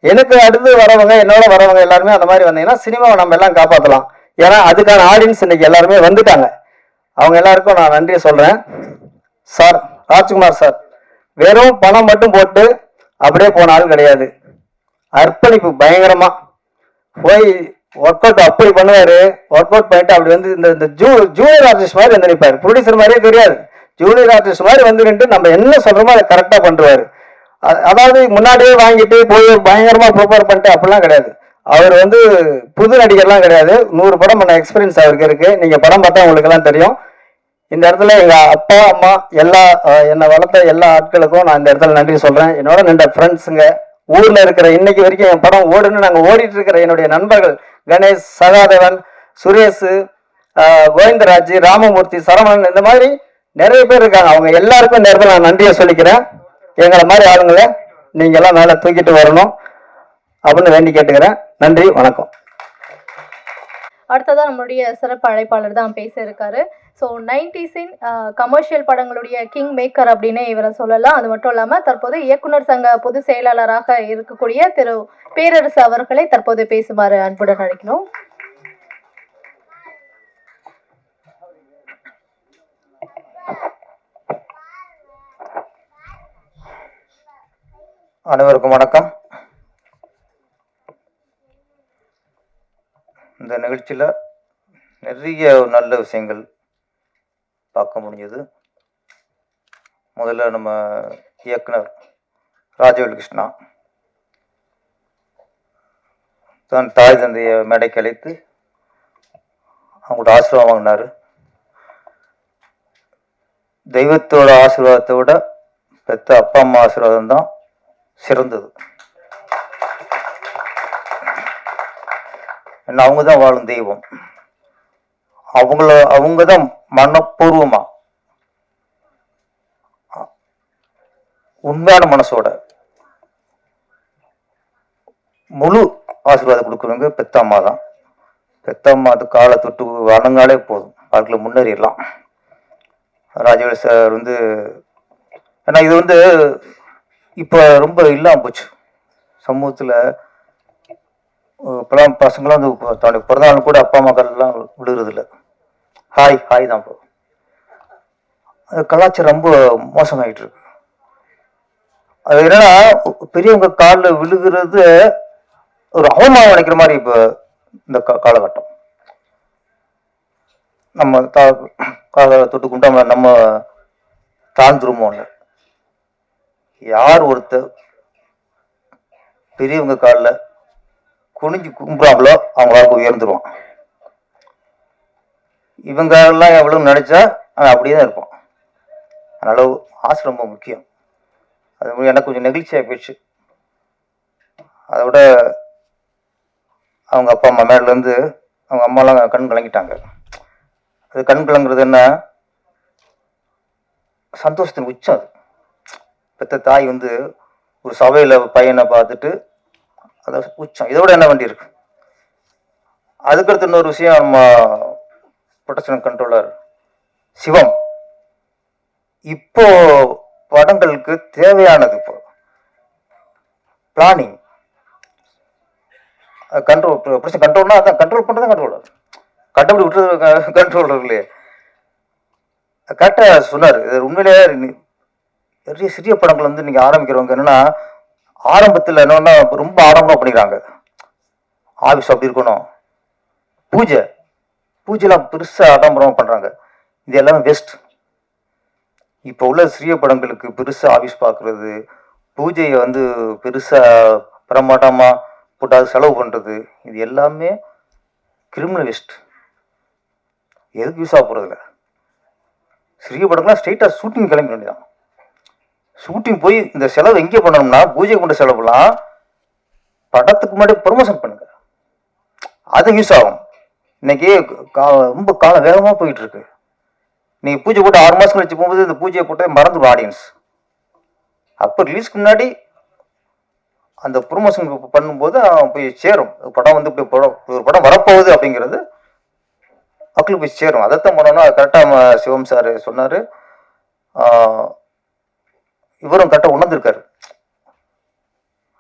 எனக்கு அடுத்து வரவங்க, என்னோட வரவங்க எல்லாருமே அந்த மாதிரி வந்தீங்கன்னா சினிமாவை நம்ம எல்லாம் காப்பாற்றலாம். ஏன்னா அதுக்கான ஆடியன்ஸ் இன்னைக்கு எல்லாருமே வந்துட்டாங்க. அவங்க எல்லாருக்கும் நான் நன்றி சொல்றேன். சார் ராஜ்குமார் சார் வெறும் பணம் மட்டும் போட்டு அப்படியே போன ஆள் கிடையாது. அர்ப்பணிப்பு பயங்கரமா போய் ஒர்க் அவுட் அப்படி பண்ணுவாரு. ஒர்க் அவுட் பண்ணிட்டு அப்படி வந்து இந்த ஜூனியர் ஆர்டிஸ்ட் மாதிரி வந்து நிற்பாரு. ப்ரொடியூசர் மாதிரியே தெரியாது, ஜூனியர் ஆர்டிஸ்ட் மாதிரி வந்து நின்று நம்ம என்ன சொல்றோமோ அதை கரெக்டா பண்ணுவாரு. அதாவது முன்னாடியே வாங்கிட்டு போய் பயங்கரமா ப்ரிப்பேர் பண்ணிட்டு அப்படிலாம் கிடையாது. அவர் வந்து புது நடிகர்லாம் கிடையாது. 100 படம் பண்ண எக்ஸ்பீரியன்ஸ் அவருக்கு இருக்கு. நீங்க படம் பார்த்தா உங்களுக்கு எல்லாம் தெரியும். இந்த இடத்துல எங்க அப்பா அம்மா எல்லா என்னை வளர்த்த எல்லா ஆட்களுக்கும் நான் இந்த இடத்துல நன்றி சொல்றேன். என்னோட நின்ற ஃப்ரெண்ட்ஸுங்க, ஊர்ல இருக்கிற இன்னைக்கு வரைக்கும் என் படம் ஓடுன்னு நாங்க ஓடிட்டு இருக்கிற என்னுடைய நண்பர்கள் கணேஷ், சகாதேவன், சுரேஷ், கோவிந்தராஜ், ராமமூர்த்தி, சரவணன், இந்த மாதிரி நிறைய பேர் இருக்காங்க. அவங்க எல்லாருக்கும் இந்த இடத்துல நான் நன்றியை சொல்லிக்கிறேன். எங்களை மாதிரி ஆளுங்களை நீங்க எல்லாம் மேல தூக்கிட்டு வரணும் அப்படின்னு வேண்டி கேட்டுக்கிறேன். நன்றி, வணக்கம். அடுத்ததான் நம்மளுடைய சிறப்பு அழைப்பாளர் தான் பேச இருக்காரு. ஸோ 90s கமர்ஷியல் படங்களுடைய கிங் மேக்கர் அப்படின்னு இவரை சொல்லலாம். அது மட்டும் இல்லாமல் தற்போது இயக்குனர் சங்க பொதுச் செயலாளராக இருக்கக்கூடிய திரு பேரரசு அவர்களை தற்போது பேசுமாறு அன்புடன் அழைக்கிறோம். அனைவருக்கும் வணக்கம். இந்த நிகழ்ச்சியில் நிறைய நல்ல விஷயங்கள் பார்க்க முடிஞ்சது. முதல்ல நம்ம இயக்குனர் ராஜவேல் கிருஷ்ணா தன் தாய் தந்தைய மேடைக்கு அழைத்து அவங்களோட ஆசீர்வாதம் வாங்கினார். தெய்வத்தோட ஆசீர்வாதத்தை விட பெத்த அப்பா அம்மா ஆசீர்வாதம் தான் சிறந்தது. ஏன்னா அவங்க தான் வாழும் தெய்வம். அவங்க தான் மனப்பூர்வமா உண்மையான மனசோட முழு ஆசீர்வாதம் கொடுக்குறவங்க பெத்த அம்மா தான். பெத்த அம்மா அது காலை தொட்டு வணங்காலே போதும், வாழ்க்கையில் முன்னேறிடலாம். ராஜவேல் சார் வந்து ஏன்னா இது வந்து இப்போ ரொம்ப இல்லாமல் போச்சு சமூகத்தில். இப்போலாம் பசங்களாம் வந்து தன்னுடைய பிறந்தநாள் கூட அப்பா அம்மாக்கள்லாம் விழுகிறதில்ல, ஹாய் ஹாய் தான் போகும். கலாச்சாரம் ரொம்ப மோசமாயிட்டு இருக்கு. அது என்னன்னா பெரியவங்க காலில் விழுகிறது ஒரு அவமானம் நினைக்கிற மாதிரி இப்போ இந்த காலகட்டம். நம்ம காலை தொட்டு கும்பிட்டா நம்ம தாழ்ந்துருமோ இல்லை. யார் ஒருத்தர் பெரியவங்க காலில் குனிஞ்சு கும்பிட்றாங்களோ அவங்க வாழ்க்கை உயர்ந்துருவான். இவங்க எல்லாம் எவ்வளவு நினைச்சா அவன் அப்படியே தான் இருப்பான். அதனால ஆசை ரொம்ப முக்கியம். அது எனக்கு கொஞ்சம் நெகிழ்ச்சியாக போயிடுச்சு. அதை விட அவங்க அப்பா அம்மா மேலேருந்து அவங்க அம்மாலாம் கண் கலங்கிட்டாங்க. அது கண் கலங்குறது என்ன, சந்தோஷத்தின் உச்சம். அது பெத்த தாய் வந்து ஒரு சபையில் பையனை பார்த்துட்டு அது உச்சம். இதோட என்ன வேண்டி இருக்கு. அதுக்கடுத்து இன்னொரு விஷயம், நம்ம ப்ரொடக்ஷன் கண்ட்ரோலர் சிவம் இப்போ படங்களுக்கு தேவையானது இப்போ பிளானிங் கண்ட்ரோல். ப்ரொடக்ஷன் கண்ட்ரோல்னா அதான் கண்ட்ரோல் பண்ணுறது கண்ட்ரோலர், கண்டுபிடி விட்டுறது கண்ட்ரோலர் இல்லையே. கரெக்டாக சொன்னார். இது உண்மையிலேயே நிறைய சிறிய படங்கள் வந்து நீங்கள் ஆரம்பிக்கிறவங்க என்னென்னா ஆரம்பத்தில் என்னன்னா ரொம்ப ஆடம்பரம் பண்ணிக்கிறாங்க. ஆஃபீஸ் அப்படி இருக்கணும், பூஜைலாம் பெருசாக ஆடம்பரமாக பண்ணுறாங்க. இது எல்லாமே வேஸ்ட். இப்போ உள்ள சிறிய படங்களுக்கு பெருசாக ஆஃபீஸ் பார்க்குறது, பூஜையை வந்து பெருசாக பிரமாண்டமாக போட்டு அது செலவு பண்ணுறது, இது எல்லாமே கிரிமினல் வேஸ்ட். எதுக்கு யூஸ் ஆக போகிறதில்ல. சிறிய படங்கள்லாம் ஸ்ட்ரெயிட்டாக ஷூட்டிங் கிளம்பி வேண்டியதான். ஷூட்டிங் போய் இந்த செலவு எங்கே பண்ணணும்னா பூஜை கொண்ட செலவுலாம் படத்துக்கு முன்னாடி ப்ரொமோஷன் பண்ணுங்க, அது யூஸ் ஆகும். இன்னைக்கு ரொம்ப காலம் வேகமாக போயிட்டு இருக்கு. நீங்கள் பூஜை போட்டு 6 மாதம் கழிச்சு போகும்போது இந்த பூஜையை போட்டு மறந்துடும் ஆடியன்ஸ். அப்போ ரிலீஸ்க்கு முன்னாடி அந்த ப்ரொமோஷன் பண்ணும்போது போய் சேரும். படம் வந்து இப்படி ஒரு படம் வரப்போகுது அப்படிங்கிறது மக்களுக்கு போய் சேரும். அதைத்தான் பண்ணோம்னா கரெக்டாக சிவம் சார் சொன்னார். இவரும் கரெக்டாக உணர்ந்திருக்காரு.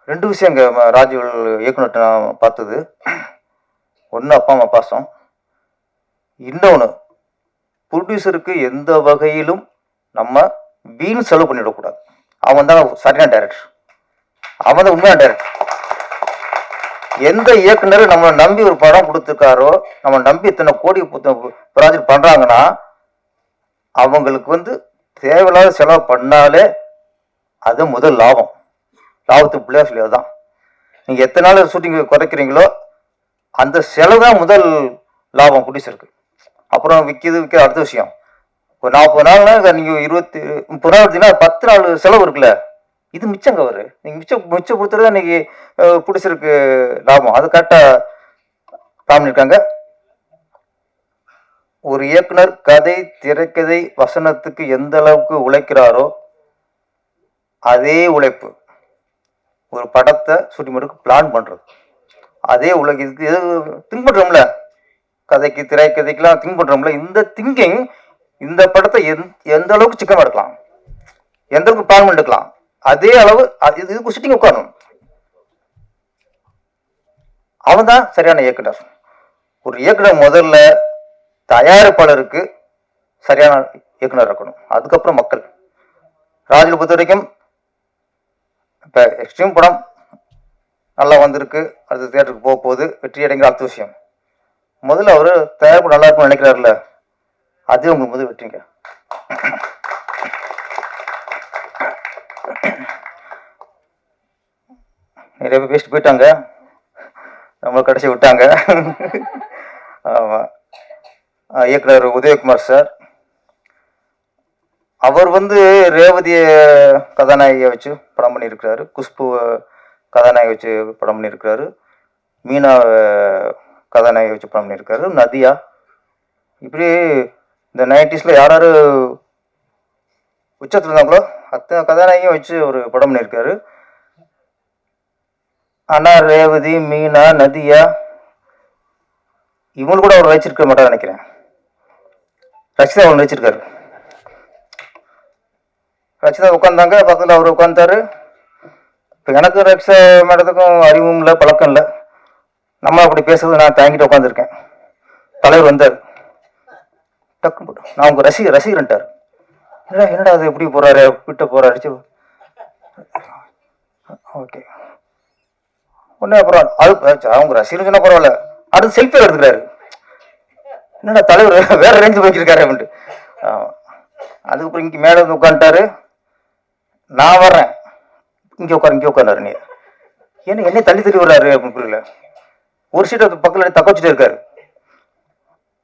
2 விஷயம் இங்கே ராஜவேல் இயக்குனர்கிட்ட நான் பார்த்தது. ஒன்று அப்பா அம்மா பாசம், இன்னொன்று ப்ரொடியூசருக்கு எந்த வகையிலும் நம்ம வீண் செலவு பண்ணிடக்கூடாது. அவன் தான் சரியான டைரக்டர், அவன் தான் உண்மையான டைரக்டர். எந்த இயக்குனர் நம்ம நம்பி ஒரு படம் கொடுத்துருக்காரோ, நம்ம நம்பி இத்தனை கோடி ப்ராஜெக்ட் பண்ணுறாங்கன்னா அவங்களுக்கு வந்து தேவையில்லாத செலவு பண்ணாலே அது முதல் லாபம். லாபத்துக்கு பிள்ளையா சொல்லி அதுதான். நீங்கள் எத்தனை நாள் ஷூட்டிங் குறைக்கிறீங்களோ அந்த செலவு தான் முதல் லாபம் ப்ரொடியூசருக்கு. அப்புறம் விற்கிது அடுத்த விஷயம். ஒரு 40 நாள்னா நீங்கள் 30 நாள் எடுத்தீங்கன்னா 10 நாள் செலவு இருக்குல்ல, இது மிச்சங்க வரு. நீங்கள் மிச்சம் கொடுத்துறது தான் இன்னைக்கு ப்ரொடியூசருக்கு லாபம். அது கரெக்டாக பண்ணியிருக்காங்க. ஒரு இயக்குனர் கதை, திரைக்கதை, வசனத்துக்கு எந்த அளவுக்கு உழைக்கிறாரோ அதே உழைப்பு ஒரு படத்தை ஷூட்டிங் பண்ணுறதுக்கு பிளான் பண்ணுறது, அதே உலகத்துக்கு எது திங்க் பண்ணுறோம்ல, கதைக்கு திரைக்கதைக்கெல்லாம் திங்க் பண்ணுறோம்ல, இந்த திங்கிங் இந்த படத்தை எந்த அளவுக்கு சிக்கமாக எடுக்கலாம், எந்த அளவுக்கு பிளான் பண்ணிக்கலாம், அதே அளவு இதுக்கு ஷூட்டிங் உட்காரணும். அவன் தான் சரியான இயக்குனர். ஒரு இயக்குனர் முதல்ல தயாரிப்பாளருக்கு சரியான இயக்குனர் இருக்கணும், அதுக்கப்புறம் மக்கள். ராஜில் பொறுத்த வரைக்கும் இப்போ எக்ஸ்ட்ரீம் படம் நல்லா வந்திருக்கு, அடுத்த தியேட்டருக்கு போக போகுது, வெற்றி அடைங்கிற அடுத்த விஷயம். முதல்ல அவர் தயாரிப்பு நல்லா இருக்கும்னு நினைக்கிறாருல்ல, அது உங்களுக்கு முதல் வெற்றிங்க. நிறைய பேர் பேசிட்டு போயிட்டாங்க, நம்ம கடைசி விட்டாங்க. ஆமாம், இயக்குனர் உதயகுமார் சார், அவர் ரேவதிய கதாநாயகியை வச்சு படம் பண்ணியிருக்கிறாரு, குஷ்பு கதாநாயகி வச்சு படம் பண்ணியிருக்கிறாரு, மீனா கதாநாயகி வச்சு படம் பண்ணியிருக்காரு, நதியா, இப்படி இந்த 90s யார் யார் உச்சத்தில் இருந்தாங்களோ அத்தனை கதாநாயகியும் வச்சு ஒரு படம் பண்ணியிருக்காரு. ஆனால் ரேவதி, மீனா, நதியா இவங்க கூட அவர் வச்சிருக்க மாட்டார் நினைக்கிறேன். ரச்சிதா அவர் வச்சிருக்காரு. ரச்சிதா உட்காந்தாங்க, பக்கத்தில் அவர் உட்காந்தாரு. இப்போ எனக்கு ரச்சிதா மேடத்துக்கும் அறிவும் இல்லை, பழக்கம் இல்லை. நம்ம அப்படி பேசுறது நான் தாங்கிட்டு உட்காந்துருக்கேன். தலைவர் வந்தார், டக்கு போட்டு நான் உங்க ரசிகர்ன்ட்டார். என்னடா அது எப்படி போறாரு, விட்ட போறாரு. ஓகே, ஒன்னே அப்புறம் அவங்க ரசிகர் சொன்னா பரவாயில்ல, அடுத்து செல்ஃபி எடுத்துக்கிறாரு. என்னடா தலைவர் வேற ரேஞ்சு போய்க்கிருக்காரு அப்படின்ட்டு. அதுக்கப்புறம் இங்கே மேலே வந்து உட்காந்துட்டாரு. நான் வர்றேன், இங்கே உட்காந்தாரு. நீ என்னை தள்ளி விடுறாரு அப்படின்னு புரியல. ஒரு சீட்டை பக்கத்தில் தக்க வச்சுட்டு இருக்காரு.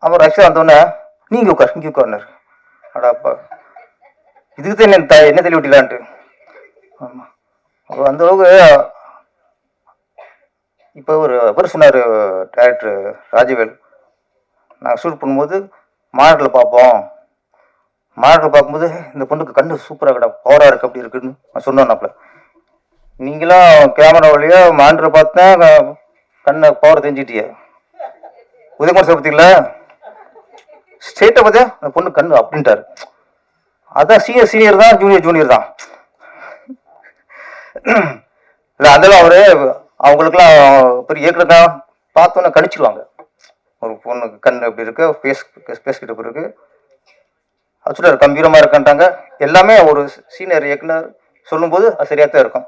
அப்புறம் ரஷ்யா வந்தோடனே நீங்க உட்கார்னாரு. அடாப்பா, இதுக்கு தான் என்ன தள்ளி விட்டலான்ட்டு. ஆமாம், அந்த அளவுக்கு. இப்போ அவர் சொன்னார் டைரக்டர் ராஜவேல், நாங்கள் ஷூட் பண்ணும்போது மானிட்டரில் பார்க்கும்போது இந்த பொண்ணுக்கு கண்ணு சூப்பராக இருக்கா, பவராக இருக்கு, அப்படி இருக்குன்னு நான் சொன்னாப்ல. நீங்களாம் கேமரா வழியா மானிட்டரை பார்த்தேன் கண்ணை பவர் தெரிஞ்சிட்டிய. உதயகுமார் சார் பார்த்தீங்களா, ஸ்ட்ரெயிட்டாக பார்த்தேன் அந்த பொண்ணு கண்ணு அப்படின்ட்டாரு. அதான் சீனியர் தான், ஜூனியர் தான். இல்லை அதெல்லாம் அவரு அவங்களுக்குலாம் பெரிய இயக்குனர் பார்த்தோன்னே கணிச்சிடுவாங்க. ஒரு பொண்ணுக்கு கண் எப்படி இருக்கு, ஃபேஸ் கிட்ட எப்படி இருக்கு, அது சொல்றாரு கம்பீரமாக இருக்கான்ட்டாங்க. எல்லாமே ஒரு சீனியர் இயக்குனர் சொல்லும்போது அது சரியாக தான் இருக்கும்.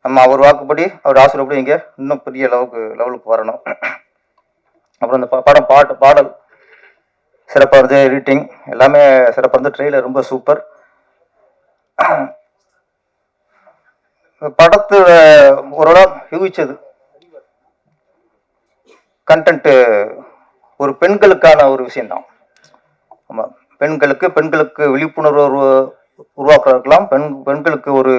நம்ம அவர் வாக்குப்படி, அவர் ஆசிரியப்படி இங்கே இன்னும் பெரிய லெவலுக்கு வரணும். அப்புறம் இந்த பாடல் சிறப்பாக இருந்தது, எடிட்டிங் எல்லாமே சிறப்பாக இருந்து, ட்ரெயிலர் ரொம்ப சூப்பர். படத்து ஓரளவு யூகிச்சது கண்டென்ட்டு ஒரு பெண்களுக்கான ஒரு விஷயம்தான். ஆமாம், பெண்களுக்கு விழிப்புணர்வு உருவாக்கலாம், பெண்களுக்கு ஒரு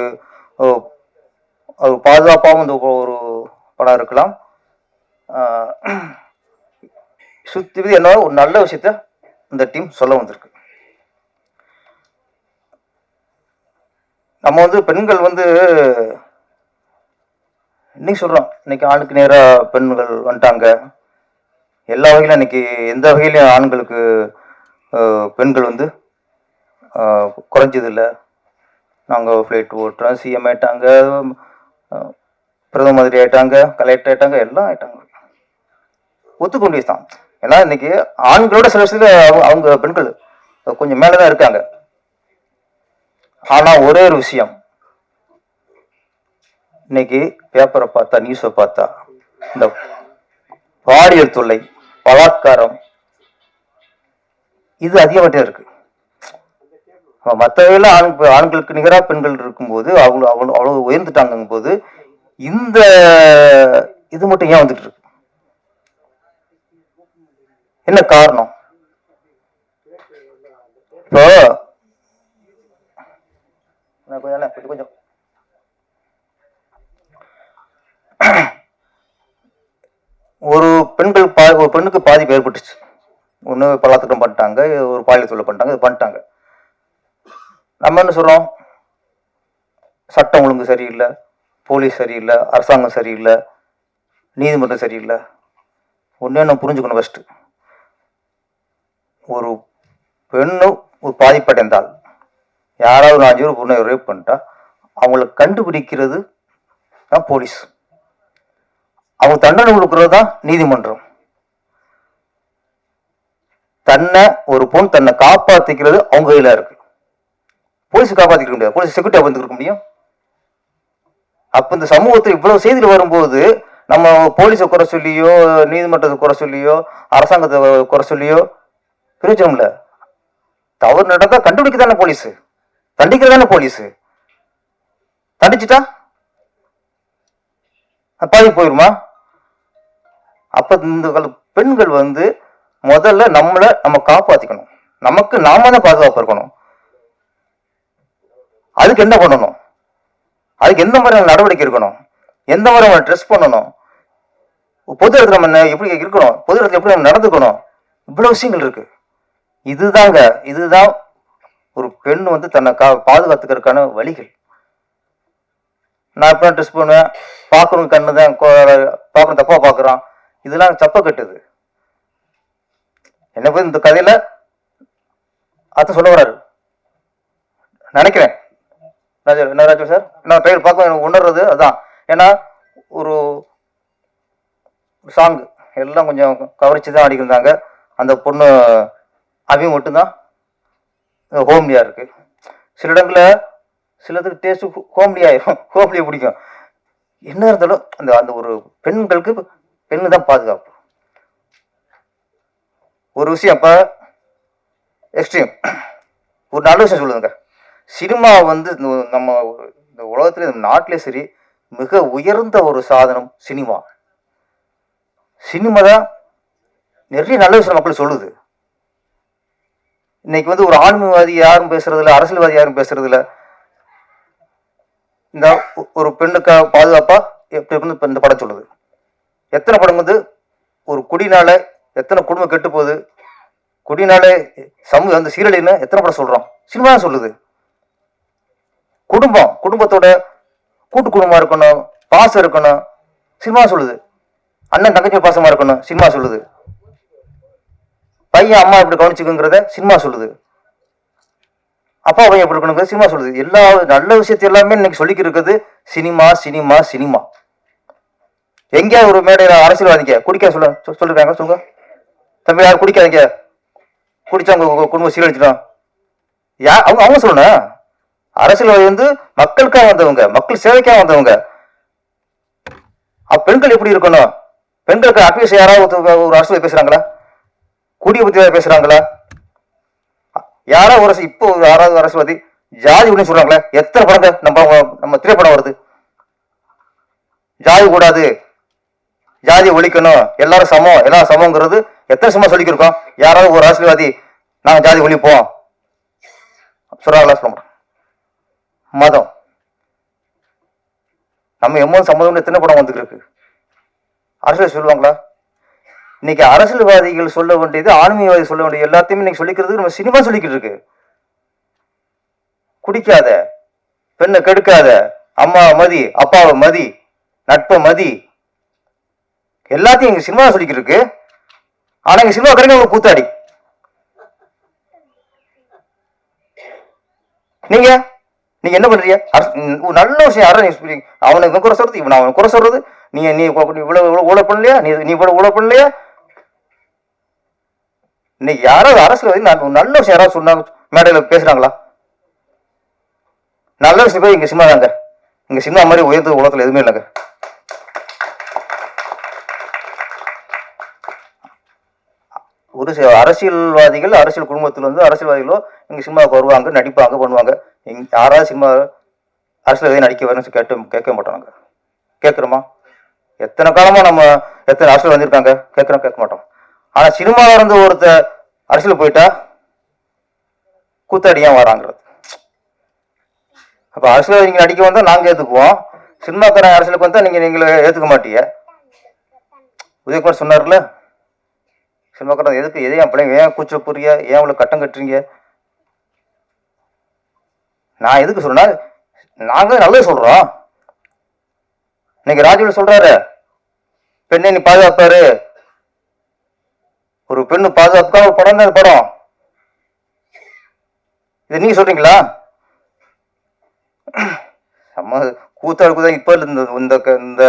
பாதுகாப்பாகவும் இந்த ஒரு படம் இருக்கலாம். சுற்றி என்ன ஒரு நல்ல விஷயத்த இந்த டீம் சொல்ல வந்திருக்கு. நம்ம பெண்கள் இன்னைக்கு சொல்றோம், இன்னைக்கு ஆணுக்கு நேராக பெண்கள் வந்துட்டாங்க. எல்லா வகையிலும் இன்னைக்கு எந்த வகையிலும் ஆண்களுக்கு பெண்கள் குறைஞ்சது இல்லை. நாங்கள் ஃப்ளைட் ஓட்டுறோம், சிஎம் ஆயிட்டாங்க, பிரதம மந்திரி ஆயிட்டாங்க, கலெக்டர் ஆயிட்டாங்க, எல்லாம் ஆயிட்டாங்க. ஒத்துக்கொண்டு தான். ஏன்னா இன்னைக்கு ஆண்களோட சில விஷயத்துல அவங்க பெண்கள் கொஞ்சம் மேலதான் இருக்காங்க. ஆனா ஒரே ஒரு விஷயம், இன்னைக்கு பேப்பரை பார்த்தா, நியூஸை பார்த்தா, இந்த பாலியல் தொல்லை, பலாத்காரம் இது அதிகமாகிட்டே இருக்கு. மற்றவையில ஆண்களுக்கு நிகராக பெண்கள் இருக்கும்போது அவ்வளவு உயர்ந்துட்டாங்க போது இந்த இது மட்டும் ஏன் வந்துட்டு இருக்கு? என்ன காரணம்? இப்போ கொஞ்சம் ஒரு பெண்ணுக்கு பாதிப்பு ஏற்பட்டுச்சு. ஒன்று பலாத்காரம் பண்ணிட்டாங்க, ஒரு பாலியல் தொல்லை பண்ணிட்டாங்க, இது பண்ணிட்டாங்க. நம்ம என்ன சொல்றோம்? சட்டம் ஒழுங்கு சரியில்லை, போலீஸ் சரியில்லை, அரசாங்கம் சரியில்லை, நீதிமன்றம் சரியில்லை. ஒன்னே நம்ம புரிஞ்சுக்கணும். ஃபர்ஸ்ட், ஒரு பெண்ணு ஒரு பாதிப்படைந்தால், யாராவது ஒரு 5 பொண்ணை ரேப் பண்ணிட்டா அவங்களை கண்டுபிடிக்கிறது தான் போலீஸ், அவங்க தண்டனை கொடுக்கறது தான் நீதிமன்றம். ஒரு பொண்ணு தன்னை காப்பாத்திக்கிறது அவங்க கையில இருக்கு. போலீஸ் காப்பாத்திக்க முடியாது, போலீஸ் செக்யூரிட்டி வந்து இருக்க முடியும். அப்ப இந்த சமூகத்தில் இவ்வளவு செய்திகள் வரும்போது நம்ம போலீஸை குறை சொல்லியோ, நீதிமன்றத்தை குறை சொல்லியோ, அரசாங்கத்தை குறை சொல்லியோ பிரயோஜனம் இல்லை. தவறு நடந்தா கண்டுபிடிக்க தானே போலீஸ், தண்டிக்கிறதானே போலீஸ். தண்டிச்சுட்டா பாதி போயிருமா? அப்ப இந்த பெண்கள் வந்து முதல்ல நம்ம காப்பாத்திக்கணும். நமக்கு நாம தான் பாதுகாப்பு இருக்கணும். அதுக்கு என்ன பண்ணணும்? அதுக்கு எந்த மாதிரி நடவடிக்கை இருக்கணும்? எந்த மாதிரி நம்ம ட்ரெஸ் பண்ணணும்? பொது இடத்துல நம்ம எப்படி இருக்கணும்? பொது இடத்துல எப்படி நம்ம நடந்துக்கணும்? இவ்வளவு விஷயங்கள் இருக்கு. இதுதான் ஒரு பெண் வந்து தன்னை பாதுகாத்துக்கிறதுக்கான வழிகள். நான் எப்ப ட்ரெஸ் பண்ணுவேன், பார்க்கணும் கண்ணு தான் பார்க்கணும், தப்பா பார்க்குறான், இதெல்லாம் சப்ப கட்டுது. என்ன போய் இந்த கதையில அத சொல்ல வராரு நினைக்கிறேன் ராஜு சார். நான் ட்ரெயிலர் பார்க்க உணர்றது அதான். ஏன்னா ஒரு சாங் எல்லாம் கொஞ்சம் கவரிச்சு தான் ஆடிக்கிருந்தாங்க. அந்த பொண்ணு அவங்க மட்டும்தான் ஹோம்லியா இருக்கு. சில இடங்களில் சிலதுக்கு டேஸ்ட் ஹோம்லி ஆயிரும், ஹோம்லியை பிடிக்கும். என்ன இருந்தாலும் அந்த ஒரு பெண்களுக்கு பெண்ணு தான் பாதுகாப்பு. ஒரு விஷயம் அப்ப எக்ஸ்ட்ரீம் ஒரு நல்ல விஷயம் சொல்லுங்க. சினிமா வந்து நம்ம இந்த உலகத்துல நாட்டிலே சரி மிக உயர்ந்த ஒரு சாதனம் சினிமா. சினிமா தான் நிறைய நல்ல விஷயம் மக்கள் சொல்லுது. இன்னைக்கு வந்து ஒரு ஆன்மீகவாதி யாரும் பேசுறது இல்லை, அரசியல்வாதி யாரும் பேசுறது இல்லை. இந்த ஒரு பெண்ணுக்கு பாதுகாப்பா எப்படி இருக்குன்னு இந்த படம் சொல்லுது. எத்தனை படம் வந்து ஒரு குடினால எத்தனை குடும்பம் கெட்டு போகுது, குடினால சமூக அந்த சீரழின்னு எத்தனை படம் சொல்றோம். சினிமா தான் சொல்லுது. குடும்பத்தோட கூட்டு குடும்பமா இருக்கணும், பாசம் இருக்கணும், சினிமா சொல்லுது. அண்ணன் தங்கச்சி பாசமா இருக்கணும், சினிமா சொல்லுது. பையன் அம்மா எப்படி கவனிச்சுக்குங்கிறத சினிமா சொல்லுது. அப்பா பையன் எப்படி இருக்கணுங்கிறது சினிமா சொல்லுது. எல்லா நல்ல விஷயத்தை எல்லாமே இன்னைக்கு சொல்லிக்கிட்டு இருக்குது சினிமா சினிமா சினிமா. எங்கேயா ஒரு மேடையில அரசியல்வாதிங்க குடிக்க சொல்லிருக்காங்க சொல்லுங்க தம்பி, யாரும் குடிக்காதீங்க, குடிச்சா உங்க குடும்பம் சீரழிச்சிடும். அவங்க சொல்லணும். அரசியல்வாதி வந்து மக்களுக்காக வந்தவங்க, மக்கள் சேவைக்காக வந்தவங்க. பெண்கள் எப்படி இருக்கணும்? பெண்களுக்கு அட்வைஸ் யாராவது ஒரு அரசியல் பேசுறாங்களா? குடியை பத்தி பேசுறாங்களா? யாராவது ஒரு இப்போ யாராவது அரசியல்வாதி ஜாதி அப்படின்னு சொல்றாங்களே? எத்தனை படங்க நம்ம திரைப்படம் வருது, ஜாதி கூடாது, ஜாதி ஒழிக்கணும், எல்லாரும் சமங்கிறது எத்தனை சமம் சொல்லிக்கிருக்கோம்? யாராவது ஒரு அரசியல்வாதி நாங்க ஜாதி ஒழிப்போம் சொல்றாங்களா? சொல்ல மாட்டோம். மதம் நம்ம எம்மோது சம்மதம் எத்தனை படம் வந்துட்டு இருக்கு. அரசியல் சொல்லுவாங்களா? இன்னைக்கு அரசியல்வாதிகள் சொல்ல வேண்டியது, ஆன்மீகவாதி சொல்ல வேண்டியது எல்லாத்தையுமே இன்னைக்கு சொல்லிக்கிறது நம்ம சினிமா சொல்லிக்கிட்டு இருக்கு. குடிக்காத, பெண்ணை கெடுக்காத, அம்மாவை மதி, அப்பாவை மதி, நட்பை மதி, எல்லாத்தையும் எங்க சினிமா சொல்லிக்கிட்டு இருக்கு. ஆனா எங்க சினிமா கடைங்க ஒரு கூத்தாடி. நீங்க என்ன பண்றீங்க? நல்ல விஷயம் யாரும் அவனுக்கு குறை சொல்றது, இவன் அவன் குறை சொல்றது, நீ இவ்வளவு ஊழல் பண்ணலையா, நீ இவ்வளவு ஊழல் பண்ணலையா? இன்னைக்கு யாராவது அரசியல் நல்ல விஷயம் யாராவது சொன்னாங்க மேடையில பேசுறாங்களா? நல்ல விஷயம் போய் எங்க சினிமா தாங்க. எங்க சினிமா மாதிரி உயர்ந்த உலகத்துல எதுவுமே இல்லைங்க. ஒரு அரசியல்வாதிகள், அரசியல் குடும்பத்துல வந்து அரசியல்வாதிகளோ எங்க சினிமாவுக்கு வருவாங்க, நடிப்பாங்க, பண்ணுவாங்க. யாராவது சினிமா அரசியல்வாதி நடிக்க வரணும்னு கேட்க மாட்டோம். கேட்கிறோமா? எத்தனை காலமா நம்ம எத்தனை அரசியல் வந்திருக்காங்க, கேட்க மாட்டோம். ஆனா சினிமாவில இருந்து ஒருத்தர் அரசியல் போயிட்டா கூத்தாடியா வராங்கிறது. அப்ப அரசியல் நீங்க நடிக்க வந்தா நாங்க ஏத்துக்குவோம், சினிமாக்காரன் அரசியலுக்கு வந்தா நீங்களை ஏத்துக்க மாட்டீங்க. உதயகுமார் சொன்னார்ல, சினிமாக்காரன் எதுக்கு எதையும் பிள்ளைங்க ஏன் கூச்ச புரிய, ஏன் அவ்வளவு கட்டம் கட்டுறீங்க? நான் எதுக்கு சொல்றேன்னா, நாங்க நல்லது சொல்றோம். இன்னைக்கு ராஜுவில் சொல்றாரு, பெண்ணை நீ பாதுகாப்பாரு, ஒரு பெண்ணு பாதுகாப்புக்காக ஒரு படம் தான் படம். இது நீங்க சொல்றீங்களா? நம்ம கூத்தாடுக்குதான் இப்ப இல்ல, இந்த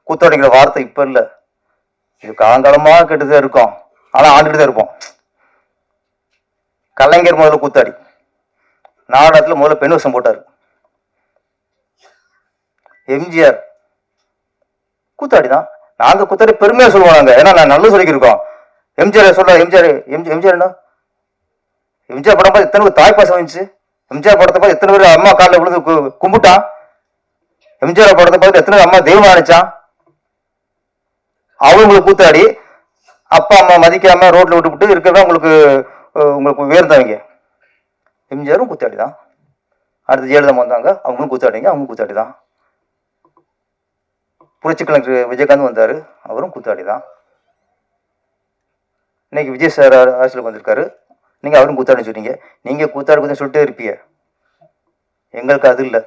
கூத்தாடிங்கிற வார்த்தை இப்ப இல்ல, இது காலங்காலமா கெட்டுதான் இருக்கும். ஆனா ஆண்டுகிட்டு தான் இருப்போம். கலைஞர் முதல்ல கூத்தாடி, நாடகத்துல முதல்ல பெண் வேஷம் போட்டாரு. எம்ஜிஆர் கூத்தாடி தான். நாங்க கூத்தாடி பெருமையா சொல்லுவோம் நாங்க, ஏன்னா நான் நல்லா சொல்லிக்கிருக்கோம். எம்ஜிஆர் சொல்ல, எம்ஜிஆர் என்ன எம்ஜிஆர் படம் பார்த்து எத்தனை பேர் தாய் பாசம் வந்துச்சு? எம்ஜிஆர் படத்தை பார்த்து எத்தனை பேர் அம்மா காலில் விழுந்து கும்பிட்டான்? எம்ஜிஆர் படத்தை பார்த்து எத்தனை பேர் அம்மா தெய்வம் நினைச்சான்? அவங்களுக்கு கூத்தாடி அப்பா அம்மா மதிக்காம ரோட்ல விட்டுவிட்டு இருக்கவே உங்களுக்கு உயர்ந்தவங்க. எம்ஜிஆரும் கூத்தாடி தான். அடுத்து ஜெயலலிதா வந்தாங்க, அவங்களும் கூத்தாடிங்க, அவங்க கூத்தாடி தான். புரட்சி கலைஞர் விஜயகாந்த் வந்தாரு, அவரும் கூத்தாடி தான். இன்னைக்கு விஜய் சார் அரசியலுக்கு வந்திருக்காரு, நீங்க அவரும் கூத்தாடி சொன்னீங்க. நீங்க கூத்தாடி கூத்தாடி சொல்லிட்டே இருப்பீங்க. எங்களுக்கு அது இல்லை.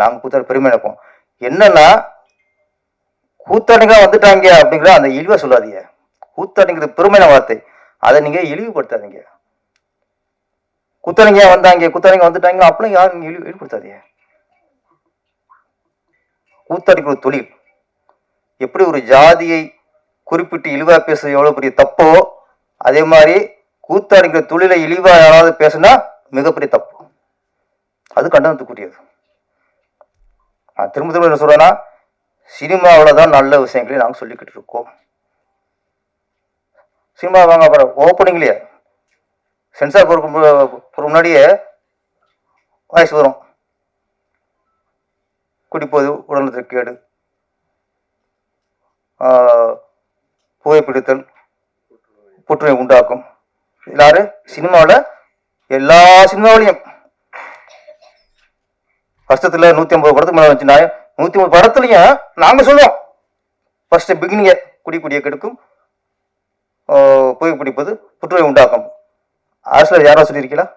நாங்கள் கூத்தாடி பெருமை நினைப்போம். என்னன்னா கூத்தாடிங்க வந்துட்டாங்க அப்படிங்கிற அந்த இழிவா சொல்லாதீங்க. கூத்தாடிங்கிறது பெருமையான வார்த்தை, அதை நீங்க இழிவுபடுத்தாதீங்க. கூத்தாடிங்க வந்தாங்க, கூத்தாடிங்க வந்துட்டாங்க அப்படிலாம் யாரும் நீங்க இழிவுபடுத்தாதீங்க. கூத்தாடிக்கிற ஒரு தொழில் எப்படி ஒரு ஜாதியை குறிப்பிட்டு இழிவா பேச எவ்வளவு பெரிய தப்போ, அதே மாதிரி கூத்தாடிக்கிற தொழிலை இழிவா யாராவது பேசினா மிகப்பெரிய தப்பு. அது கண்டனத்துக்குரியது. நான் திரும்ப திரும்ப என்ன சொல்றேன்னா, சினிமாவில் தான் நல்ல விஷயங்களையும் நாங்கள் சொல்லிக்கிட்டு இருக்கோம். சினிமா வாங்க அப்புறம் ஓப்பனிங்லேயே சென்சார் போகிற முன்னாடியே வாய்ஸ் வரும், குடிப்போது உடல்நலத்திற்கு கேடு, புகைப்பிடித்தல் புற்றுநோய் உண்டாக்கும். எல்லாரு சினிமாவில் எல்லா சினிமாவிலையும் வருஷத்துல 150 படத்துக்கு மேலே வந்துச்சுன்னா 150 படத்துலையும் நாங்கள் சொல்லுவோம் ஃபர்ஸ்ட் பிகினிங்க குடிய கெடுக்கும், புகைப்பிடிப்பது புற்றுநோய் உண்டாக்கும். அரசியல் யாரோ சொல்லியிருக்கீங்களா?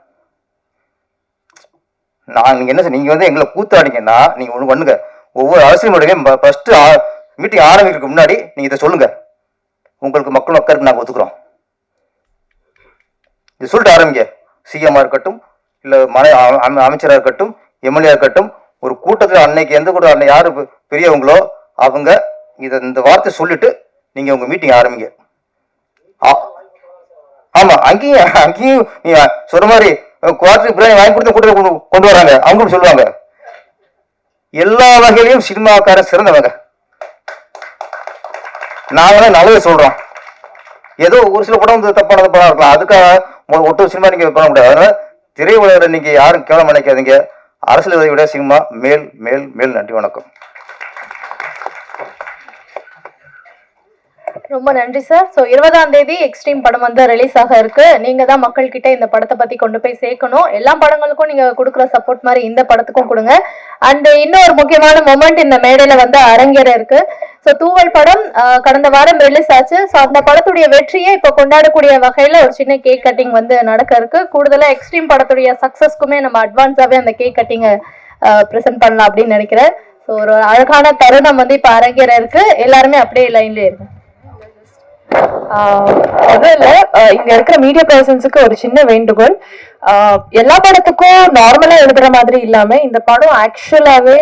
நீங்க என்ன நீங்க வந்து எங்களை கூத்தாடிங்கன்னா நீங்க ஒண்ணு பண்ணுங்க. ஒவ்வொரு அரசியல் முறையிலையும் ஃபர்ஸ்ட் மீட்டிங் ஆரம்பிக்கிறதுக்கு முன்னாடி நீங்க இதை சொல்லுங்க, உங்களுக்கு மக்கள் மக்களுக்கு நாங்கள் ஒத்துக்கிறோம். இது சொல்லிட்டு ஆரம்பிங்க. சிஎம்ஆ இருக்கட்டும், இல்லை அமைச்சராக இருக்கட்டும், எம்எல்ஏ இருக்கட்டும், ஒரு கூட்டத்தில் அன்னைக்கு எந்த கூட அன்னை யாரு பெரியவங்களோ அவங்க இந்த வார்த்தை சொல்லிட்டு நீங்க உங்க மீட்டிங் ஆரம்பிங்க. ஆமா, அங்கேயும் நீ சொல்ற மாதிரி குவார்டர் பிரியாணி வாங்கி கொடுத்த கூட்டத்தில் கொண்டு வராங்க, அவங்களும் சொல்லுவாங்க. எல்லா வகையிலையும் சினிமாக்காரன் சிறந்தவங்க. நாங்களே நல்லதை சொல்றோம். ஏதோ ஒரு சில படம் வந்து தப்பான படம் இருக்கலாம், அதுக்காக ஒட்டு சினிமா நீங்க பண்ண முடியாது. அதனால திரையுலகில் இன்னைக்கு யாரும் கேவலம் நினைக்காதீங்க. அரசியலை விட சினிமா மேல் மேல் மேல். நன்றி, வணக்கம். ரொம்ப நன்றி சார். ஸோ 20ஆம் தேதி எக்ஸ்ட்ரீம் படம் வந்து ரிலீஸ் ஆக இருக்கு. நீங்க தான் மக்கள் கிட்ட இந்த படத்தை பத்தி கொண்டு போய் சேர்க்கணும். எல்லா படங்களுக்கும் நீங்க கொடுக்குற சப்போர்ட் மாதிரி இந்த படத்துக்கும் கொடுங்க. அண்ட் இன்னொரு முக்கியமான மொமெண்ட் இந்த மேடையில வந்து அரங்கேற இருக்கு. ஸோ தூவல் படம் கடந்த வாரம் ரிலீஸ் ஆச்சு. ஸோ அந்த படத்துடைய வெற்றியை இப்போ கொண்டாடக்கூடிய வகையில ஒரு சின்ன கேக் கட்டிங் வந்து நடக்க இருக்கு. கூடுதலா எக்ஸ்ட்ரீம் படத்துடைய சக்சஸ்க்குமே நம்ம அட்வான்ஸாவே அந்த கேக் கட்டிங்கை ப்ரெசென்ட் பண்ணலாம் அப்படின்னு நினைக்கிறேன். ஸோ ஒரு அழகான தருணம் வந்து இப்போ அரங்கேற இருக்கு. எல்லாருமே அப்படியே லைன்ல இருக்கு. முதல்ல இங்க இருக்கிற மீடியா பர்சன்ஸுக்கு ஒரு சின்ன வேண்டுகோள். எல்லா படத்துக்கும் நார்மலா எழுதுற மாதிரி இல்லாம இந்த படம் ஆக்சுவலாவே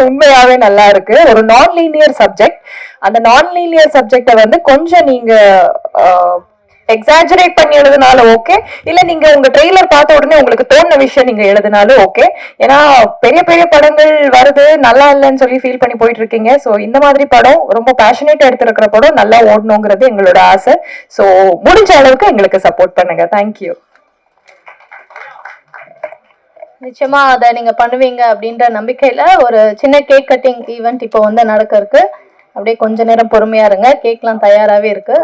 உண்மையாவே நல்லா இருக்கு. ஒரு நான் லீனியர் சப்ஜெக்ட். அந்த நான் லீனியர் சப்ஜெக்ட வந்து கொஞ்சம் நீங்க எக்ஸாஜரேட் பண்ணி எழுதினாலும் ஓகே, இல்ல நீங்க உங்க ட்ரெய்லர் பார்த்த உடனே உங்களுக்கு தோணுன விஷயம் நீங்க எழுதினாலும் ஓகே. ஏன்னா பெரிய பெரிய படங்கள் வருது, நல்லா இல்லைன்னு சொல்லி ஃபீல் பண்ணி போயிட்டு இருக்கீங்க. ஸோ இந்த மாதிரி படம் ரொம்ப பேஷனேட்டா எடுத்திருக்கிற படம் நல்லா ஓடணுங்கிறது எங்களோட ஆசை. ஸோ முடிஞ்ச அளவுக்கு எங்களுக்கு சப்போர்ட் பண்ணுங்க. தேங்க்யூ. நிச்சயமா அதை நீங்க பண்ணுவீங்க அப்படின்ற நம்பிக்கையில ஒரு சின்ன கேக் கட்டிங் ஈவெண்ட் இப்போ வந்து நடக்க இருக்கு. அப்படியே கொஞ்ச நேரம் பொறுமையா இருங்க. கேக்லாம் தயாராகவே இருக்கு.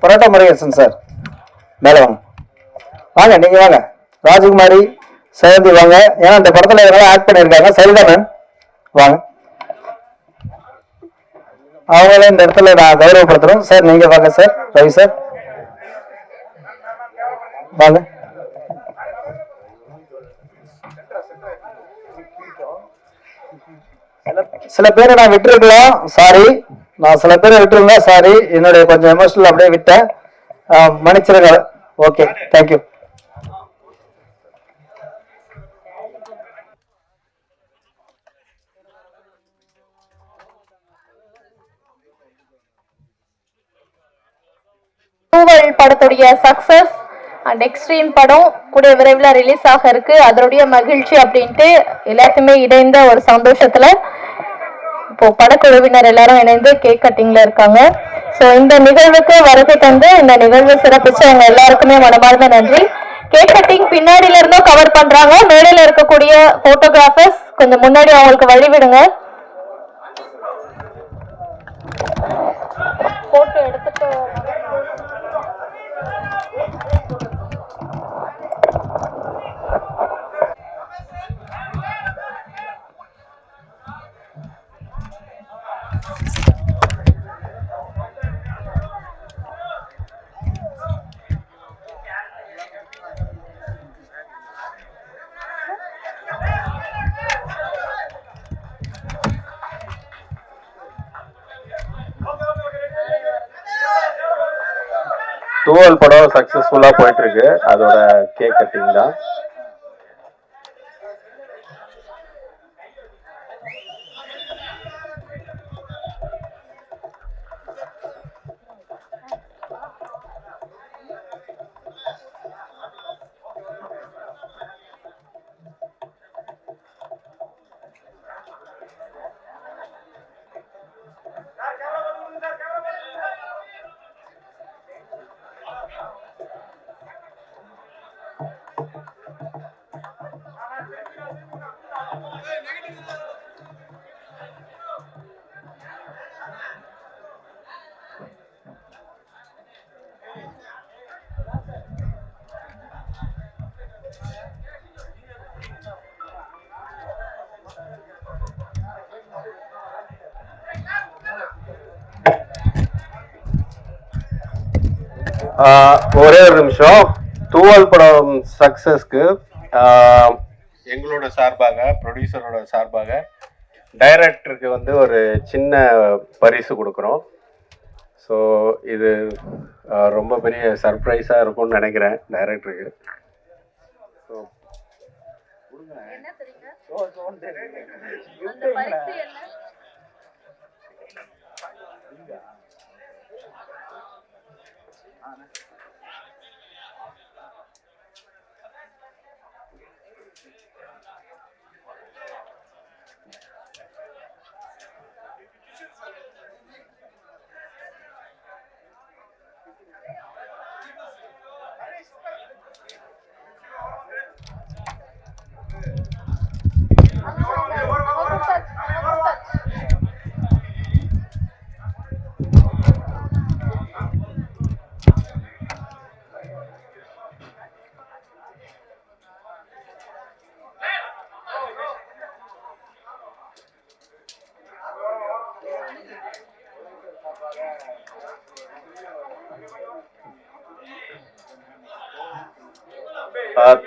பரோட்டா முருகேசன் சார் மேல வாங்க. வாங்க, நீங்க வாங்க. ராஜகுமாரி சேந்தி வாங்க. ஏன்னா இந்த படத்துல இதெல்லாம் ஆக்ட் பண்ணியிருக்காங்க. சரிதா மேம் வாங்க. அவங்களே இந்த இடத்துல நான் கௌரவப்படுத்துறோம். சார் நீங்க வாங்க. சார் ரவி சார் வாங்க. சில பேரை நான் விட்டுருக்கலாம், சாரி. நான் சில பேரை விட்டுருந்தேன், சாரி. என்னுடைய கொஞ்சம் எமோஷனல் அப்படியே விட்டேன், மன்னிச்சிருங்க. Okay, thank you. தூவல் படத்துடைய சக்சஸ் அண்ட் எக்ஸ்ட்ரீம் படம் கூடிய விரைவில் ரிலீஸ் ஆக இருக்கு. அதனுடைய மகிழ்ச்சி அப்படின்ட்டு எல்லாத்தையுமே இணைந்த ஒரு சந்தோஷத்துல இப்போ படக்குழுவினர் எல்லாரும் இணைந்து கேக் கட்டிங்ல இருக்காங்க. ஸோ இந்த நிகழ்வுக்கு வருகை தந்து இந்த நிகழ்வு சிறப்பிச்சு அவங்க எல்லாருக்குமே மனமார்ந்த நன்றி. கேக் கட்டிங் பின்னாடியில இருந்தும் கவர் பண்றாங்க. மேடையில இருக்கக்கூடிய போட்டோகிராஃபர்ஸ் கொஞ்சம் முன்னாடி அவங்களுக்கு வழி விடுங்க. போட்டோ எடுத்துட்டு தூவல் படம் சக்சஸ்ஃபுல்லா போயிட்டு இருக்கு. அதோட கேக் கட்டிங் தான். ஒரே ஒரு நிமிஷம். தூவல் படம் சக்சஸ்க்கு எங்களோட சார்பாக, ப்ரொடியூசரோட சார்பாக டைரக்டருக்கு வந்து ஒரு சின்ன பரிசு கொடுக்குறோம். ஸோ இது ரொம்ப பெரிய சர்ப்ரைஸாக இருக்கும்னு நினைக்கிறேன் டைரக்டருக்கு. ஸோ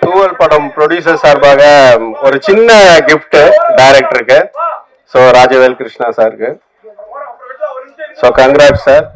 தூவல் படம் ப்ரொடியூசர் சார்பாக ஒரு சின்ன கிஃப்ட் டைரக்டருக்கு. ஸோ ராஜவேல் கிருஷ்ணா சாருக்கு. So congrats sir.